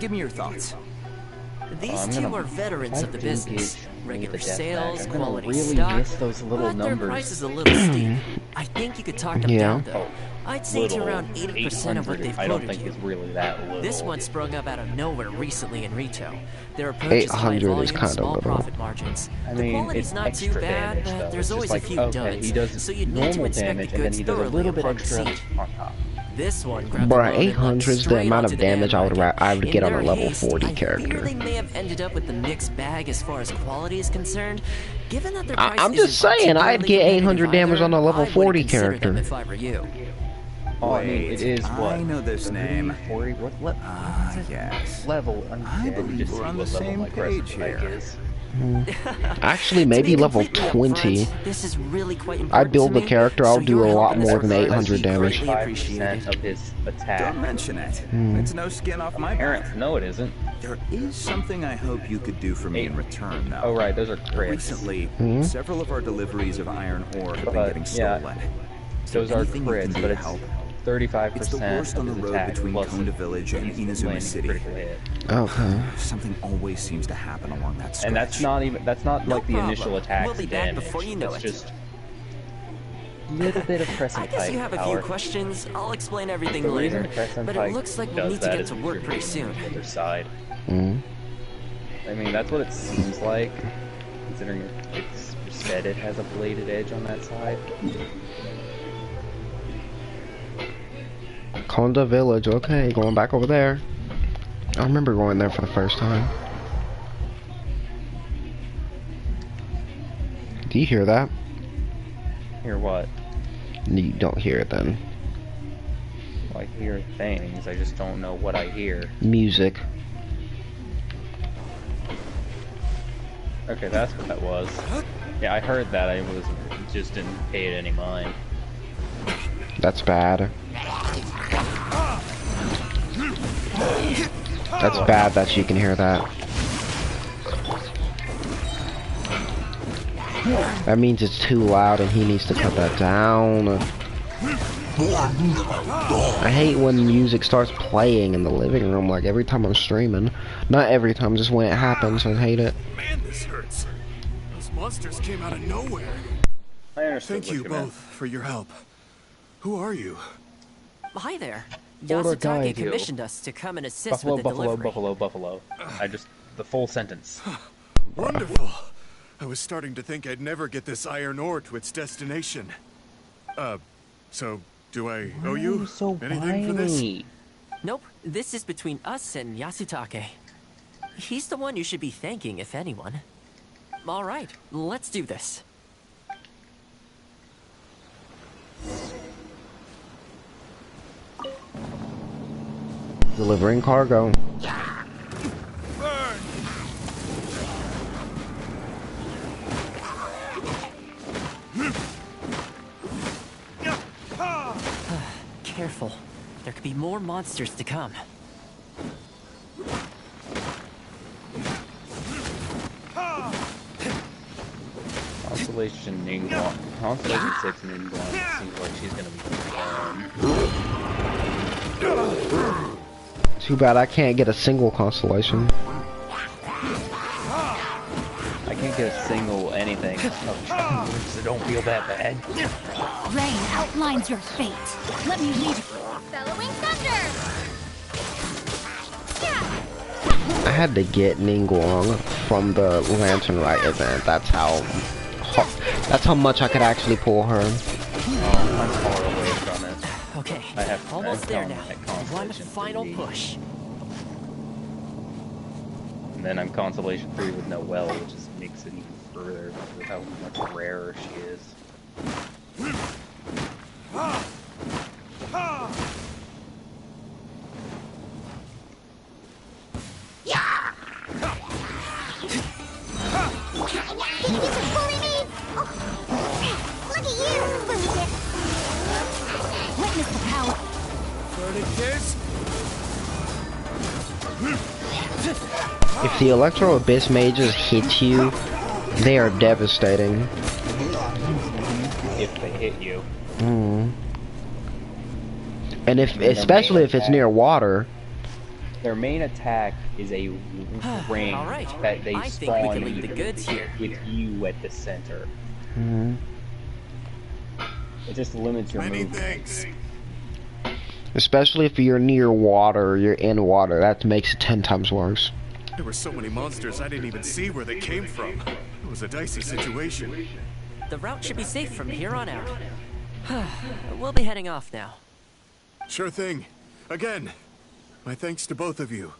Give me your thoughts. These two are veterans of the business. Regular sales, quality really stock, miss those little but their numbers. price is a little steep. I think you could talk them down though. I'd say to Little, around 80% of what they've I don't quoted think you. it's really that little. This one sprung up out of nowhere recently in retail. Their approach is high 800 volume, is kind of small little. profit margins. I The mean, quality's it's not too extra bad, damage, but though. there's It's always just a few like, okay, duds, he does so you'd need to normal inspect damage, the and then goods he does a thoroughly little bit upon extra receipt. on top. This one grabbed Bruh, the load and 800 leapt is the straight amount onto of the damage I would In get on a their level haste, 40 I character. fear they may have ended up with a mixed bag as far as quality is concerned. Given that their price I'm just isn't saying, I'd particularly get 800 competitive damage on a either, level I would 40 consider them character. if I were you. Oh, I mean, it is what? I know this name. 40? What Yes. level? I believe we're on the same page here. Actually, maybe level 20. This is really quite I important build to the me, character, I'll so do your a help lot in this more than regard 800 would be damage. greatly appreciated. 5% of his attack. Don't mention it. It's no skin off my Parent, back. no, it isn't. There is something I hope you could do for me in return, though. Oh, right, those are crits. Recently, several of our deliveries of iron ore have been But, getting yeah, stolen. Those are Anything you can crits, do but to it's help? 35% It's the worst on the of his road attack between plus Konda Village and he's Inazuma landing City. critical hit. Okay. Something always seems to happen along that stretch. And that's not No like the initial problem. attack We'll be back damage. before you know That's it. just a little bit of crescent I guess you have a few power. questions. I'll explain everything The reason later. the crescent But pike it looks like we does need to that get is to because work you're pretty moving soon. to the other side. I mean, that's what it seems like, considering it's said it has a bladed edge on that side. Konda Village, okay, going back over there. I remember going there for the first time. Do you hear that? Hear what? You don't hear it then. Well, I hear things, I just don't know what I hear. Music. Okay, that's what that was. Yeah, I heard that, I just didn't pay it any mind. That's bad. That's bad that you can hear that. That means it's too loud and he needs to cut that down. I hate when music starts playing in the living room, like every time I'm streaming. Not every time, just when it happens, I hate it. Man, this hurts. Those monsters came out of nowhere. I understand. Thank you both for your help. Who are you? Hi there. Older guy, Yasutake commissioned us to come and assist Buffalo, with the Buffalo, delivery. Buffalo. The full sentence. Wonderful. I was starting to think I'd never get this iron ore to its destination. So do I owe you anything for this? Nope, this is between us and Yasutake. He's the one you should be thanking, if anyone. All right, let's do this. Delivering cargo. Careful. There could be more monsters to come. Constellation 6 Ningguang seems like she's gonna be Too bad I can't get a single constellation. I can't get a single anything. So don't feel that bad. Rain outlines your fate. Let me lead you. Bellowing thunder! I had to get Ningguang from the Lantern Rite event. That's how much I could actually pull her. I'm far away from it. Okay, I Almost there now. at One Constellation final 3. push. And then I'm Constellation 3 with Noelle, which just makes it even further with how much rarer she is. If the Electro Abyss mages hit you, they are devastating. If they hit you. And especially if it's near water. Their main attack is a ring that they spawn the goods here. with you at the center. It just limits your movement. Especially if you're near water, you're in water, that makes it 10 times worse. There were so many monsters I didn't even see where they came from. It was a dicey situation. The route should be safe from here on out. We'll be heading off now. Sure thing. Again, my thanks to both of you.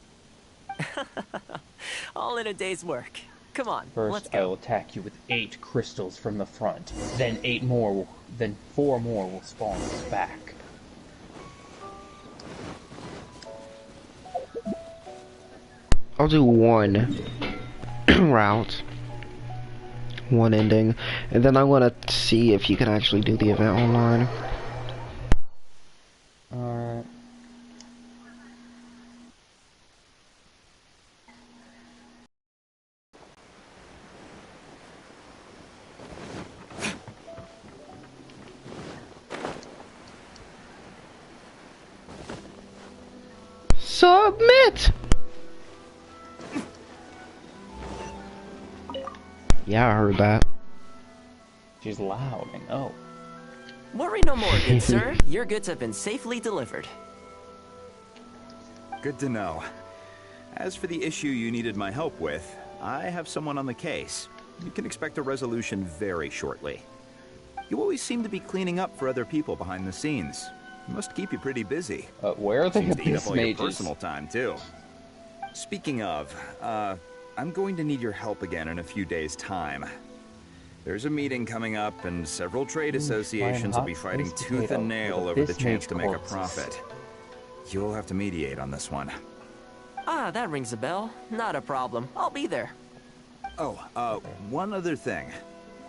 All in a day's work. Come on, let's First, go. I will attack you with 8 crystals from the front. Then 4 more will spawn back. I'll do one route, one ending, and then I'm gonna see if you can actually do the event online. Alright. Submit! Yeah, I heard that. She's loud, I know. Worry no more, good sir. Your goods have been safely delivered. Good to know. As for the issue you needed my help with, I have someone on the case. You can expect a resolution very shortly. You always seem to be cleaning up for other people behind the scenes. It must keep you pretty busy. Where are the Seems to eat up Abyss all your mages? personal time, too. Speaking of, I'm going to need your help again in a few days' time. There's a meeting coming up, and several trade associations will be fighting tooth and nail over the chance to make a profit. You'll have to mediate on this one. Ah, that rings a bell. Not a problem. I'll be there. Oh, one other thing.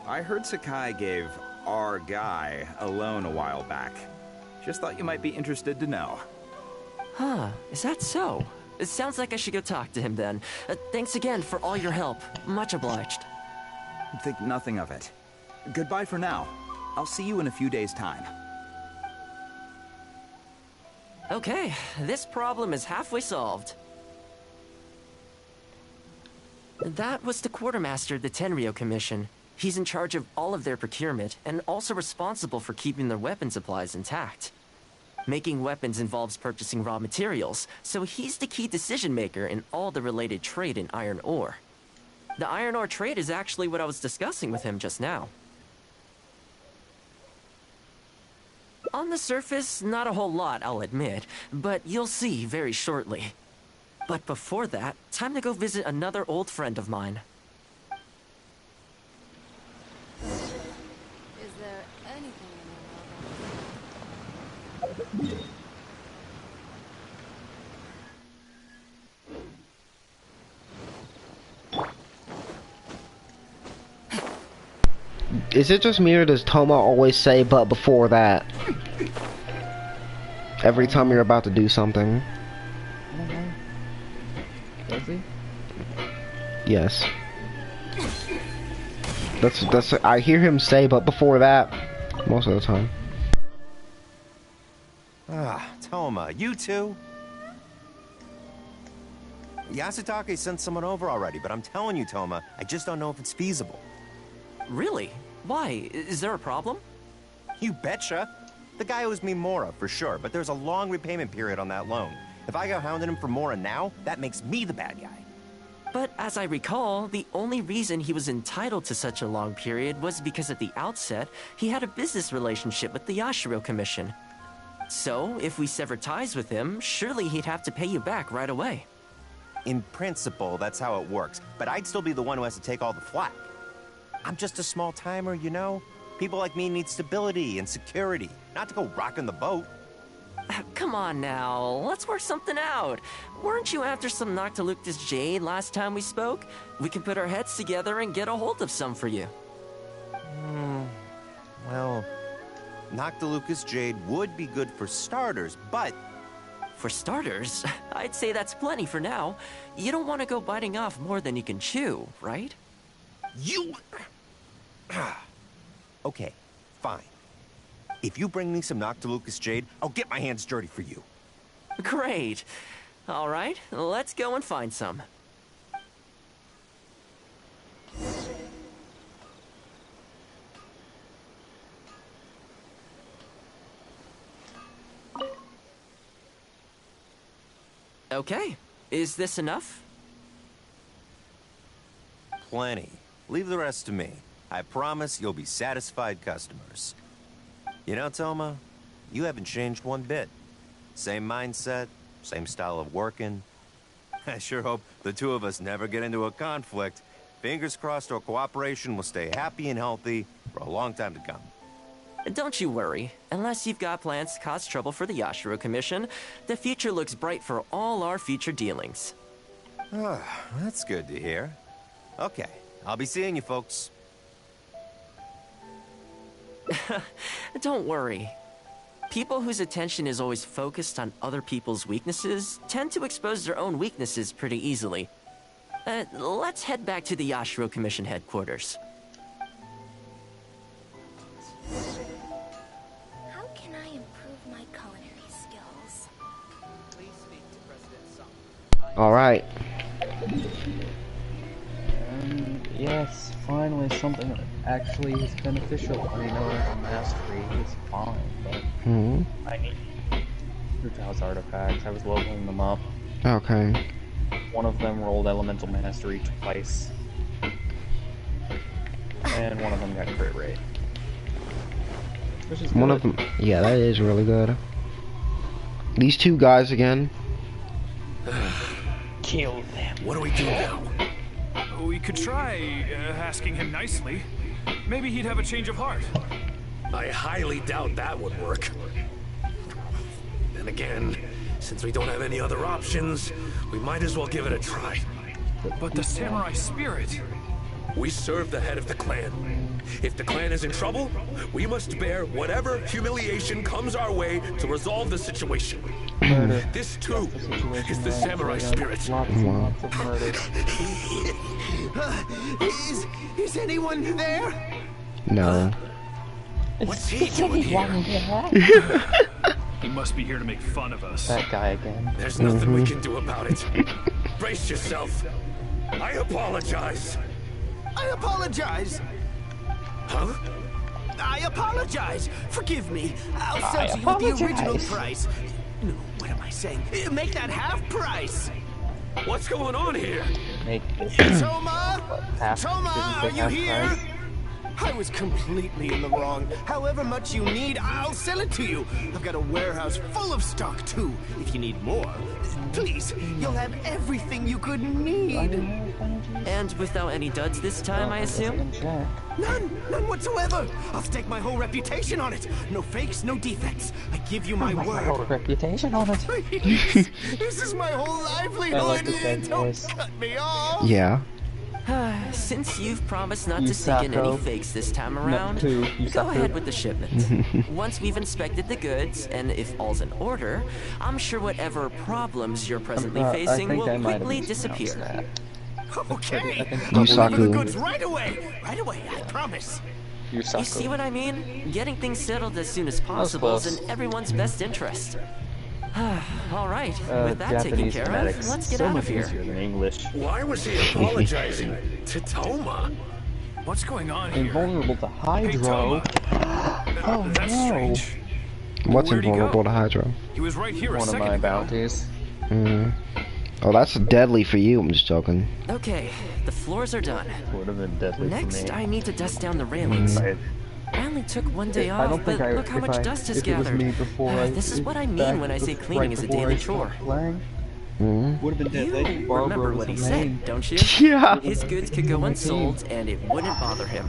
I heard Sakai gave our guy a loan a while back. Just thought you might be interested to know. Huh, is that so? It sounds like I should go talk to him then. Thanks again for all your help. Much obliged. Think nothing of it. Goodbye for now. I'll see you in a few days' time. Okay, this problem is halfway solved. That was the quartermaster of the Tenryo Commission. He's in charge of all of their procurement, and also responsible for keeping their weapon supplies intact. Making weapons involves purchasing raw materials, so he's the key decision maker in all the related trade in iron ore. The iron ore trade is actually what I was discussing with him just now. On the surface, not a whole lot, I'll admit, but you'll see very shortly. But before that, time to go visit another old friend of mine. Is there anything Is it just me or does Toma always say but before that? Every time you're about to do something. Does he? Yes. That's I hear him say but before that most of the time. Ah, Toma, you too? Yasutake sent someone over already, but I'm telling you, Toma, I just don't know if it's feasible. Really? Why? Is there a problem? You betcha. The guy owes me Mora, for sure, but there's a long repayment period on that loan. If I go hounding him for Mora now, that makes me the bad guy. But as I recall, the only reason he was entitled to such a long period was because at the outset, he had a business relationship with the Yashiro Commission. So, if we sever ties with him, surely he'd have to pay you back right away. In principle, that's how it works, but I'd still be the one who has to take all the flack. I'm just a small timer, you know? People like me need stability and security, not to go rocking the boat. Come on now, let's work something out. Weren't you after some Noctilucous jade last time we spoke? We can put our heads together and get a hold of some for you. Well, Noctilucous jade would be good for starters, but... For starters, I'd say that's plenty for now. You don't want to go biting off more than you can chew, right? You... Okay, fine. If you bring me some Noctilucous jade, I'll get my hands dirty for you. Great. All right, let's go and find some. Okay, is this enough? Plenty. Leave the rest to me. I promise you'll be satisfied customers. You know, Toma, you haven't changed one bit. Same mindset, same style of working. I sure hope the two of us never get into a conflict. Fingers crossed our cooperation will stay happy and healthy for a long time to come. Don't you worry. Unless you've got plans to cause trouble for the Yashiro Commission, the future looks bright for all our future dealings. That's good to hear. Okay, I'll be seeing you folks. Don't worry. People whose attention is always focused on other people's weaknesses tend to expose their own weaknesses pretty easily. Let's head back to the Yashiro Commission headquarters. How can I improve my culinary skills? Please speak to President Sung. All right. Yes, finally something that actually is beneficial. I know mastery is fine, but I need Rutao's artifacts. I was leveling them up. Okay. One of them rolled elemental mastery twice, and one of them got crit rate. Which is One good. of them, yeah, that is really good. These two guys again. Kill them. What do we do now? We could try asking him nicely. Maybe he'd have a change of heart. I highly doubt that would work. Then again, since we don't have any other options, we might as well give it a try. But the samurai spirit... We serve the head of the clan. If the clan is in trouble, we must bear whatever humiliation comes our way to resolve the situation. This too is the samurai spirit. Lots of murder. Is anyone there? No. What's he doing here? He must be here to make fun of us. That guy again. There's nothing we can do about it. Brace yourself. I apologize. I apologize. Huh? I apologize. Forgive me. I'll sell to you at the original price. No, what am I saying? Make that half price. What's going on here? Toma! Toma, are you here? Price? I was completely in the wrong. However much you need, I'll sell it to you. I've got a warehouse full of stock, too. If you need more, please, you'll have everything you could need. And without any duds this time, I assume? None whatsoever. I'll stake my whole reputation on it. No fakes, no defects. I give you my word. My whole reputation on it. Please, this is my whole livelihood. Don't cut me off. Yeah. Since you've promised not to stick in any fakes this time around, go ahead with the shipment. Once we've inspected the goods, and if all's in order, I'm sure whatever problems you're presently facing will quickly disappear. Okay, Yusaku. I'll deliver the goods right away. Right away, I promise. You see what I mean? Getting things settled as soon as possible is in everyone's best interest. All right, with that taken care of, let's get out of here. Than English. Why was he apologizing to Toma? What's going on here? Invulnerable to Hydro. Oh, that's strange. What's Where'd he invulnerable go? to Hydro? He was right here One a of second my ago. bounties. Oh, that's deadly for you. I'm just joking. Okay, the floors are done. Would have been deadly Next, for me. I need to dust down the railings. I only took one day I don't off, but think I, look how much dust has if it was gathered. me before This is what I mean when I say cleaning is a daily chore. Would have been that lady You Barbara remember was what he her name. said, don't you? Yeah. His goods could go unsold, and it wouldn't bother him.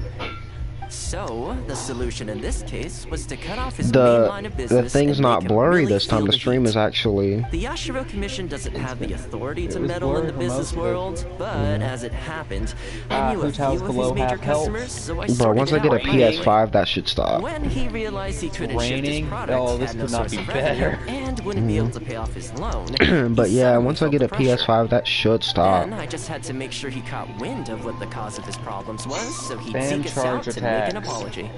So, the solution in this case was to cut off his main line of business. The thing's and not make him blurry really this time. feel The stream heat. is actually... The Yashiro Commission doesn't have the authority to was meddle in the blurry for business most of it. world, but as it happened, I knew a Hotels few of his below major have help. customers, so I Bro, sorted once I it get a out manually. PS5, that should stop. When he realized he couldn't shift his Raining? product, Oh, this had no could not source be of revenue, better. and wouldn't be able to pay off his loan, But he yeah, suddenly once I felt get a the pressure. PS5, that should stop. Then I just had to make sure he caught wind of what the cause of his problems was, so he'd Spam seek us out charge to make an attacks. apology.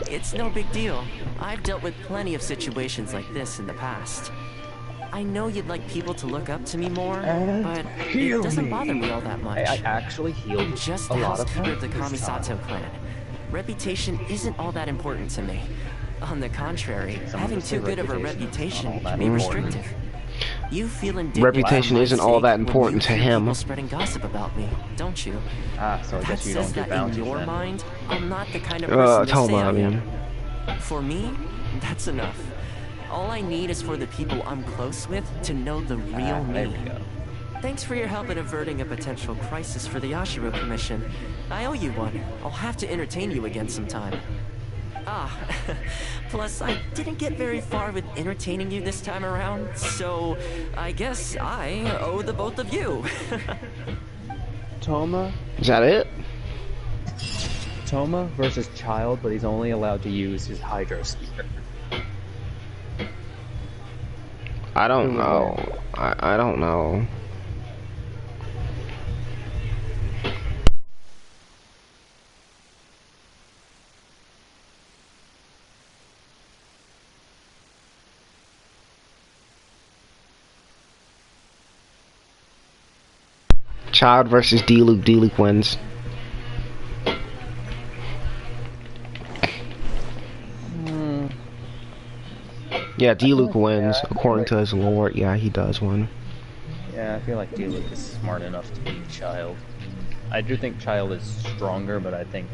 It's no big deal. I've dealt with plenty of situations like this in the past. I know you'd like people to look up to me more, but it doesn't bother me all that much. I actually healed I'm just a the lot of housekeeper of the times this time. Kamisato clan. Reputation isn't all that important to me. On the contrary, having just say too good of a reputation reputation is not can be all that important. restrictive. You feel indignant Reputation for my isn't all sake that when important you to hear him. people spreading gossip about me, don't you? Ah, so I That guess you says don't do that bounties in your then. mind, I'm not the kind of person to Toma, say I I mean. am. For me, that's enough. All I need is for the people I'm close with to know the real There me. we go. Thanks for your help in averting a potential crisis for the Yashiro Commission. I owe you one. I'll have to entertain you again sometime. Ah, plus I didn't get very far with entertaining you this time around, so I guess I owe the both of you. Toma? Is that it? Toma versus Child, but he's only allowed to use his Hydro Spear. I don't know. I don't know. Child versus D-Luke. D-Luke wins. Yeah, D-Luke wins. According to his lore, yeah, he does win. Yeah, I feel like D-Luke is smart enough to beat Child. I do think Child is stronger, but I think...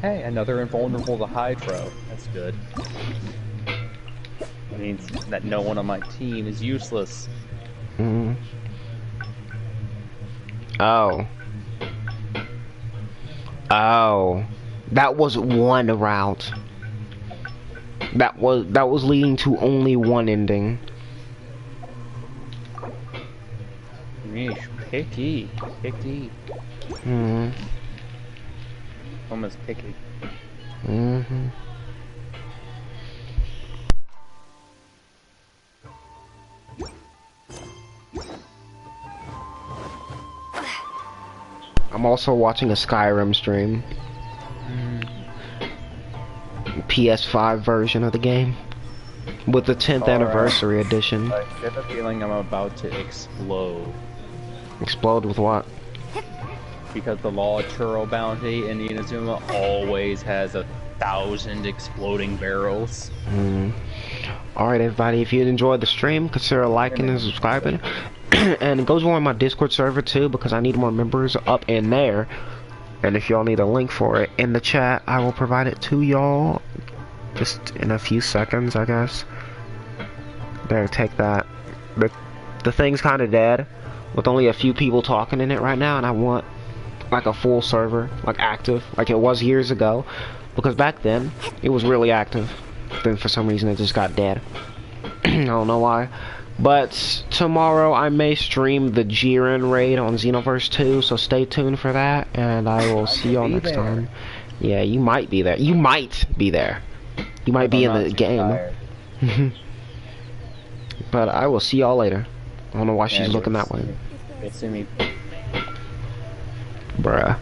Hey, another invulnerable to Hydro. That's good. It means that no one on my team is useless. Mm-hmm. Oh. Oh. That was one route. That was leading to only one ending. Yeesh, picky. Picky. Mm-hmm. Almost picky. Mm-hmm. I'm also watching a Skyrim stream. PS5 version of the game. With the 10th anniversary edition. I get the feeling I'm about to explode. Explode with what? Because the Law of Churro bounty in Inazuma always has 1,000 exploding barrels. Alright everybody, if you enjoyed the stream, consider liking and subscribing. And go join my Discord server too, because I need more members up in there. And if y'all need a link for it in the chat, I will provide it to y'all just in a few seconds, I guess. There, take that. The thing's kind of dead, with only a few people talking in it right now, and I want like a full server, like active, like it was years ago, because back then it was really active. Then for some reason it just got dead. I don't know why. But tomorrow I may stream the Jiren raid on Xenoverse 2, so stay tuned for that, and I will see y'all next time. Yeah, you might be there. You might be there. You might be in the game. But I will see y'all later. I don't know why she's looking that way. You'll see me. Bruh.